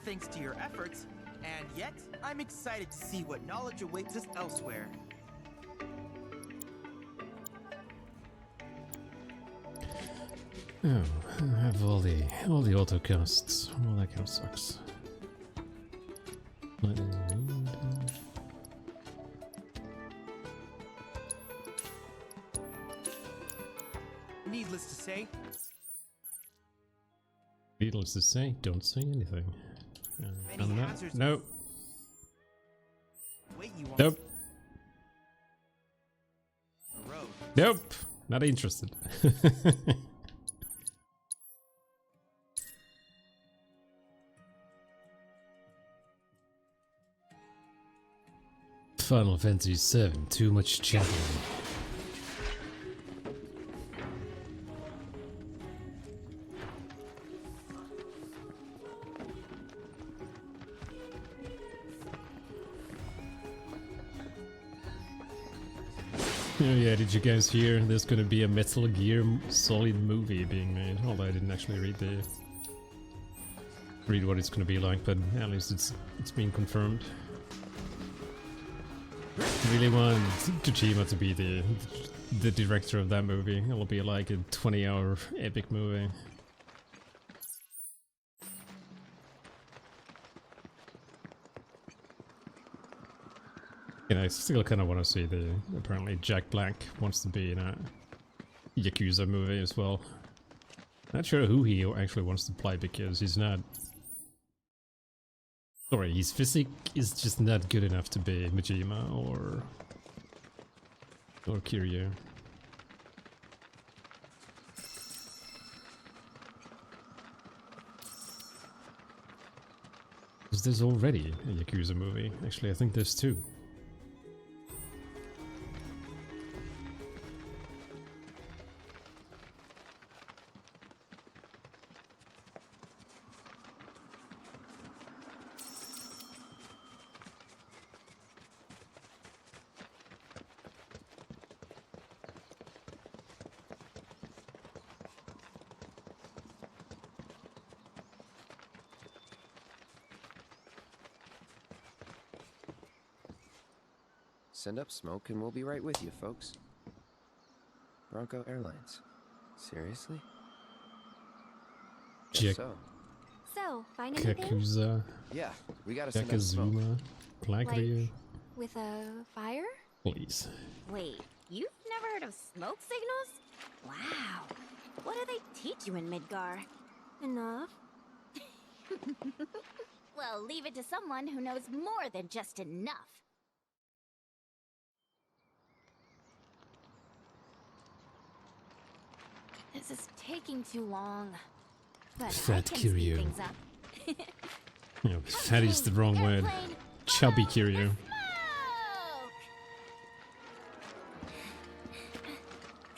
Thanks to your efforts, and yet I'm excited to see what knowledge awaits us elsewhere.
Oh, I have all the auto casts. Well, that kind of sucks.
Needless to say.
Needless to say, don't say anything.
Many hazards.
Nope.
Wait, you want
Nope.
a road.
Nope. Not interested. Final Fantasy VII, too much chatting. Oh yeah, did you guys hear there's gonna be a Metal Gear Solid movie being made? Although I didn't actually read what it's gonna be like, but at least it's been confirmed. I really want Kojima to be the director of that movie. It'll be like a 20-hour epic movie. You know, I still kind of want to see apparently Jack Black wants to be in a Yakuza movie as well. Not sure who he actually wants to play because he's not... Sorry, his physique is just not good enough to be Majima or Kiryu. Because there's already a Yakuza movie. Actually, I think there's two.
Send up smoke and we'll be right with you, folks. Bronco Airlines. Seriously? Guess so.
So, find anything?
Kakuza,
Yeah, we gotta send out smoke.
Kakazuma, Blackbeard.
With a fire?
Please.
Wait, you've never heard of smoke signals? Wow. What do they teach you in Midgar?
Enough.
Well, leave it to someone who knows more than just enough. This is taking too long. But
Fat
I can speed
Kiryu.
things up.
No, fat is the wrong word.
Airplane,
Chubby Kiryu.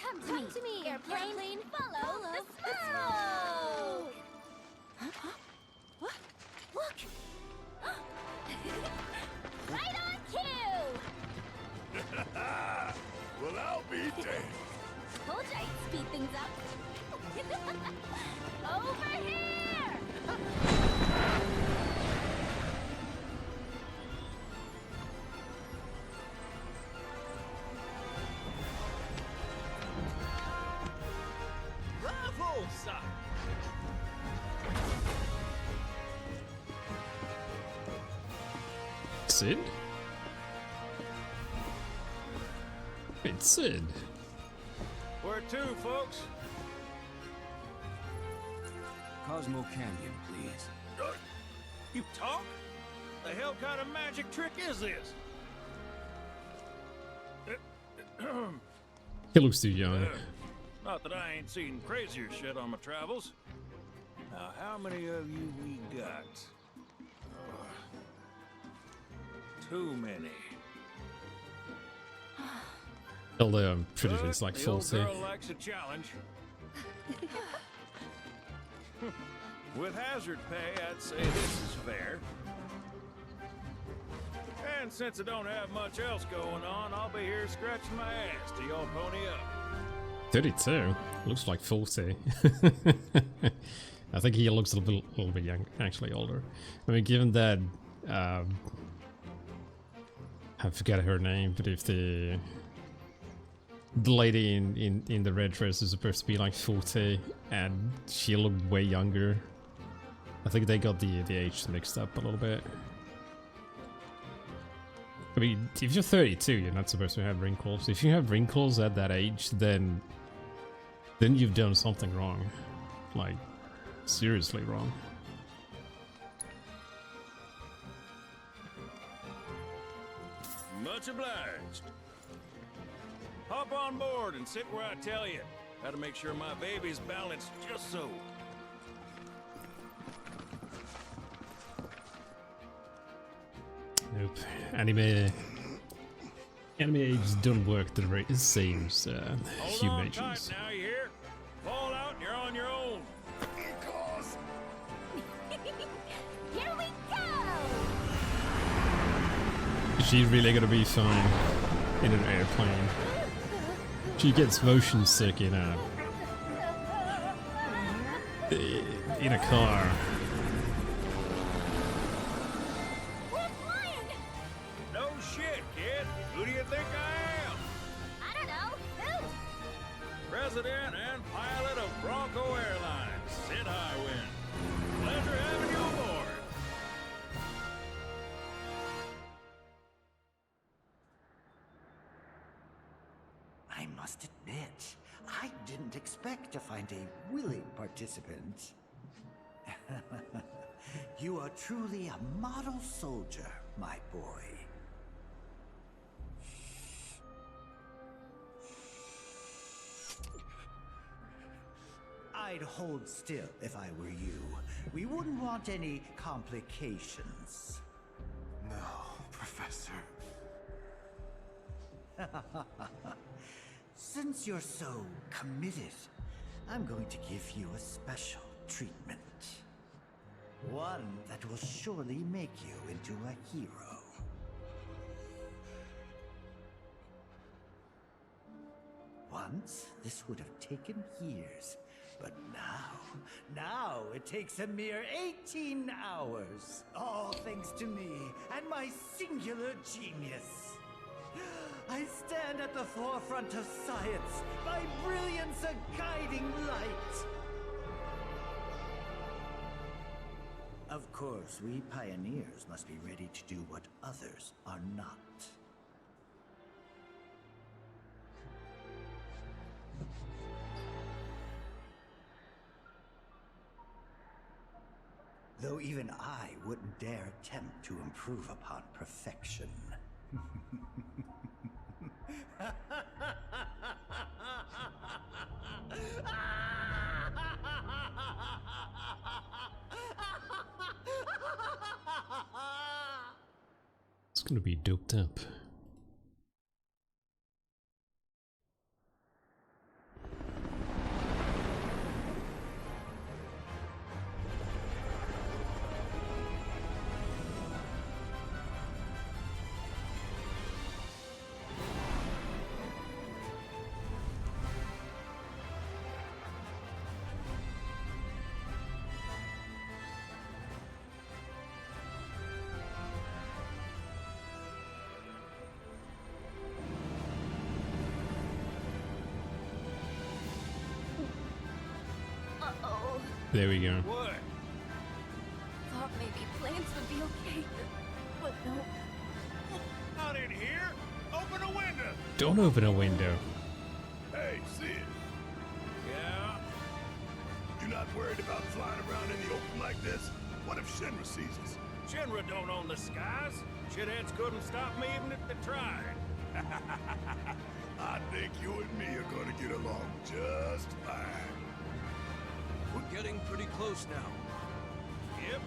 Come to me, airplane. Follow the smoke. What? Look. Right on cue.
Well, I'll be damned.
Told you I'd speed things up. Over here.
Bravo, son!
Sid? It's Sid.
Where to, folks?
Cosmo Canyon, please.
You talk? The hell kind of magic trick is this?
He looks too young.
Not that I ain't seen crazier shit on my travels. Now, how many of you we got? Too many.
Although I'm pretty sure it's like
The old
40.
girl likes a challenge. With hazard pay, I'd say this is fair. And since I don't have much else going on, I'll be here scratching my ass till y'all pony up.
32? Looks like 40. I think he looks a little bit young, actually older. I mean, given that... I forget her name, but if the lady in the red dress is supposed to be like 40 and she looked way younger, I think they got the age mixed up a little bit. I mean, if you're 32, you're not supposed to have wrinkles. If you have wrinkles at that age, then you've done something wrong. Like, seriously wrong.
Much obliged. Hop on board and sit where I tell you. Gotta make sure my baby's balanced just so.
Nope. Anime ages don't work the same as human
Hold on
ages.
tight now, you hear? Fall out and you're on your own.
Here we go.
She's really gonna be fine in an airplane. She gets motion sick in a car.
We're flying.
No shit, kid. Who do you think I am?
I don't know. Who?
President and pilot of Bronco Airlines, Sid Highwind. Pleasure having you aboard.
I must admit, I didn't expect to find a willing participant. You are truly a model soldier, my boy. I'd hold still if I were you. We wouldn't want any complications.
No, Professor.
Since you're so committed, I'm going to give you a special treatment. One that will surely make you into a hero. Once, this would have taken years, but now it takes a mere 18 hours. All thanks to me and my singular genius. I stand at the forefront of science, my brilliance a guiding light. Of course, we pioneers must be ready to do what others are not. Though even I wouldn't dare attempt to improve upon perfection.
It's gonna be doped up.
Uh-oh.
There we go.
What?
Thought maybe planes would be okay, but no.
Not in here. Open a window.
Don't open a window.
Hey, Sid.
Yeah?
You not worried about flying around in the open like this? What if Shinra sees us?
Shinra don't own the skies. Shitheads couldn't stop me even if they tried.
I think you and me are gonna get along just fine.
We're getting pretty close now.
Yep.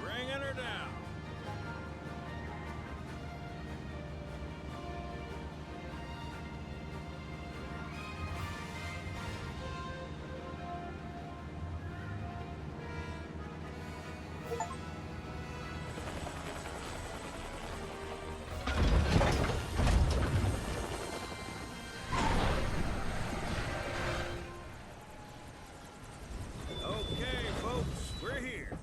Bringing her down. Okay, folks, we're here.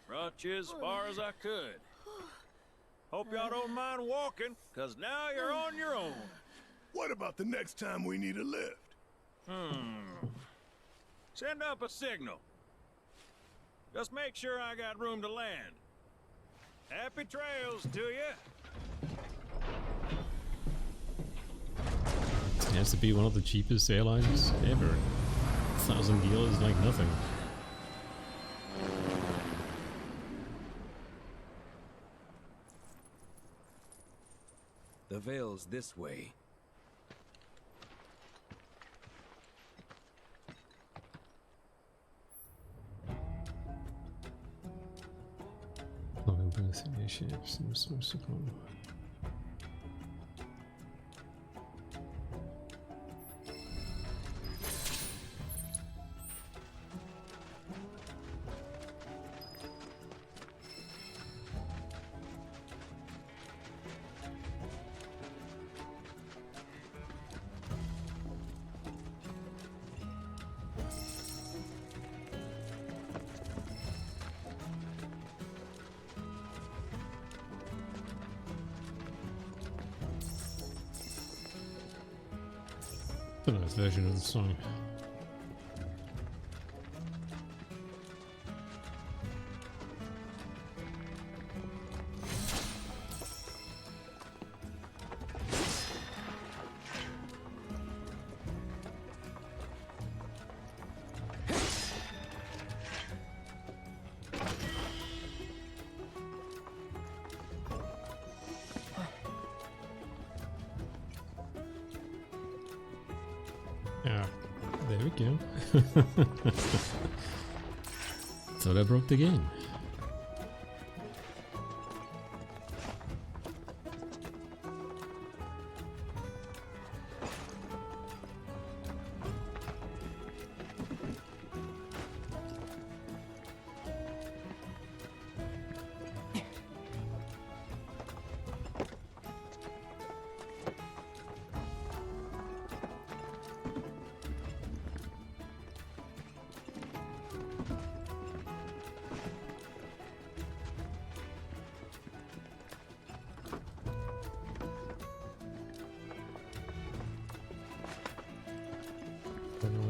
Brought you as far as I could. Hope y'all don't mind walking, cause now you're on your own.
What about the next time we need a lift?
Send up a signal. Just make sure I got room to land. Happy trails to you.
It has to be one of the cheapest airlines ever. 1,000 gil is like nothing.
The Veil's this way.
Loving both initiatives and responsible. The nice version of the song. Yeah, there we go. Thought I broke the game.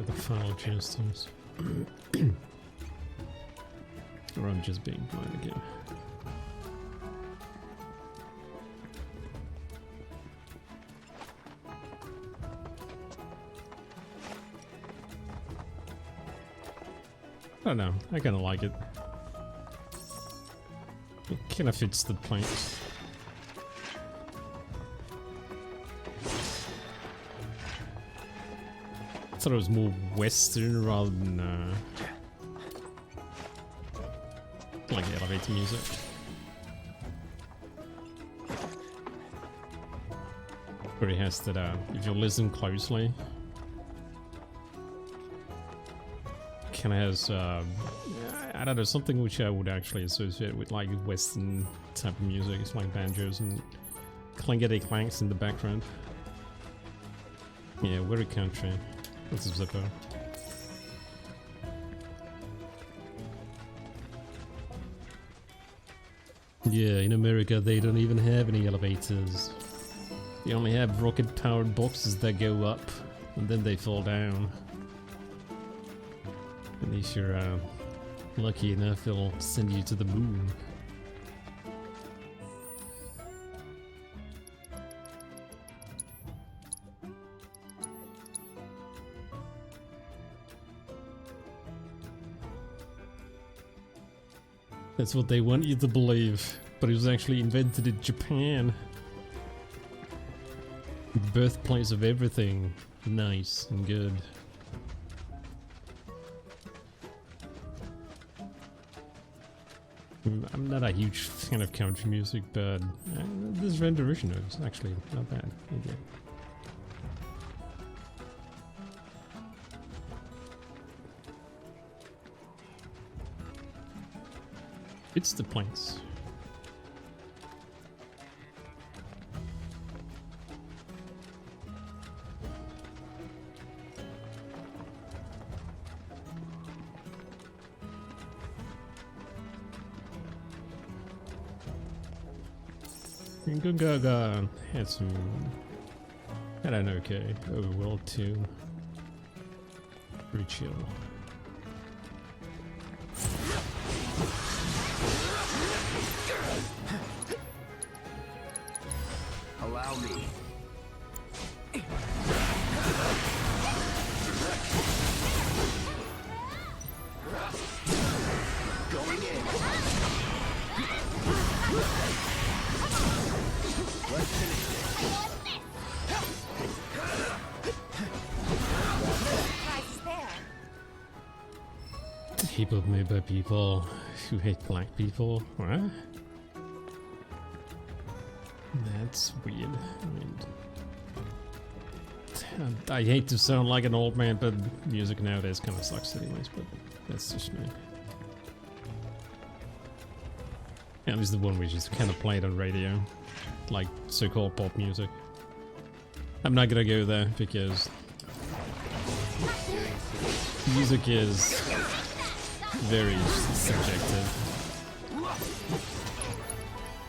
the final justice. Or I'm just being blind again. I don't know, I kinda like it. It kinda fits the planks. I thought it was more Western rather than like elevator music. Where he has that, if you listen closely, kinda has, I don't know, something which I would actually associate with like Western type of music. It's like banjos and clangety clanks in the background. Yeah, very country. That's a Zippo. Yeah, in America they don't even have any elevators. They only have rocket-powered boxes that go up and then they fall down. And if you're lucky enough, they'll send you to the moon. That's what they want you to believe, but it was actually invented in Japan. The birthplace of everything nice and good. I'm not a huge fan of country music, but this rendition is actually not bad. Okay. It's the planks. Gungaga had some, had an okay overworld too. Pretty chill.
Allow me. Going in. Let's finish this.
People made by people who hate black people. What? That's weird. I mean, I hate to sound like an old man, but music nowadays kind of sucks anyways, but that's just me. At least the one which is kind of played on radio, like so-called pop music. I'm not gonna go there because music is very subjective.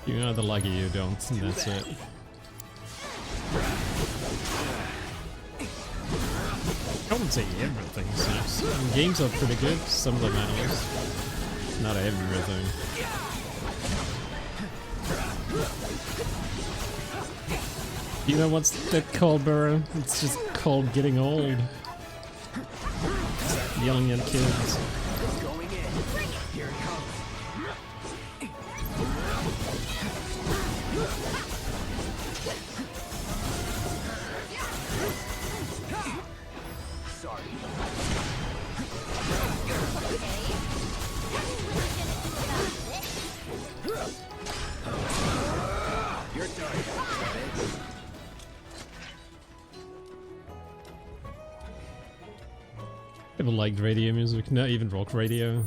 You either like it or you don't, and that's it. I wouldn't say everything sucks. Games are pretty good, some of them at least. Not everything. You know what's that called, Burrow? It's just called getting old. Yelling at kids.
Going in. Here it comes. Sorry. Your turn.
Ever liked radio music? Not even rock radio,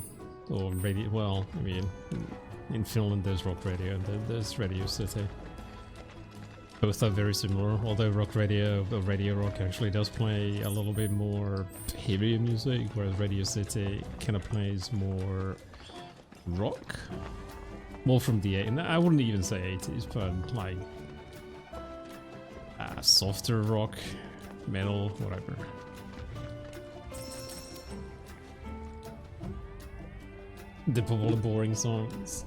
or radio. Well, I mean, in Finland there's rock radio, and there's Radio City. Both are very similar, although rock radio, or Radio Rock, actually does play a little bit more heavier music, whereas Radio City kind of plays more rock, more from the I wouldn't even say 80s, but like softer rock, metal, whatever. The probably boring songs.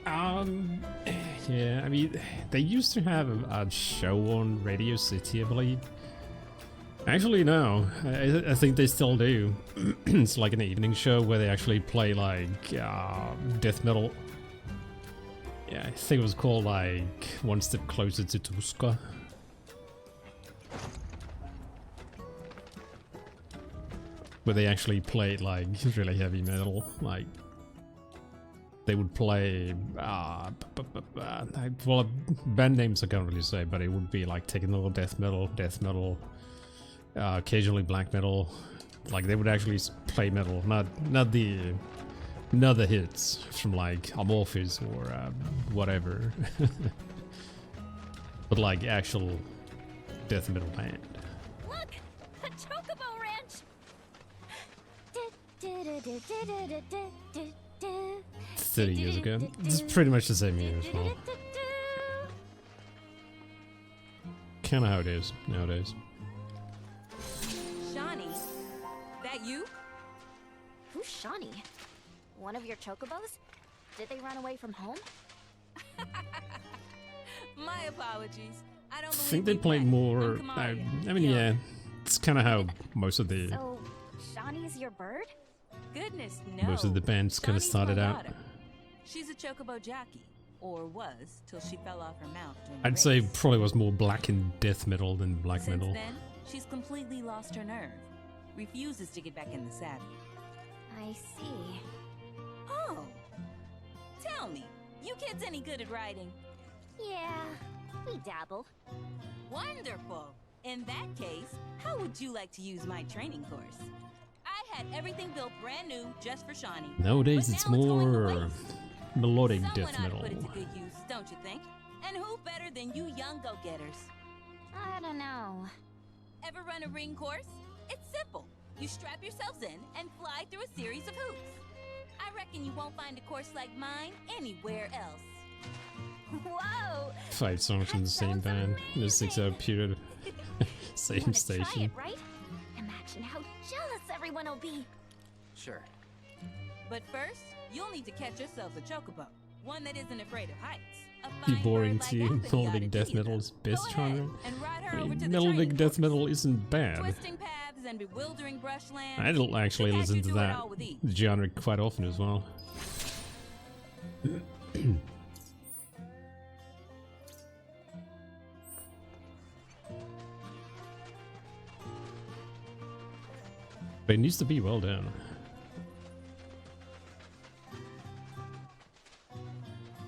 Yeah, I mean, they used to have a show on Radio City, I believe. Actually, no, I think they still do. It's like an evening show where they actually play like death metal. Yeah, I think it was called like One Step Closer to Tuska. Where they actually played like really heavy metal, like they would play well, band names I can't really say, but it would be like technical death metal, occasionally black metal. Like they would actually play metal, not the hits from like Amorphis or whatever, but like actual death metal band.
Look! A chocobo ranch!
30 years ago. It's pretty much the same year as well. Kinda how it is nowadays.
Shawnee, that you? Who's Shawnee? One of your chocobos? Did they run away from home?
My apologies. I don't
I think they played more. I mean, yeah, it's kind of how most of the
So, Shawnee's your bird?
Goodness, no.
most of the bands kind of
Shawnee's
started
my
out.
daughter. She's a chocobo jockey, or was till she fell off her mount during
I'd
the
say
race.
probably was more black and death metal than black
Since
metal.
then, she's completely lost her nerve. Refuses to get back in the saddle.
I see.
Oh, tell me, you kids any good at riding?
Yeah, we dabble.
Wonderful. In that case, how would you like to use my training course? I had everything built brand new just for Shawnee.
Nowadays,
but
it's
now going to
more
waste.
melodic
Someone
death
ought to
metal.
put it to good use, don't you think? And who better than you young go-getters?
I don't know.
Ever run a ring course? It's simple. You strap yourselves in and fly through a series of hoops. I reckon you won't find a course like mine anywhere else.
Whoa!
5 songs from the same band in a 6-hour period. Same
Try
station.
it, right? Imagine how jealous everyone will be.
Sure.
But first, you'll need to catch yourselves a chocobo. One that isn't afraid of heights. A
Be
fine
boring
bird like
to you.
that ought to
Melodic death
tease them.
metal is best genre.
And ride
I
her over
mean,
to the
melodic
training
death
course.
metal isn't bad.
Twisting paths and bewildering brushlands.
I don't actually
The
listen
cat
to
you do it
that
all with ease.
genre quite often as well. But it needs to be well done.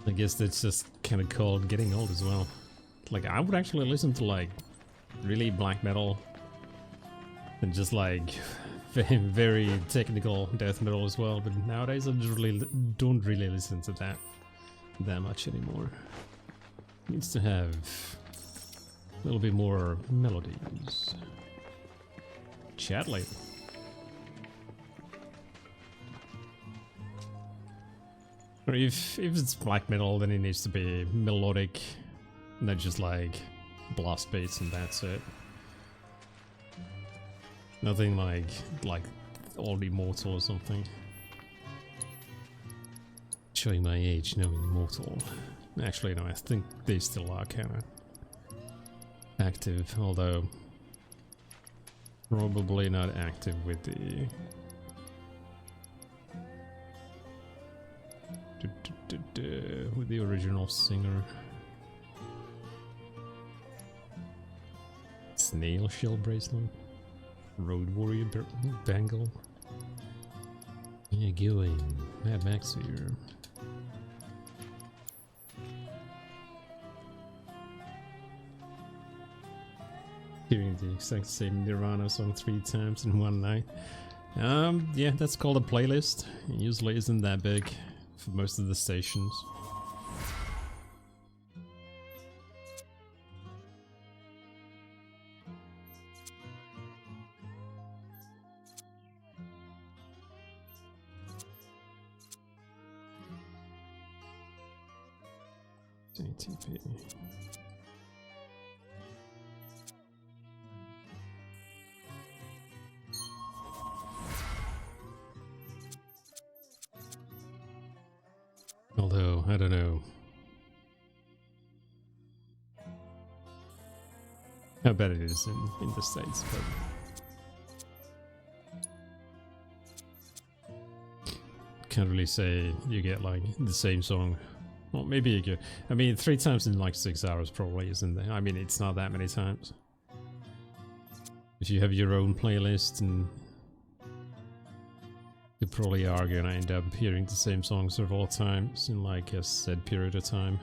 I guess that's just kind of called getting old as well. Like, I would actually listen to like really black metal and just like very technical death metal as well. But nowadays I just don't really listen to that much anymore. Needs to have a little bit more melodies. Chatley. Or if it's black metal, then it needs to be melodic, not just like blast beats and that's it. Nothing like All Immortal or something. Showing my age, no, Immortal. Actually, no, I think they still are kind of active, although probably not active with the with the original singer. Snail shell bracelet, Road Warrior bangle. Yeah, going Mad Max here. Hearing the exact same Nirvana song 3 times in one night. Yeah, that's called a playlist. It usually isn't that big for most of the stations. ATP. know, I don't know. How bad it is in the States, but can't really say you get like the same song. Well, maybe you get, I mean, 3 times in like 6 hours probably isn't there? I mean, it's not that many times. If you have your own playlist, and you probably are gonna end up hearing the same song several times in like a set period of time.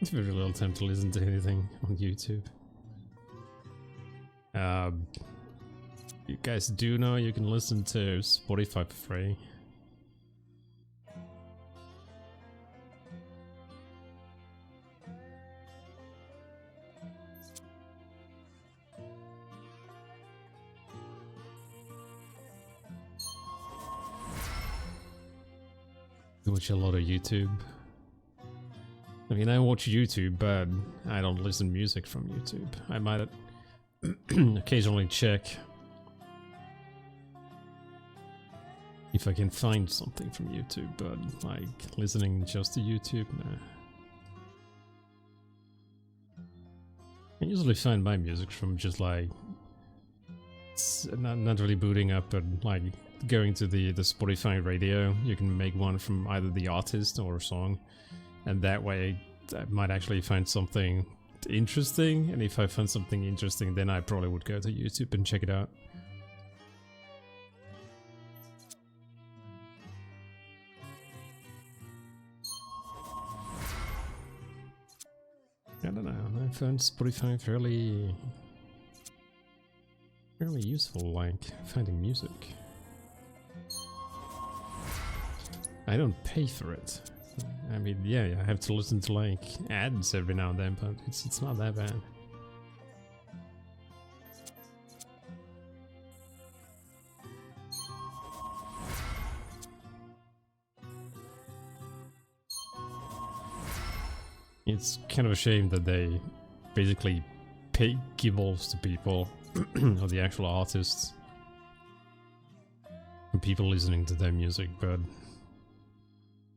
It's very little time to listen to anything on YouTube. You guys do know you can listen to Spotify for free. I watch a lot of YouTube. I mean, I watch YouTube, but I don't listen to music from YouTube. I might occasionally check if I can find something from YouTube, but like listening just to YouTube, nah. I usually find my music from just like not really booting up, but like going to the Spotify radio. You can make one from either the artist or a song. And that way, I might actually find something interesting. And if I find something interesting, then I probably would go to YouTube and check it out. I don't know. I found Spotify fairly useful, like finding music. I don't pay for it. I mean, yeah, I have to listen to like ads every now and then, but it's not that bad. It's kind of a shame that they basically pay giveaways to people, or the actual artists, and people listening to their music, but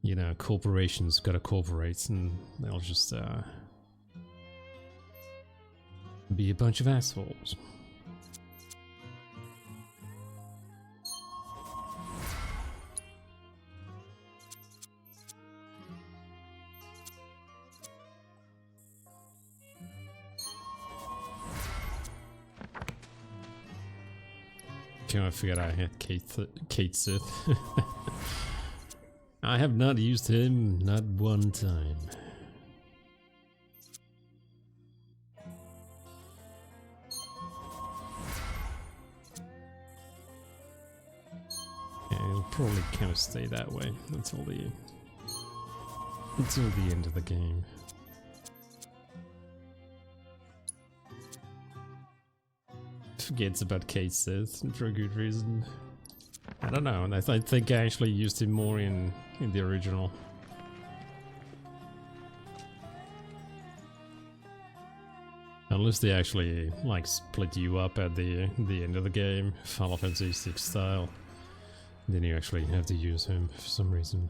you know, corporations gotta cooperate, and they'll just be a bunch of assholes. Can I forget I had Kate Sith? I have not used him, not one time. Yeah, it'll probably kind of stay that way until the end of the game. Forgets about Kate Sith for a good reason. I don't know, and I think I actually used him more in the original. Unless they actually like split you up at the end of the game, Final Fantasy VI style, then you actually have to use him for some reason,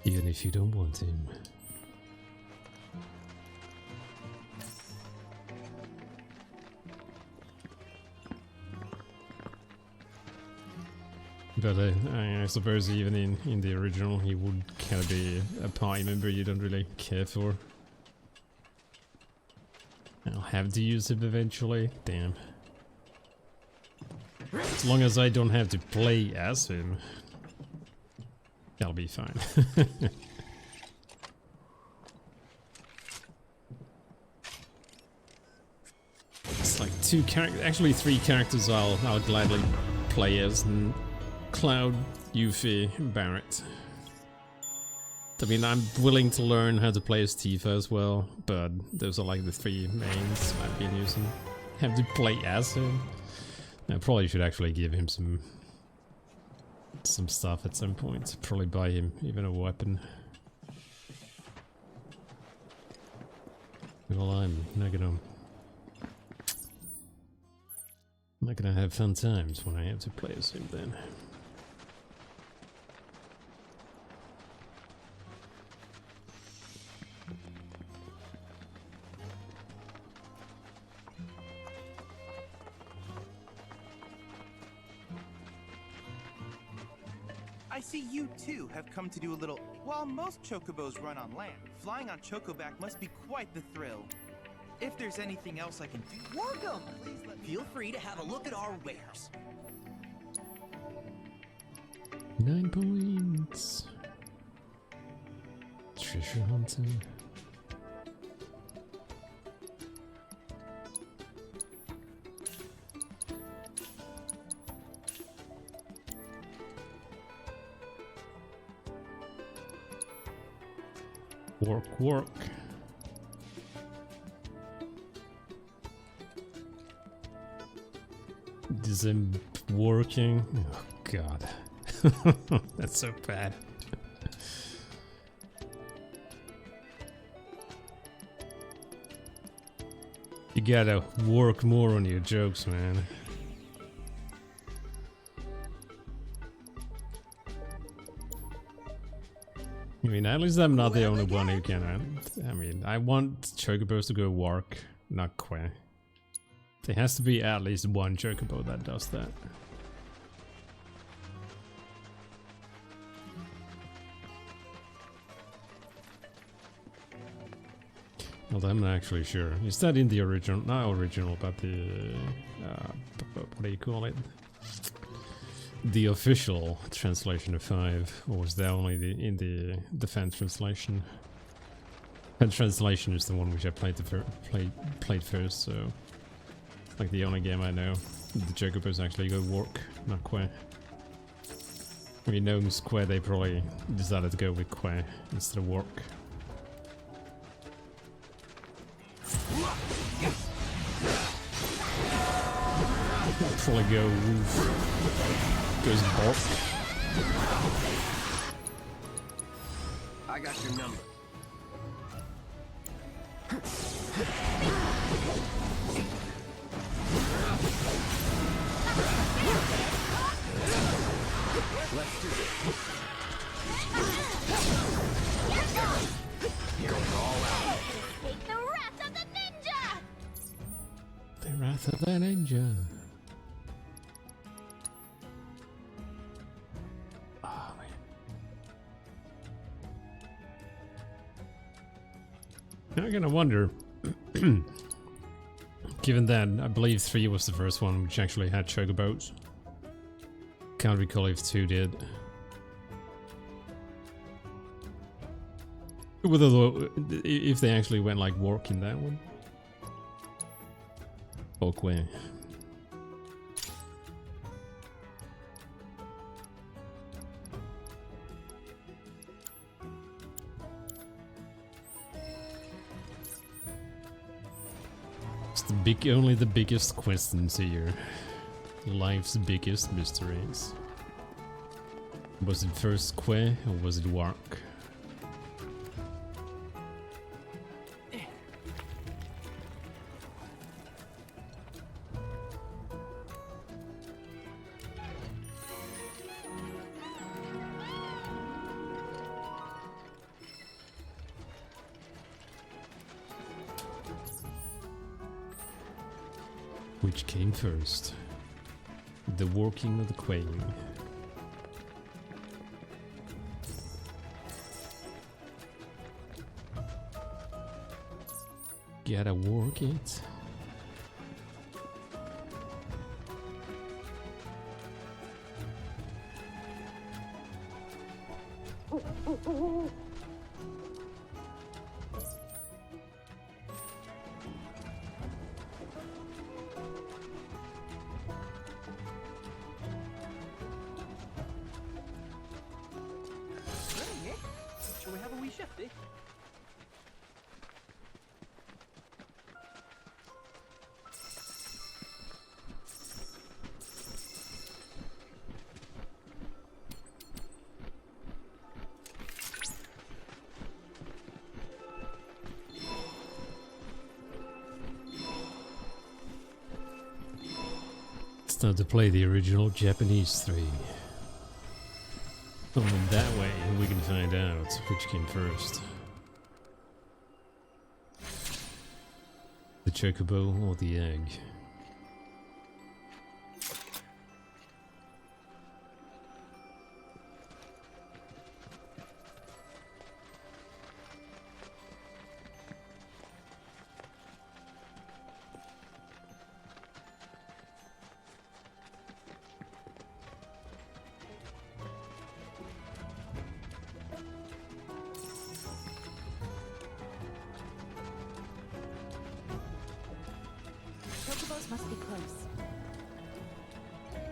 even if you don't want him. But I suppose even in the original he would kind of be a party member you don't really care for. I'll have to use him eventually, damn. As long as I don't have to play as him, that'll be fine. It's like actually 3 characters I'll gladly play as. Cloud, Yuffie, and Barrett. I mean, I'm willing to learn how to play as Tifa as well, but those are like the 3 mains I've been using. Have to play as him. I probably should actually give him some stuff at some point. Probably buy him even a weapon. Well, I'm not gonna have fun times when I have to play as him then.
I see you too have come to do a little. While most chocobos run on land, flying on Chocoback must be quite the thrill. If there's anything else I can do.
Welcome! Feel free to have a look at our wares.
9 points. Treasure hunter. Work. This isn't working. Oh god. That's so bad. You gotta work more on your jokes, man. I mean, at least I'm not the only one who can. I mean, I want chocobos to go work, not quack. There has to be at least one chocobo that does that. Well, I'm not actually sure. Is that in the original? Not original, but the what do you call it? The official translation of 5, or was that only in the fan translation? Fan translation is the one which I played played first, so it's like the only game I know. The chocobos actually go work, not quack. I mean, Gnomes Square, they probably decided to go with quack instead of work. Probably go woof. Goes bulk.
I got your number. Let's do this. You're all out.
Take the wrath of the ninja!
The wrath of the ninja. I'm gonna wonder, given that I believe 3 was the first one which actually had chocobos. Can't recall if 2 did. Whether if they actually went like work in that one. Okay. Only the biggest questions here. Life's biggest mysteries. Was it first que or was it work? Which came first? The working or the quaking? Gotta work it.
Shall we have a
shifty.
It's time to play the original Japanese 3. Only that way we can find out which came first. The chocobo or the egg.
Chocobos must be close.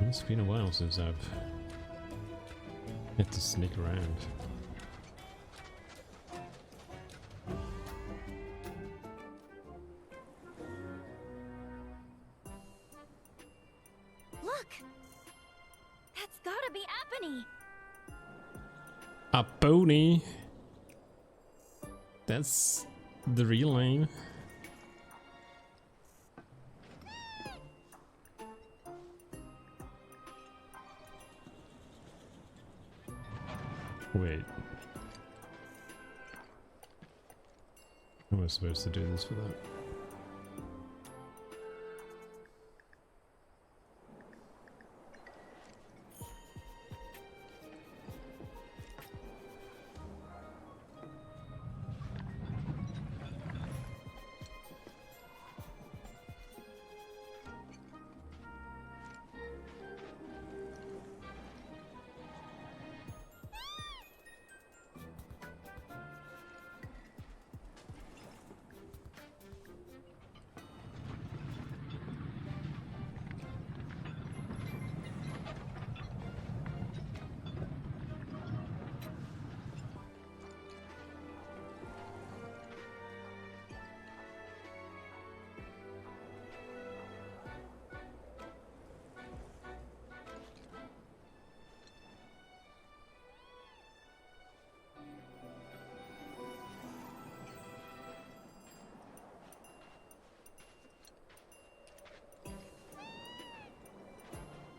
It's been a while since I've had to sneak around.
Look! That's gotta be Apony!
A pony. That's the real name. Wait. How am I supposed to do this for that?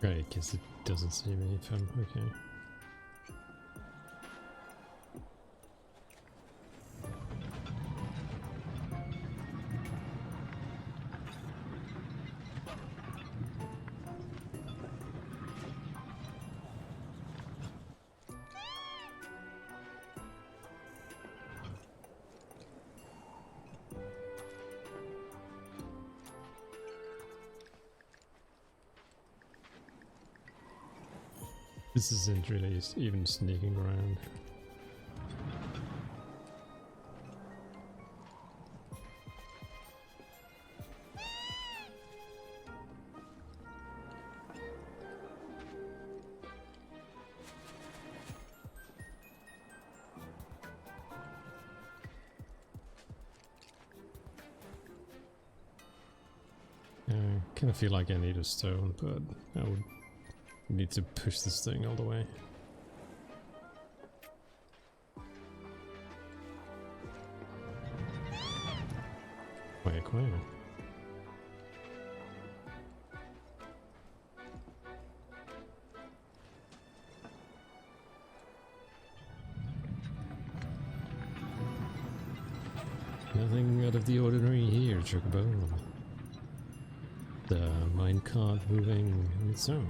Right, because it doesn't see me if I'm okay. This isn't really even sneaking around. I kind of feel like I need a stone, but I would need to push this thing all the way. Quiet, quiet. Nothing out of the ordinary here, Chocobo. The minecart moving on its own.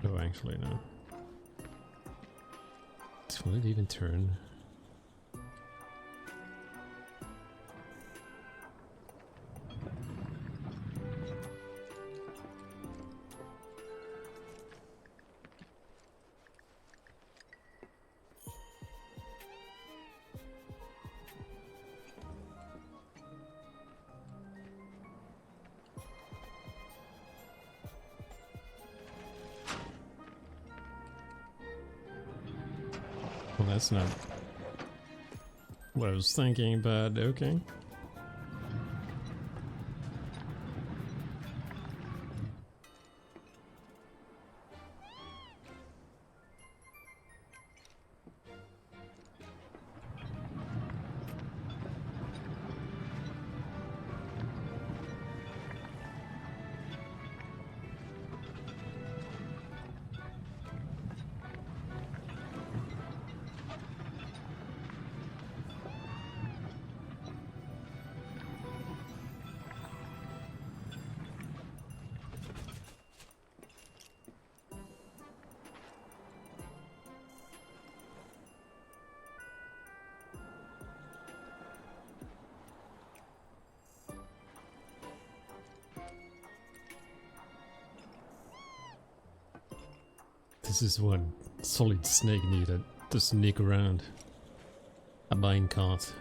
Oh, actually, no. Will it even turn? Well, that's not what I was thinking, but okay. This is what Solid Snake needed to sneak around a minecart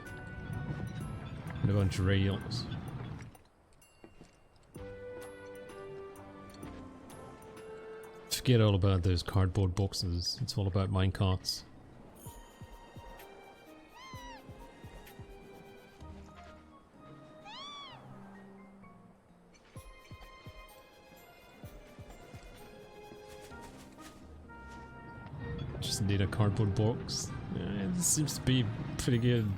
and a bunch of rails. Forget all about those cardboard boxes, it's all about minecarts. Just need a cardboard box. It seems to be pretty good.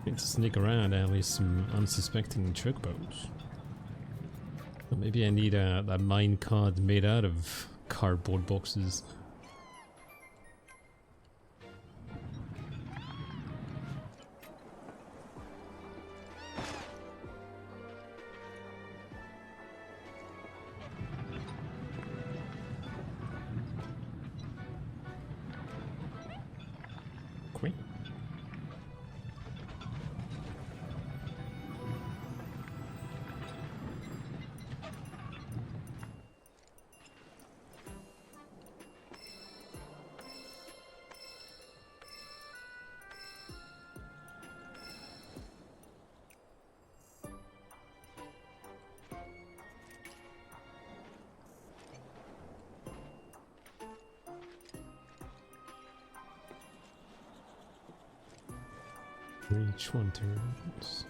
Need to sneak around at least some unsuspecting chocobos. But maybe I need a minecart made out of cardboard boxes. Quick. Each one turns.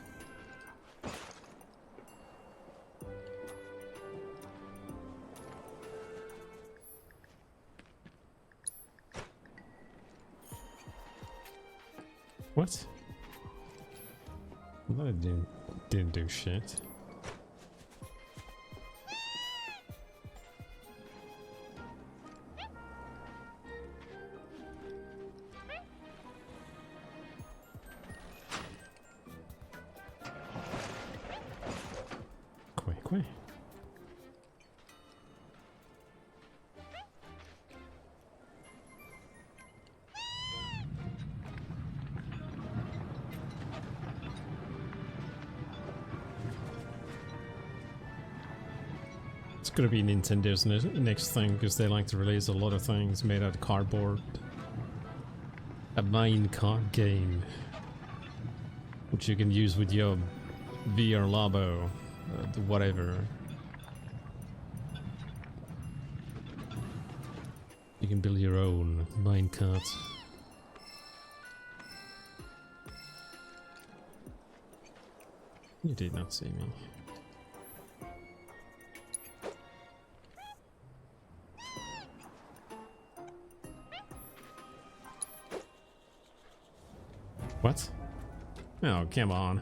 What? Well, that didn't do shit. Quick. It's gonna be Nintendo's next thing, because they like to release a lot of things made out of cardboard. A minecart game, which you can use with your VR Labo, whatever. You can build your own minecart. You did not see me. What? Oh, come on.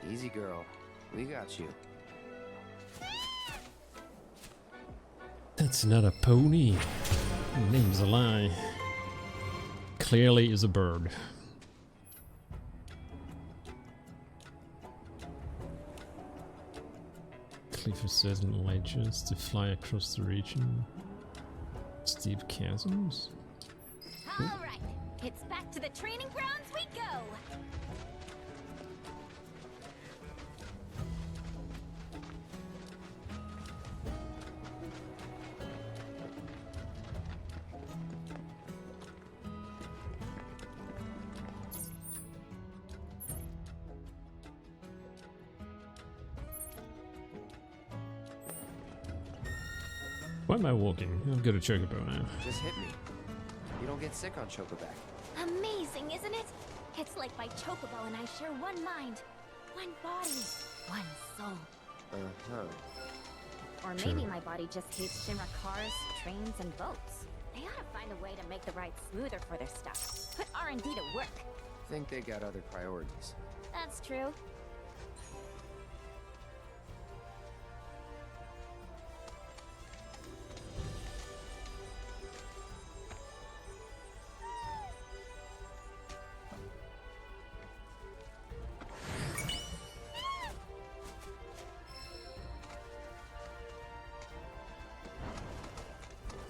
Easy, girl. We got you.
That's not a pony. The name's a lie. Clearly is a bird. Cliff of certain ledges to fly across the region. Steep chasms.
Alright, it's back to the training grounds we go!
Why am I walking? I've got a chocobo now.
Just hit me. You don't get sick on Chocoback.
Amazing, isn't it? It's like my chocobo and I share one mind, one body, one soul.
Uh-huh.
Or maybe my body just hates Shinra cars, trains, and boats. They ought to find a way to make the ride smoother for their stuff. Put R&D to work.
Think they got other priorities.
That's true.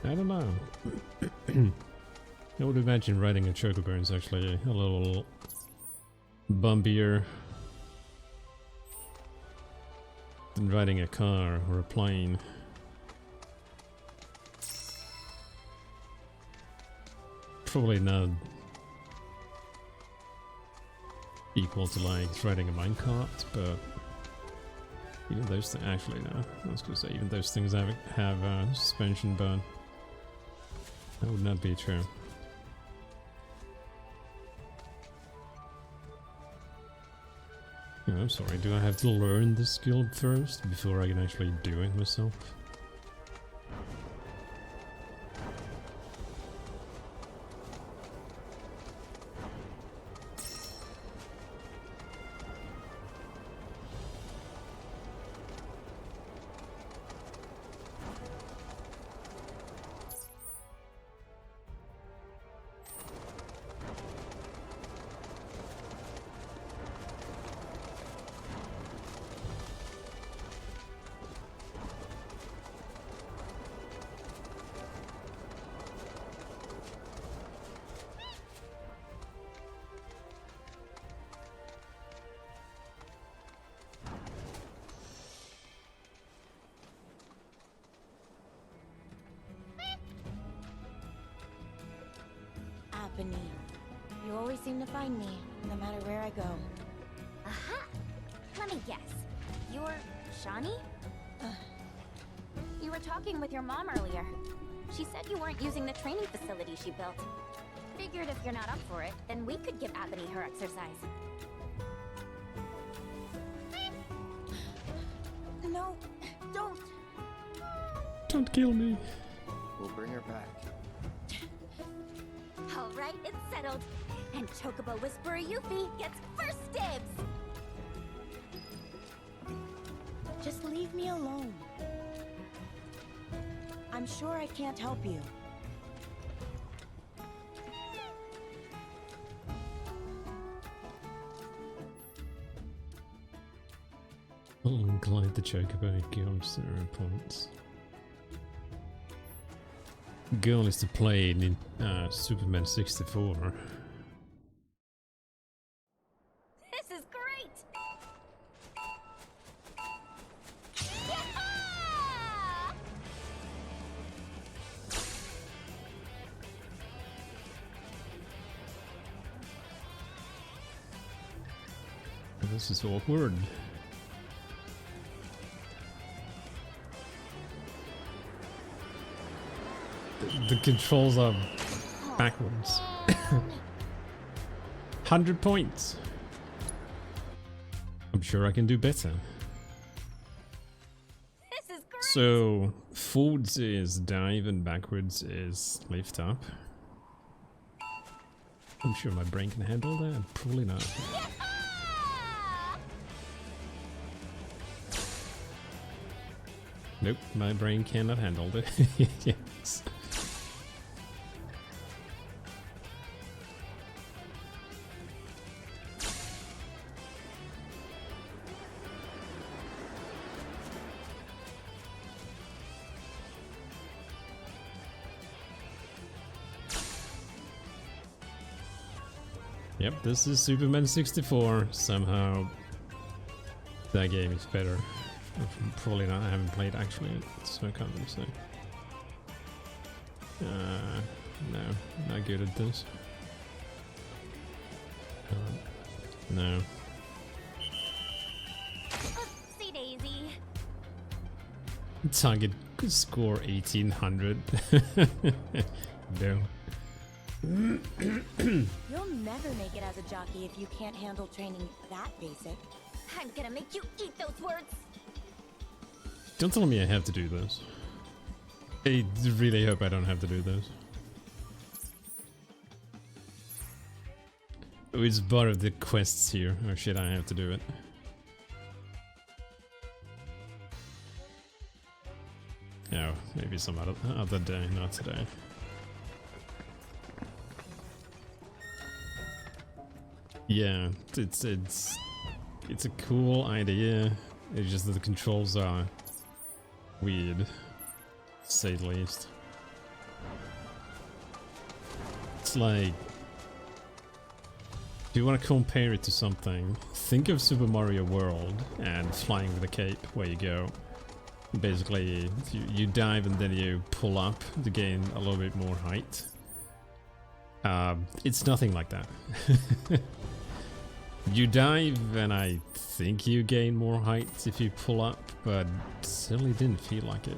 I don't know. I would imagine riding a chocobo is actually a little bumpier than riding a car or a plane. Probably not equal to like riding a minecart, but even those things actually no. I was gonna say even those things have suspension, but that would not be true. Oh, I'm sorry, do I have to learn the skill first before I can actually do it myself?
You always seem to find me, no matter where I go.
Aha! Let me guess. You're Shani? You were talking with your mom earlier. She said you weren't using the training facility she built. Figured if you're not up for it, then we could give Ebony her exercise.
No, don't!
Don't kill me.
We'll bring her back.
Alright, it's settled. And Chocobo Whisperer Yuffie gets first dibs!
Just leave me alone. I'm sure I can't help you.
I'll glide the chocobo girl 0 points. Girl is to play in Superman 64.
This is great!
This is awkward. The controls are backwards. 100 points. I'm sure I can do better.
This is great.
So forwards is dive and backwards is lift up. I'm sure my brain can handle that. Probably not. Nope, my brain cannot handle it. Yes. Yep, this is Superman 64. Somehow that game is better. Probably not. I haven't played actually, so I can't really say. No, not good at this. No.
Oopsie daisy.
Target score 1800. No.
You'll never make it as a jockey if you can't handle training that basic. I'm gonna make you eat those words.
Don't tell me I have to do this. I really hope I don't have to do this. Oh, it's part of the quests here. Oh shit, I have to do it. Oh, maybe some other day, not today. Yeah, it's a cool idea. It's just that the controls are weird, to say the least. It's like, if you want to compare it to something, think of Super Mario World and flying with a cape where you go. Basically, you dive and then you pull up to gain a little bit more height. It's nothing like that. You dive and I think you gain more height if you pull up, but it certainly didn't feel like it.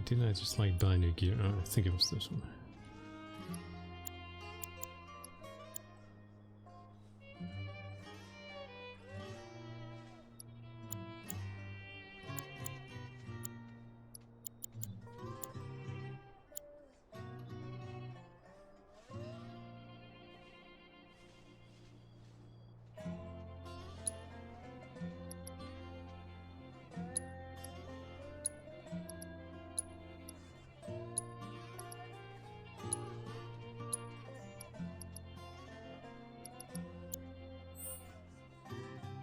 Didn't I just like buy new gear? Oh, I think it was this one.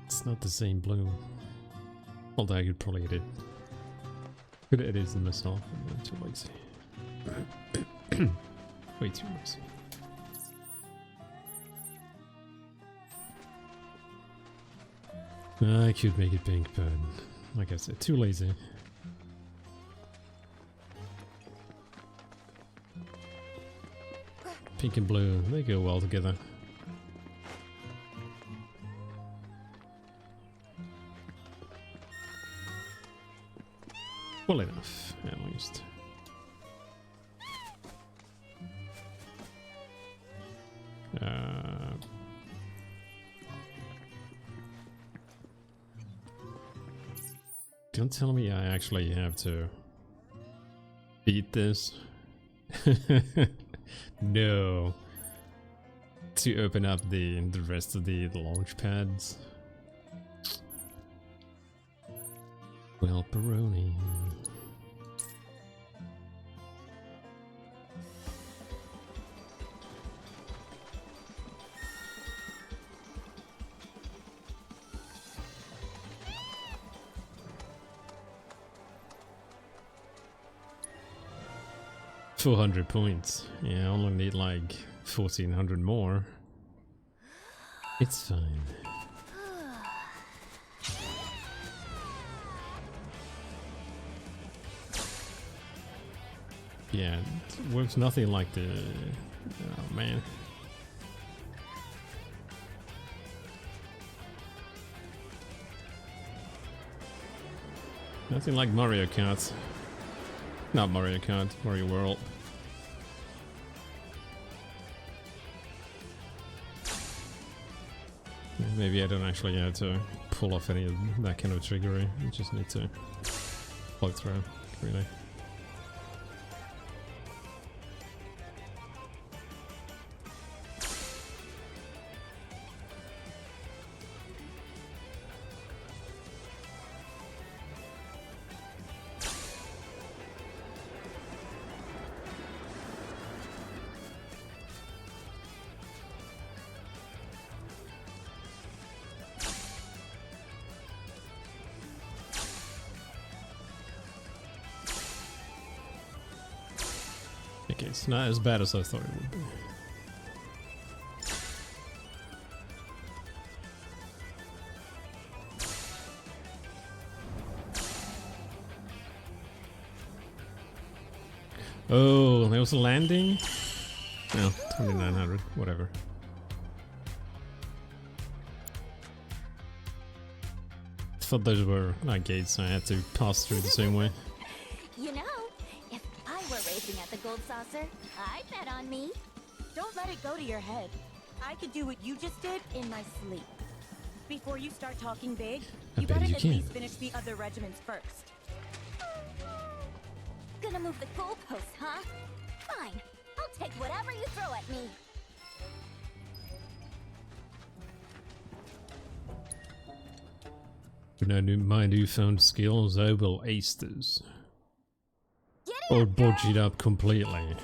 It's not the same blue. Although I could probably edit. Could edit it myself, I'm too lazy. Way too lazy. I could make it pink, but like I said, too lazy. Pink and blue, they go well together. Well enough, at least. Don't tell me I actually have to beat this. No. To open up the rest of the launch pads. Well, Peroni. $400 points. Yeah, I only need like 1,400 more. It's fine. Yeah, it works nothing like the... Oh man. Nothing like Mario Kart. Not Mario Kart, Mario World. Yeah, maybe I don't actually have to pull off any of that kind of trickery. I just need to plug through, really. Okay, it's not as bad as I thought it would be. Oh, there was a landing? No, 2900, whatever. I thought those were like gates I had to pass through the same way.
You know, if I were racing at the Gold Saucer, I'd bet on me.
Don't let it go to your head. I could do what you just did in my sleep. Before you start talking big, you
bet
gotta
you
at
can.
least finish the other regiments first.
Gonna move the goalposts, huh? Fine. I'll take whatever you throw at me.
With my newfound skills, I will ace this. Or bodge it up completely.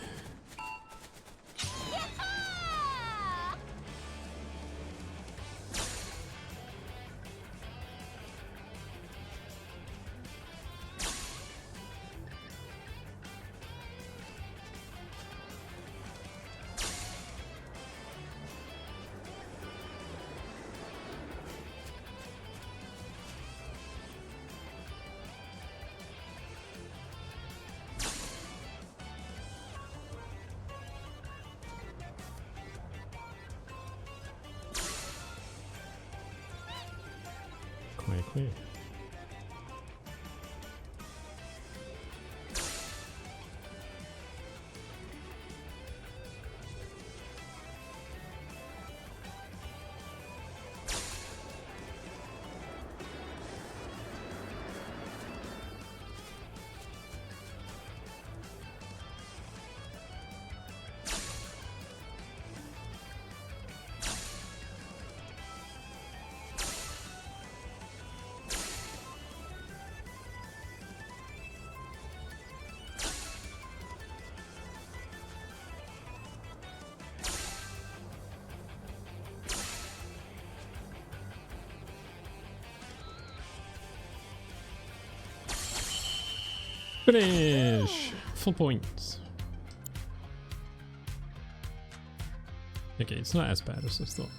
Quite clear. Finish! Full points. Okay, it's not as bad as I thought.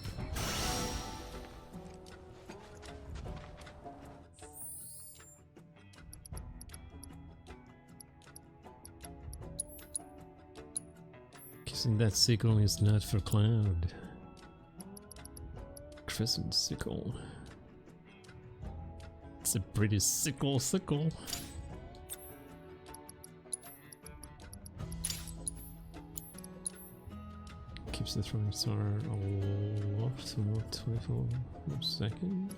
Guessing that sickle is not for Cloud. Crescent sickle. It's a pretty sickle. Keeps the throwing star aloft for 24 more seconds.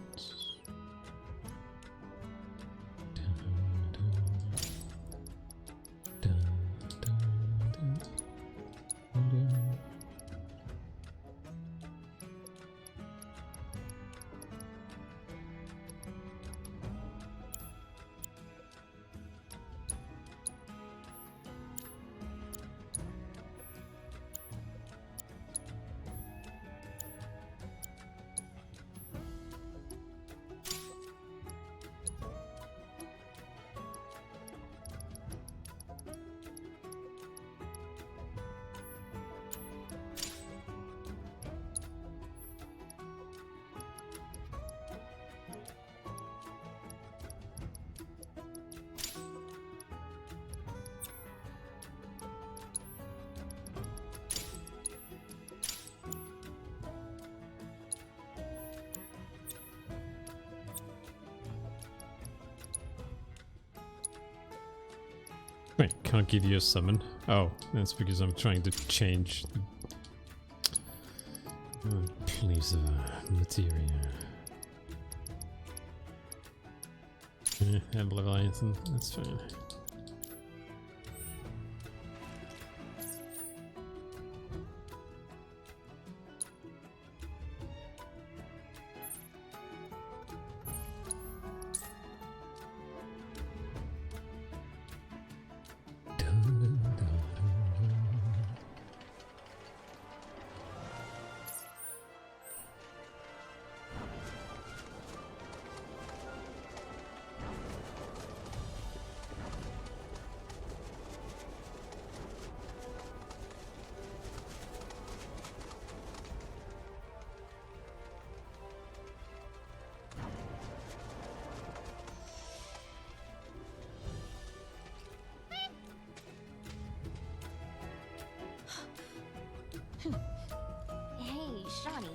Wait, can't give you a summon? Oh, that's because I'm trying to change Piece of material. Yeah, Leviathan, that's fine.
Hey, Shawnee.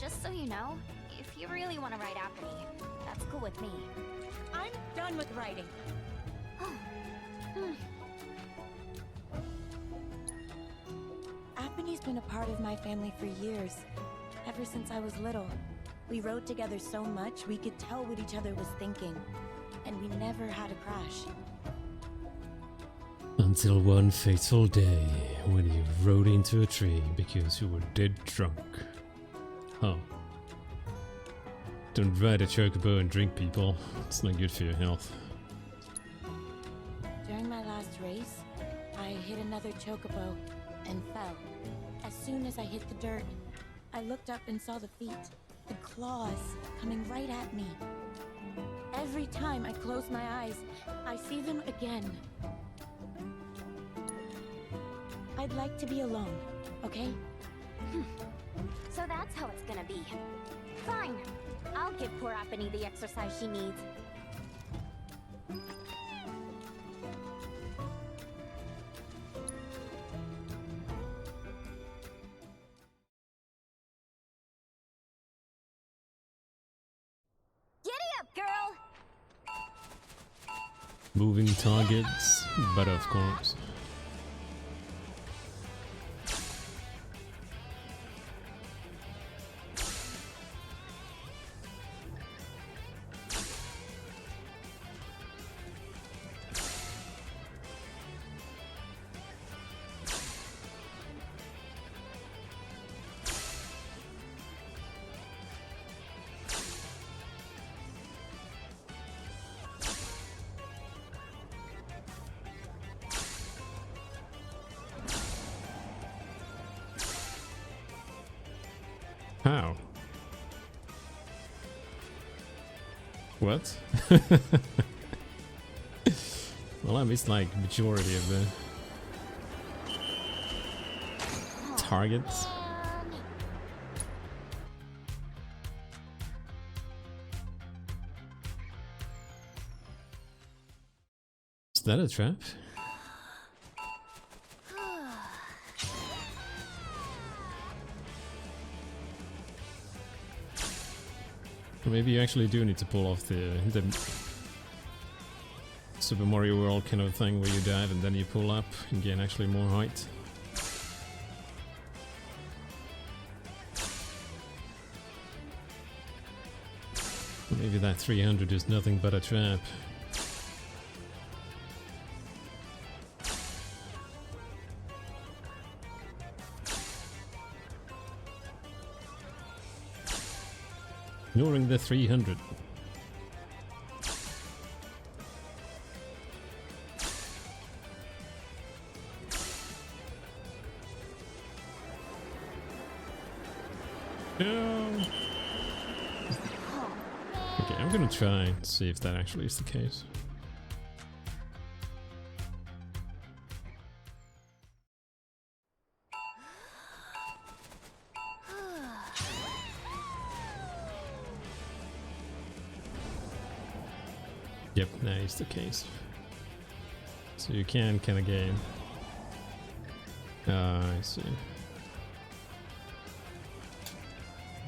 Just so you know, if you really want to ride Apathy, that's cool with me.
I'm done with writing.
Apathy's been a part of my family for years. Ever since I was little. We rode together so much, we could tell what each other was thinking. And we never had a crash.
Until one fateful day, when you rode into a tree because you were dead drunk. Oh. Don't ride a chocobo and drink, people. It's not good for your health.
During my last race, I hit another chocobo and fell. As soon as I hit the dirt, I looked up and saw the feet, the claws, coming right at me. Every time I close my eyes, I see them again. I'd like to be alone, okay?
So that's how it's gonna be. Fine. I'll give poor Apathy the exercise she needs. Giddy up, girl!
Moving targets, but of course. How? What? Well, I missed like majority of the targets. Is that a trap? Maybe you actually do need to pull off the Super Mario World kind of thing where you dive and then you pull up and gain actually more height. Maybe that 300 is nothing but a trap. Ignoring the 300. No. Okay, I'm gonna try and see if that actually is the case. Yep, that is the case. So you can kind of gain. I see.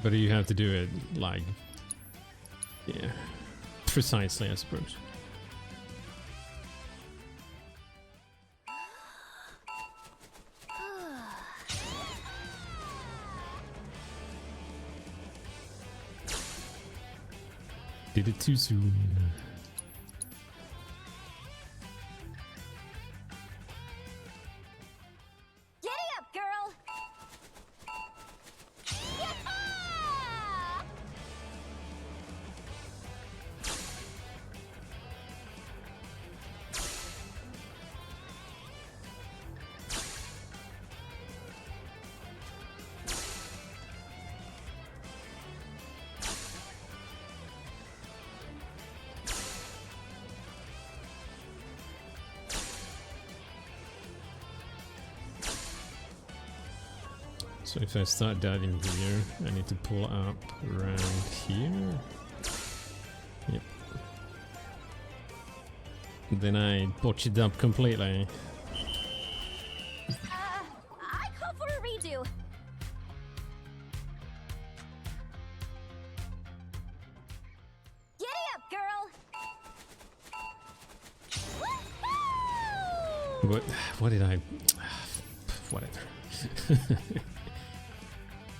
But you have to do it like, yeah, precisely, I suppose. Did it too soon.
Giddy up, girl! Yee-haw!
So if I start diving here, I need to pull up around here. Yep. Then I botch it up completely.
I call for a redo. Giddy up, girl! Woohoo!
What did I... Whatever.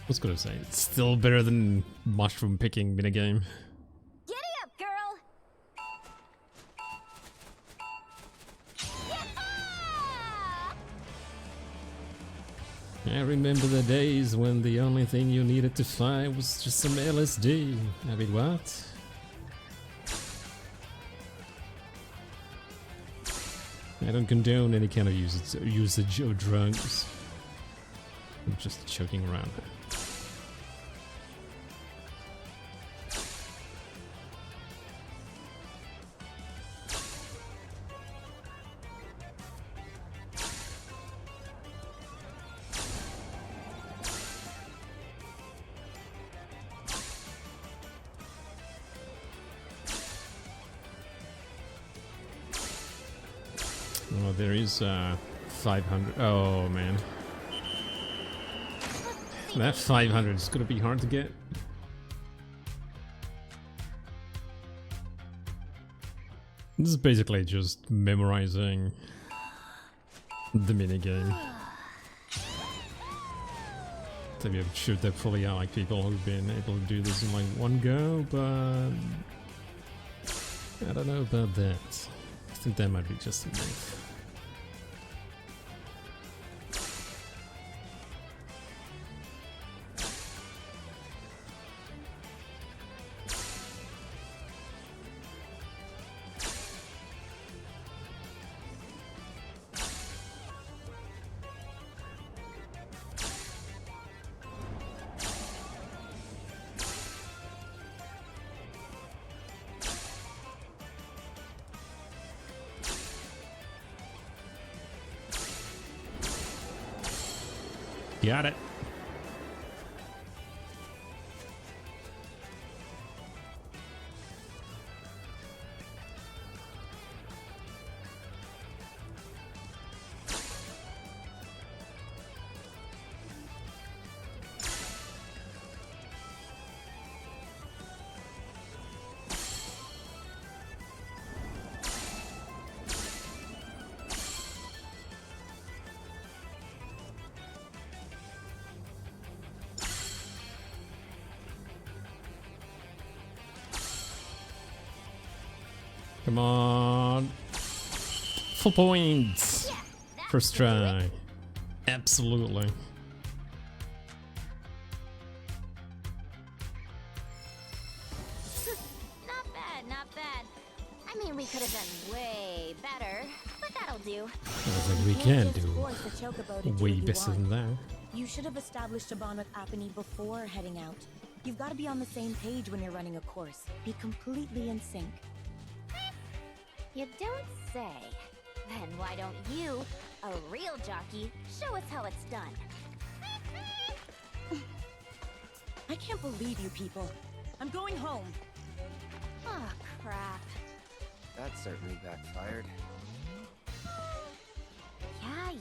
I was gonna say, it's still better than mushroom picking minigame.
Giddy up, girl!
I remember the days when the only thing you needed to find was just some LSD. I mean, what? I don't condone any kind of usage of drugs. I'm just joking around. Oh, there is 500. Oh man. That 500 is gonna be hard to get. This is basically just memorizing the minigame. I'm sure there probably are like people who've been able to do this in like one go, but I don't know about that. I think that might be just enough. Got it. Come on. Full points. First try. Absolutely.
Not bad, not bad. I mean, we could have done way better, but that'll do.
I was like, we can do way better than that.
You should have established a bond with Apony before heading out. You've got to be on the same page when you're running a course. Be completely in sync.
You don't say. Then why don't you, a real jockey, show us how it's done?
I can't believe you people. I'm going home.
Oh, crap.
That certainly backfired.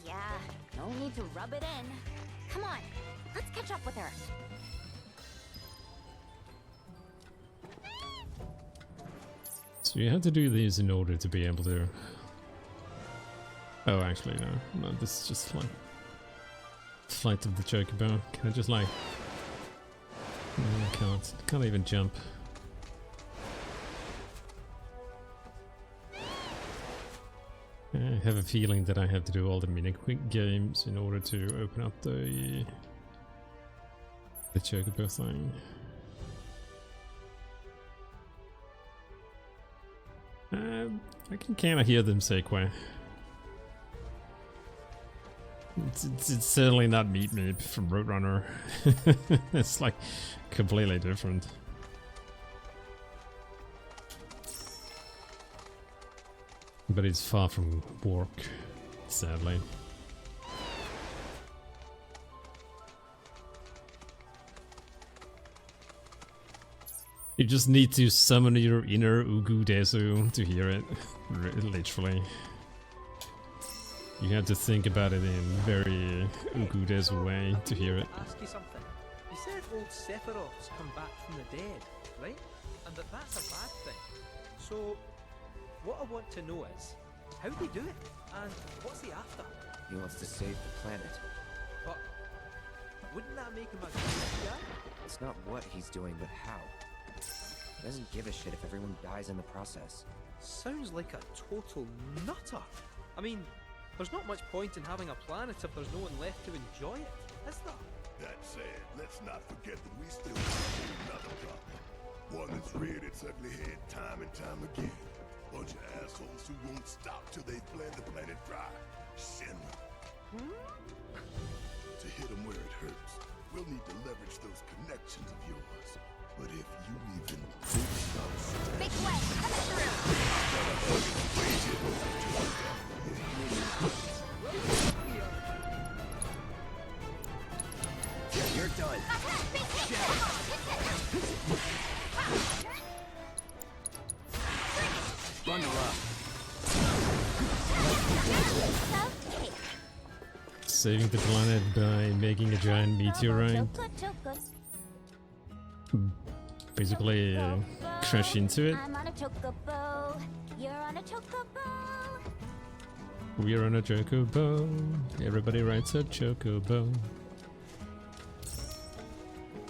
Yeah. No need to rub it in. Come on, let's catch up with her.
So you have to do these in order to be able to... Oh, actually, no. This is just like... Flight of the Chocobo. Can I just like... No, I can't. Can't even jump. have a feeling that I have to do all the mini quick games in order to open up the chocobo thing. I can kind of hear them say quack. It's certainly not Meat Meat from Roadrunner. It's like completely different. But it's far from work, sadly. You just need to summon your inner Ugu Desu to hear it, literally. You have to think about it in very Ugu Desu way to hear it.
Ask you something. You said old Sephiroth's come back from the dead, right? And that's a bad thing. So, what I want to know is, how'd he do it? And what's he after?
He wants to save the planet.
But wouldn't that make him a good guy?
It's not what he's doing, but how. He doesn't give a shit if everyone dies in the process.
Sounds like a total nutter. I mean, there's not much point in having a planet if there's no one left to enjoy it, is there?
That said, let's not forget that we still have another problem. One that's reared its ugly head time and time again. Bunch of assholes who won't stop till they've bled the planet dry. Shinra. To hit them where it hurts, we'll need to leverage those connections of yours. But if you even think about
Big way, coming
through! You're done. Bundle up.
Saving the planet by making a giant meteorite. Basically, crash into it.
I'm on a chocobo. You're on a chocobo.
We're on a chocobo. Everybody rides a chocobo.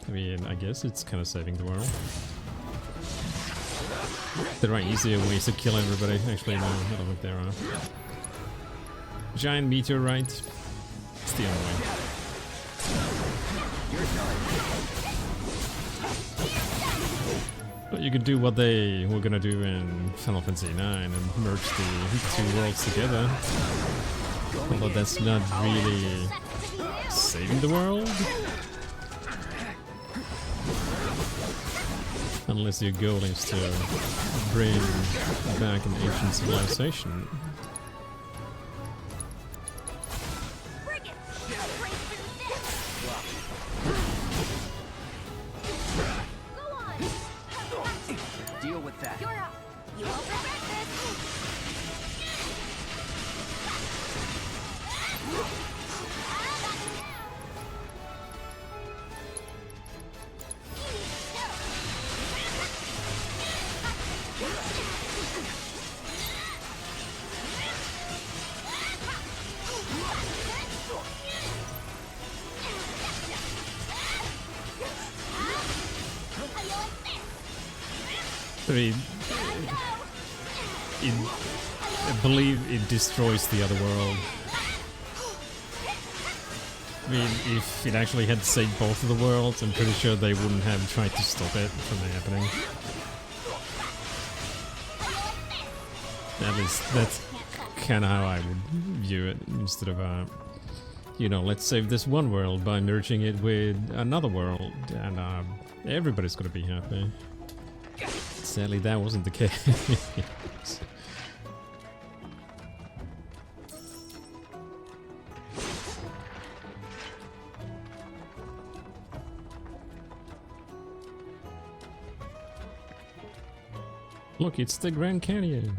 I mean, I guess it's kind of saving the world. There are easier ways to kill everybody. Actually, no, I don't think there are. Giant meteorite. It's the only way. But you could do what they were gonna do in Final Fantasy IX and merge the two worlds together. Although that's not really saving the world. Unless your goal is to bring back an ancient civilization.
Deal with that.
You're up. You won't regret
I mean, I believe it destroys the other world. I mean, if it actually had saved both of the worlds, I'm pretty sure they wouldn't have tried to stop it from happening. At least that's kind of how I would view it, instead of, you know, let's save this one world by merging it with another world, and everybody's gonna be happy. Sadly, that wasn't the case. Look, it's the Grand Canyon.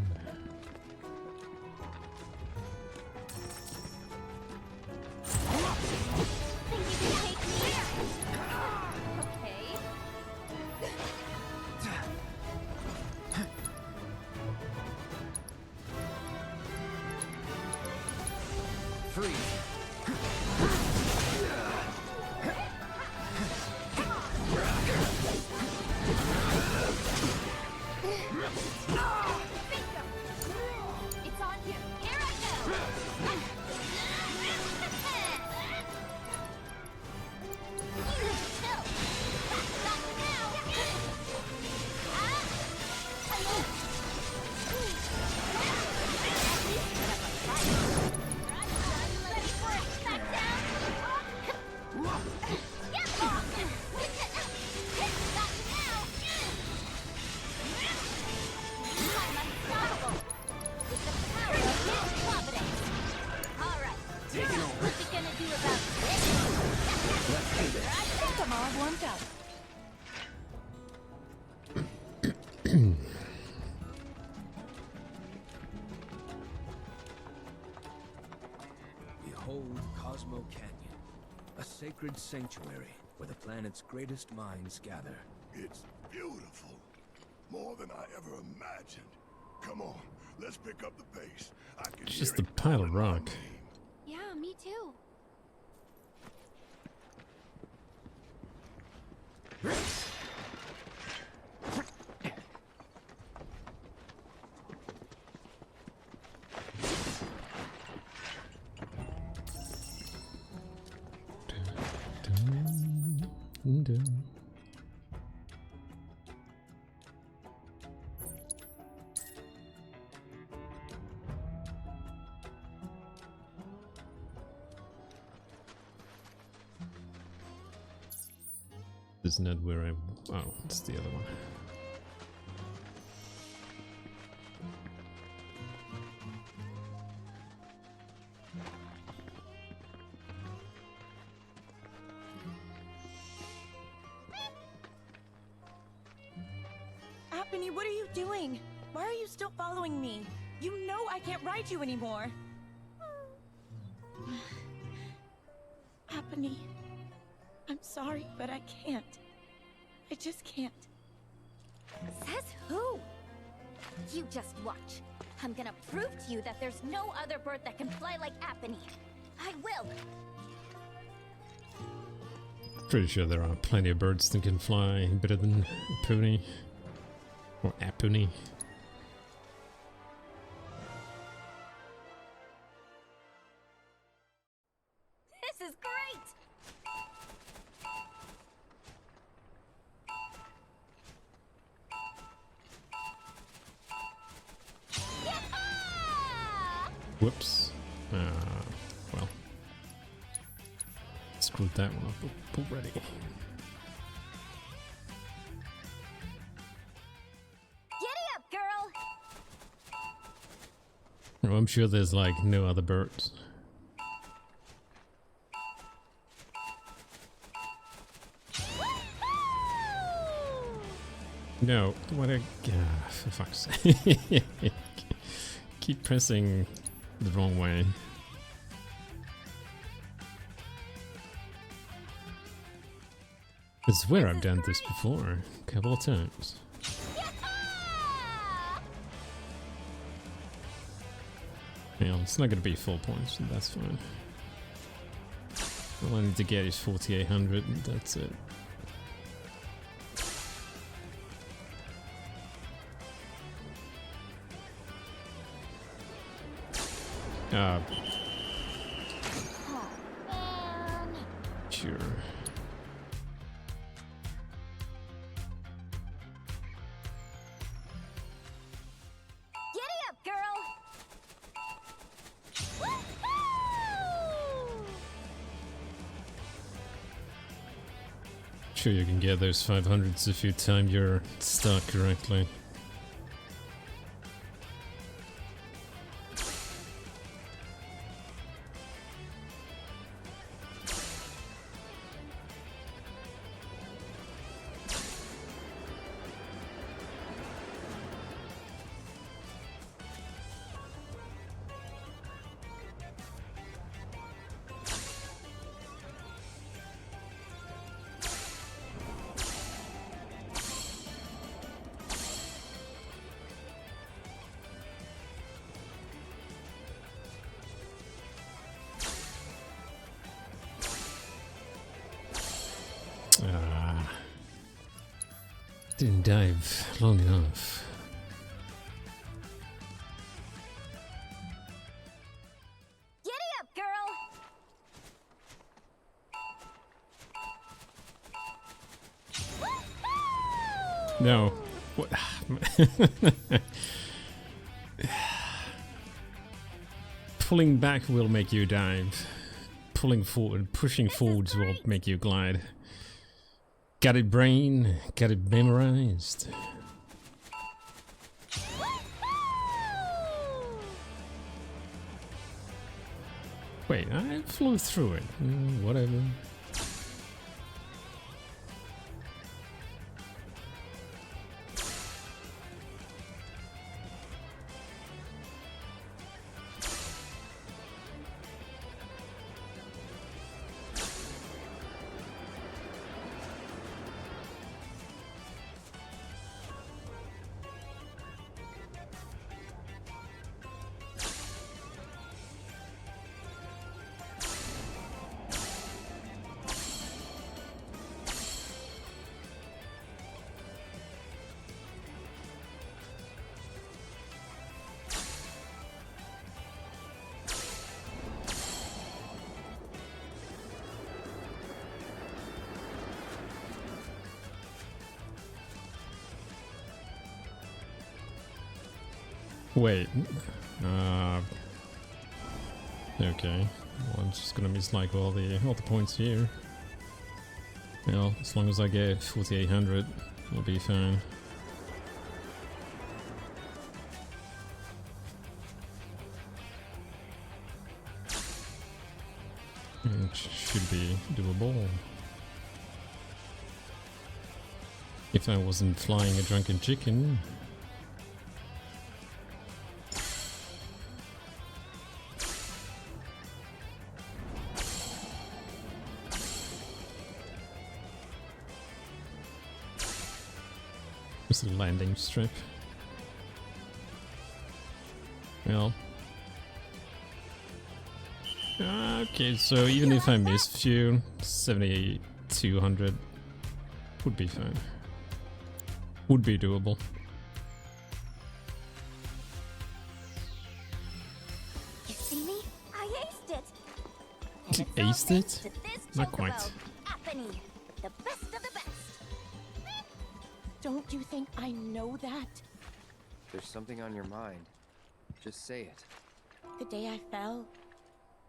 What's it gonna do about this?
Let's do this.
I think I'm all warmed up.
Behold Cosmo Canyon, a sacred sanctuary where the planet's greatest minds gather.
It's beautiful. More than I ever imagined. Come on, let's pick up the pace. I can
It's
hear
just a
it
pile of
calling my
rock.
name.
Yeah, me too.
Isn't that where I... Oh, it's the other one.
Apony, what are you doing? Why are you still following me? You know I can't ride you anymore. Apony, I'm sorry, but I can't. I just can't.
Says who? You just watch. I'm gonna prove to you that there's no other bird that can fly like Apony. I will.
Pretty sure there are plenty of birds that can fly better than Apony. Or Apony.
This is great!
Whoops. Well. Screwed that one up already.
Giddy up, girl!
Well, I'm sure there's like no other birds. No, what a... for fuck's sake. Keep pressing the wrong way. I swear I've done this before, a couple of times. Yeah, it's not gonna be full points, so that's fine. All I need to get is 4800, and that's it. Sure.
Giddy up, girl!
Sure you can get those 500s if you time your start correctly. Didn't dive long enough.
Giddy up, girl!
No. What? Pulling back will make you dive. Pulling forward, pushing forwards will make you glide. Got it, brain? Got it memorized? Wait, I flew through it. Whatever. Wait. Okay. Well, I'm just gonna miss like all the points here. Well, as long as I get 4800, I'll be fine. It should be doable. If I wasn't flying a drunken chicken. It's a landing strip. Well. Okay, so even if I miss few, 7,200 would be fine. Would be doable.
You see me? I aced it.
You aced it? Not quite.
Apony, the best of the best. Don't you think I know that?
There's something on your mind. Just say it.
The day I fell,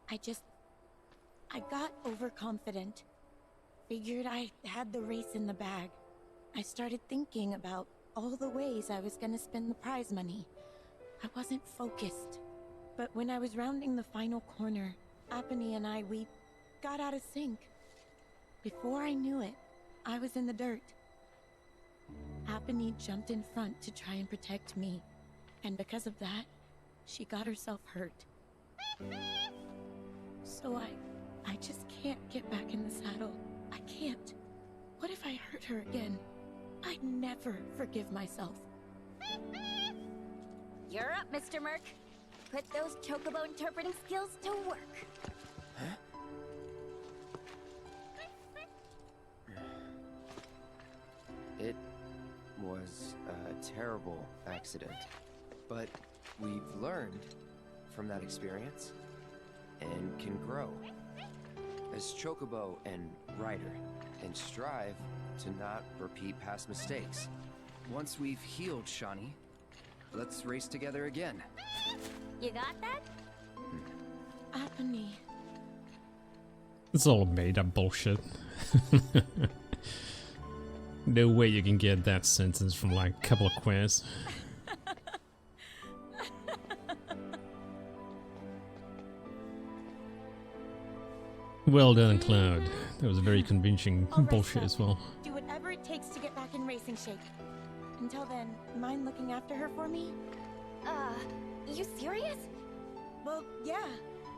I got overconfident. Figured I had the race in the bag. I started thinking about all the ways I was gonna spend the prize money. I wasn't focused. But when I was rounding the final corner, Apony and we got out of sync. Before I knew it, I was in the dirt. Apony jumped in front to try and protect me. And because of that, she got herself hurt. So I just can't get back in the saddle. I can't. What if I hurt her again? I'd never forgive myself.
You're up, Mr. Merc. Put those chocobo interpreting skills to work.
Huh? It was a terrible accident, but we've learned from that experience and can grow as chocobo and rider and strive to not repeat past mistakes. Once we've healed Shani, let's race together again.
You got that?
Apony.
It's all made up bullshit. No way you can get that sentence from like a couple of quests. Well done, Cloud. That was very convincing bullshit as well.
Do whatever it takes to get back in racing shape. Until then, mind looking after her for me?
You serious?
Well, yeah.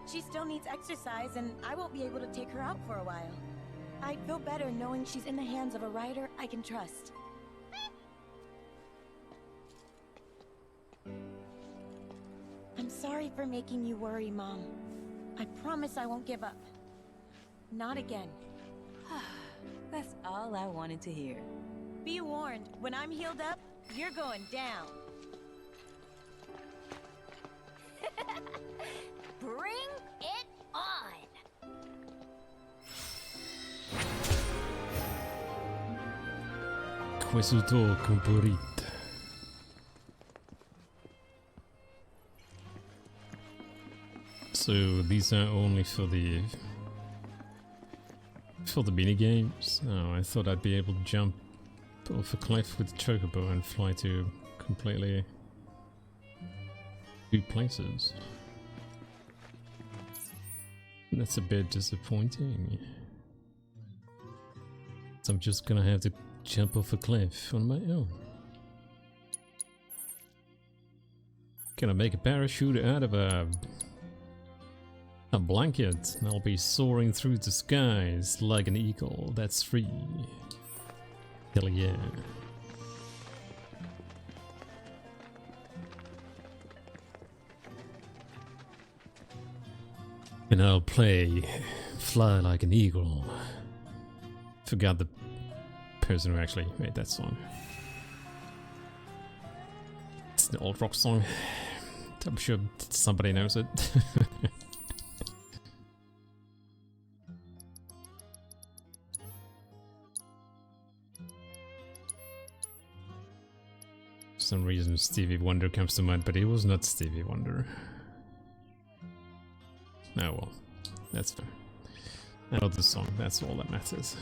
She still needs exercise, and I won't be able to take her out for a while. I'd feel better knowing she's in the hands of a rider I can trust. I'm sorry for making you worry, Mom. I promise I won't give up. Not again.
That's all I wanted to hear.
Be warned, when I'm healed up, you're going down.
Bring it on!
Questo comporit. So these are only for the mini games. Oh, I thought I'd be able to jump off a cliff with the chocobo and fly to completely new places. That's a bit disappointing. So I'm just gonna have to jump off a cliff on my own. Can I make a parachute out of a blanket? And I'll be soaring through the skies like an eagle. That's free. Hell yeah. And I'll play Fly Like an Eagle. Forgot the person who actually made that song. It's an old rock song. I'm sure somebody knows it. For some reason Stevie Wonder comes to mind, but it was not Stevie Wonder. Oh well, that's fair. I know the song, that's all that matters.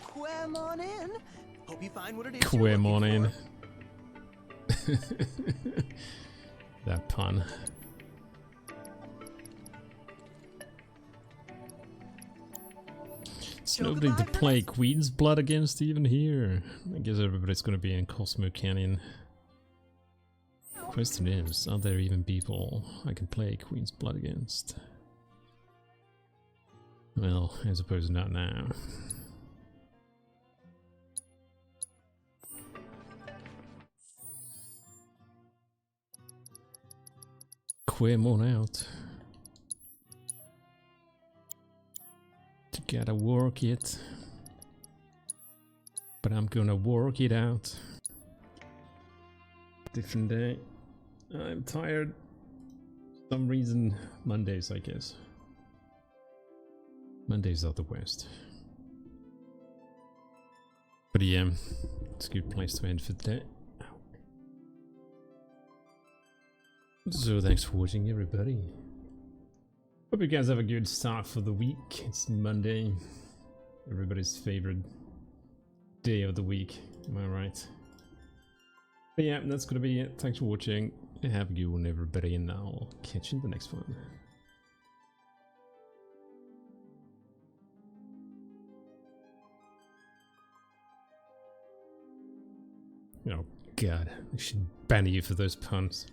Come on in. Hope you find what it is.
Come on in. That pun. It's nobody to play Queen's Blood against even here. I guess everybody's gonna be in Cosmo Canyon. Question is, are there even people I can play Queen's Blood against? Well, I suppose not now. Quim on out. You gotta work it. But I'm gonna work it out. Different day. I'm tired. For some reason, Mondays, I guess. Mondays are the worst. But yeah, it's a good place to end for today. So thanks for watching, everybody. Hope you guys have a good start for the week. It's Monday. Everybody's favorite day of the week. Am I right? But yeah, that's gonna be it. Thanks for watching. Have a good one, everybody, and I'll catch you in the next one. Oh god, I should ban you for those puns.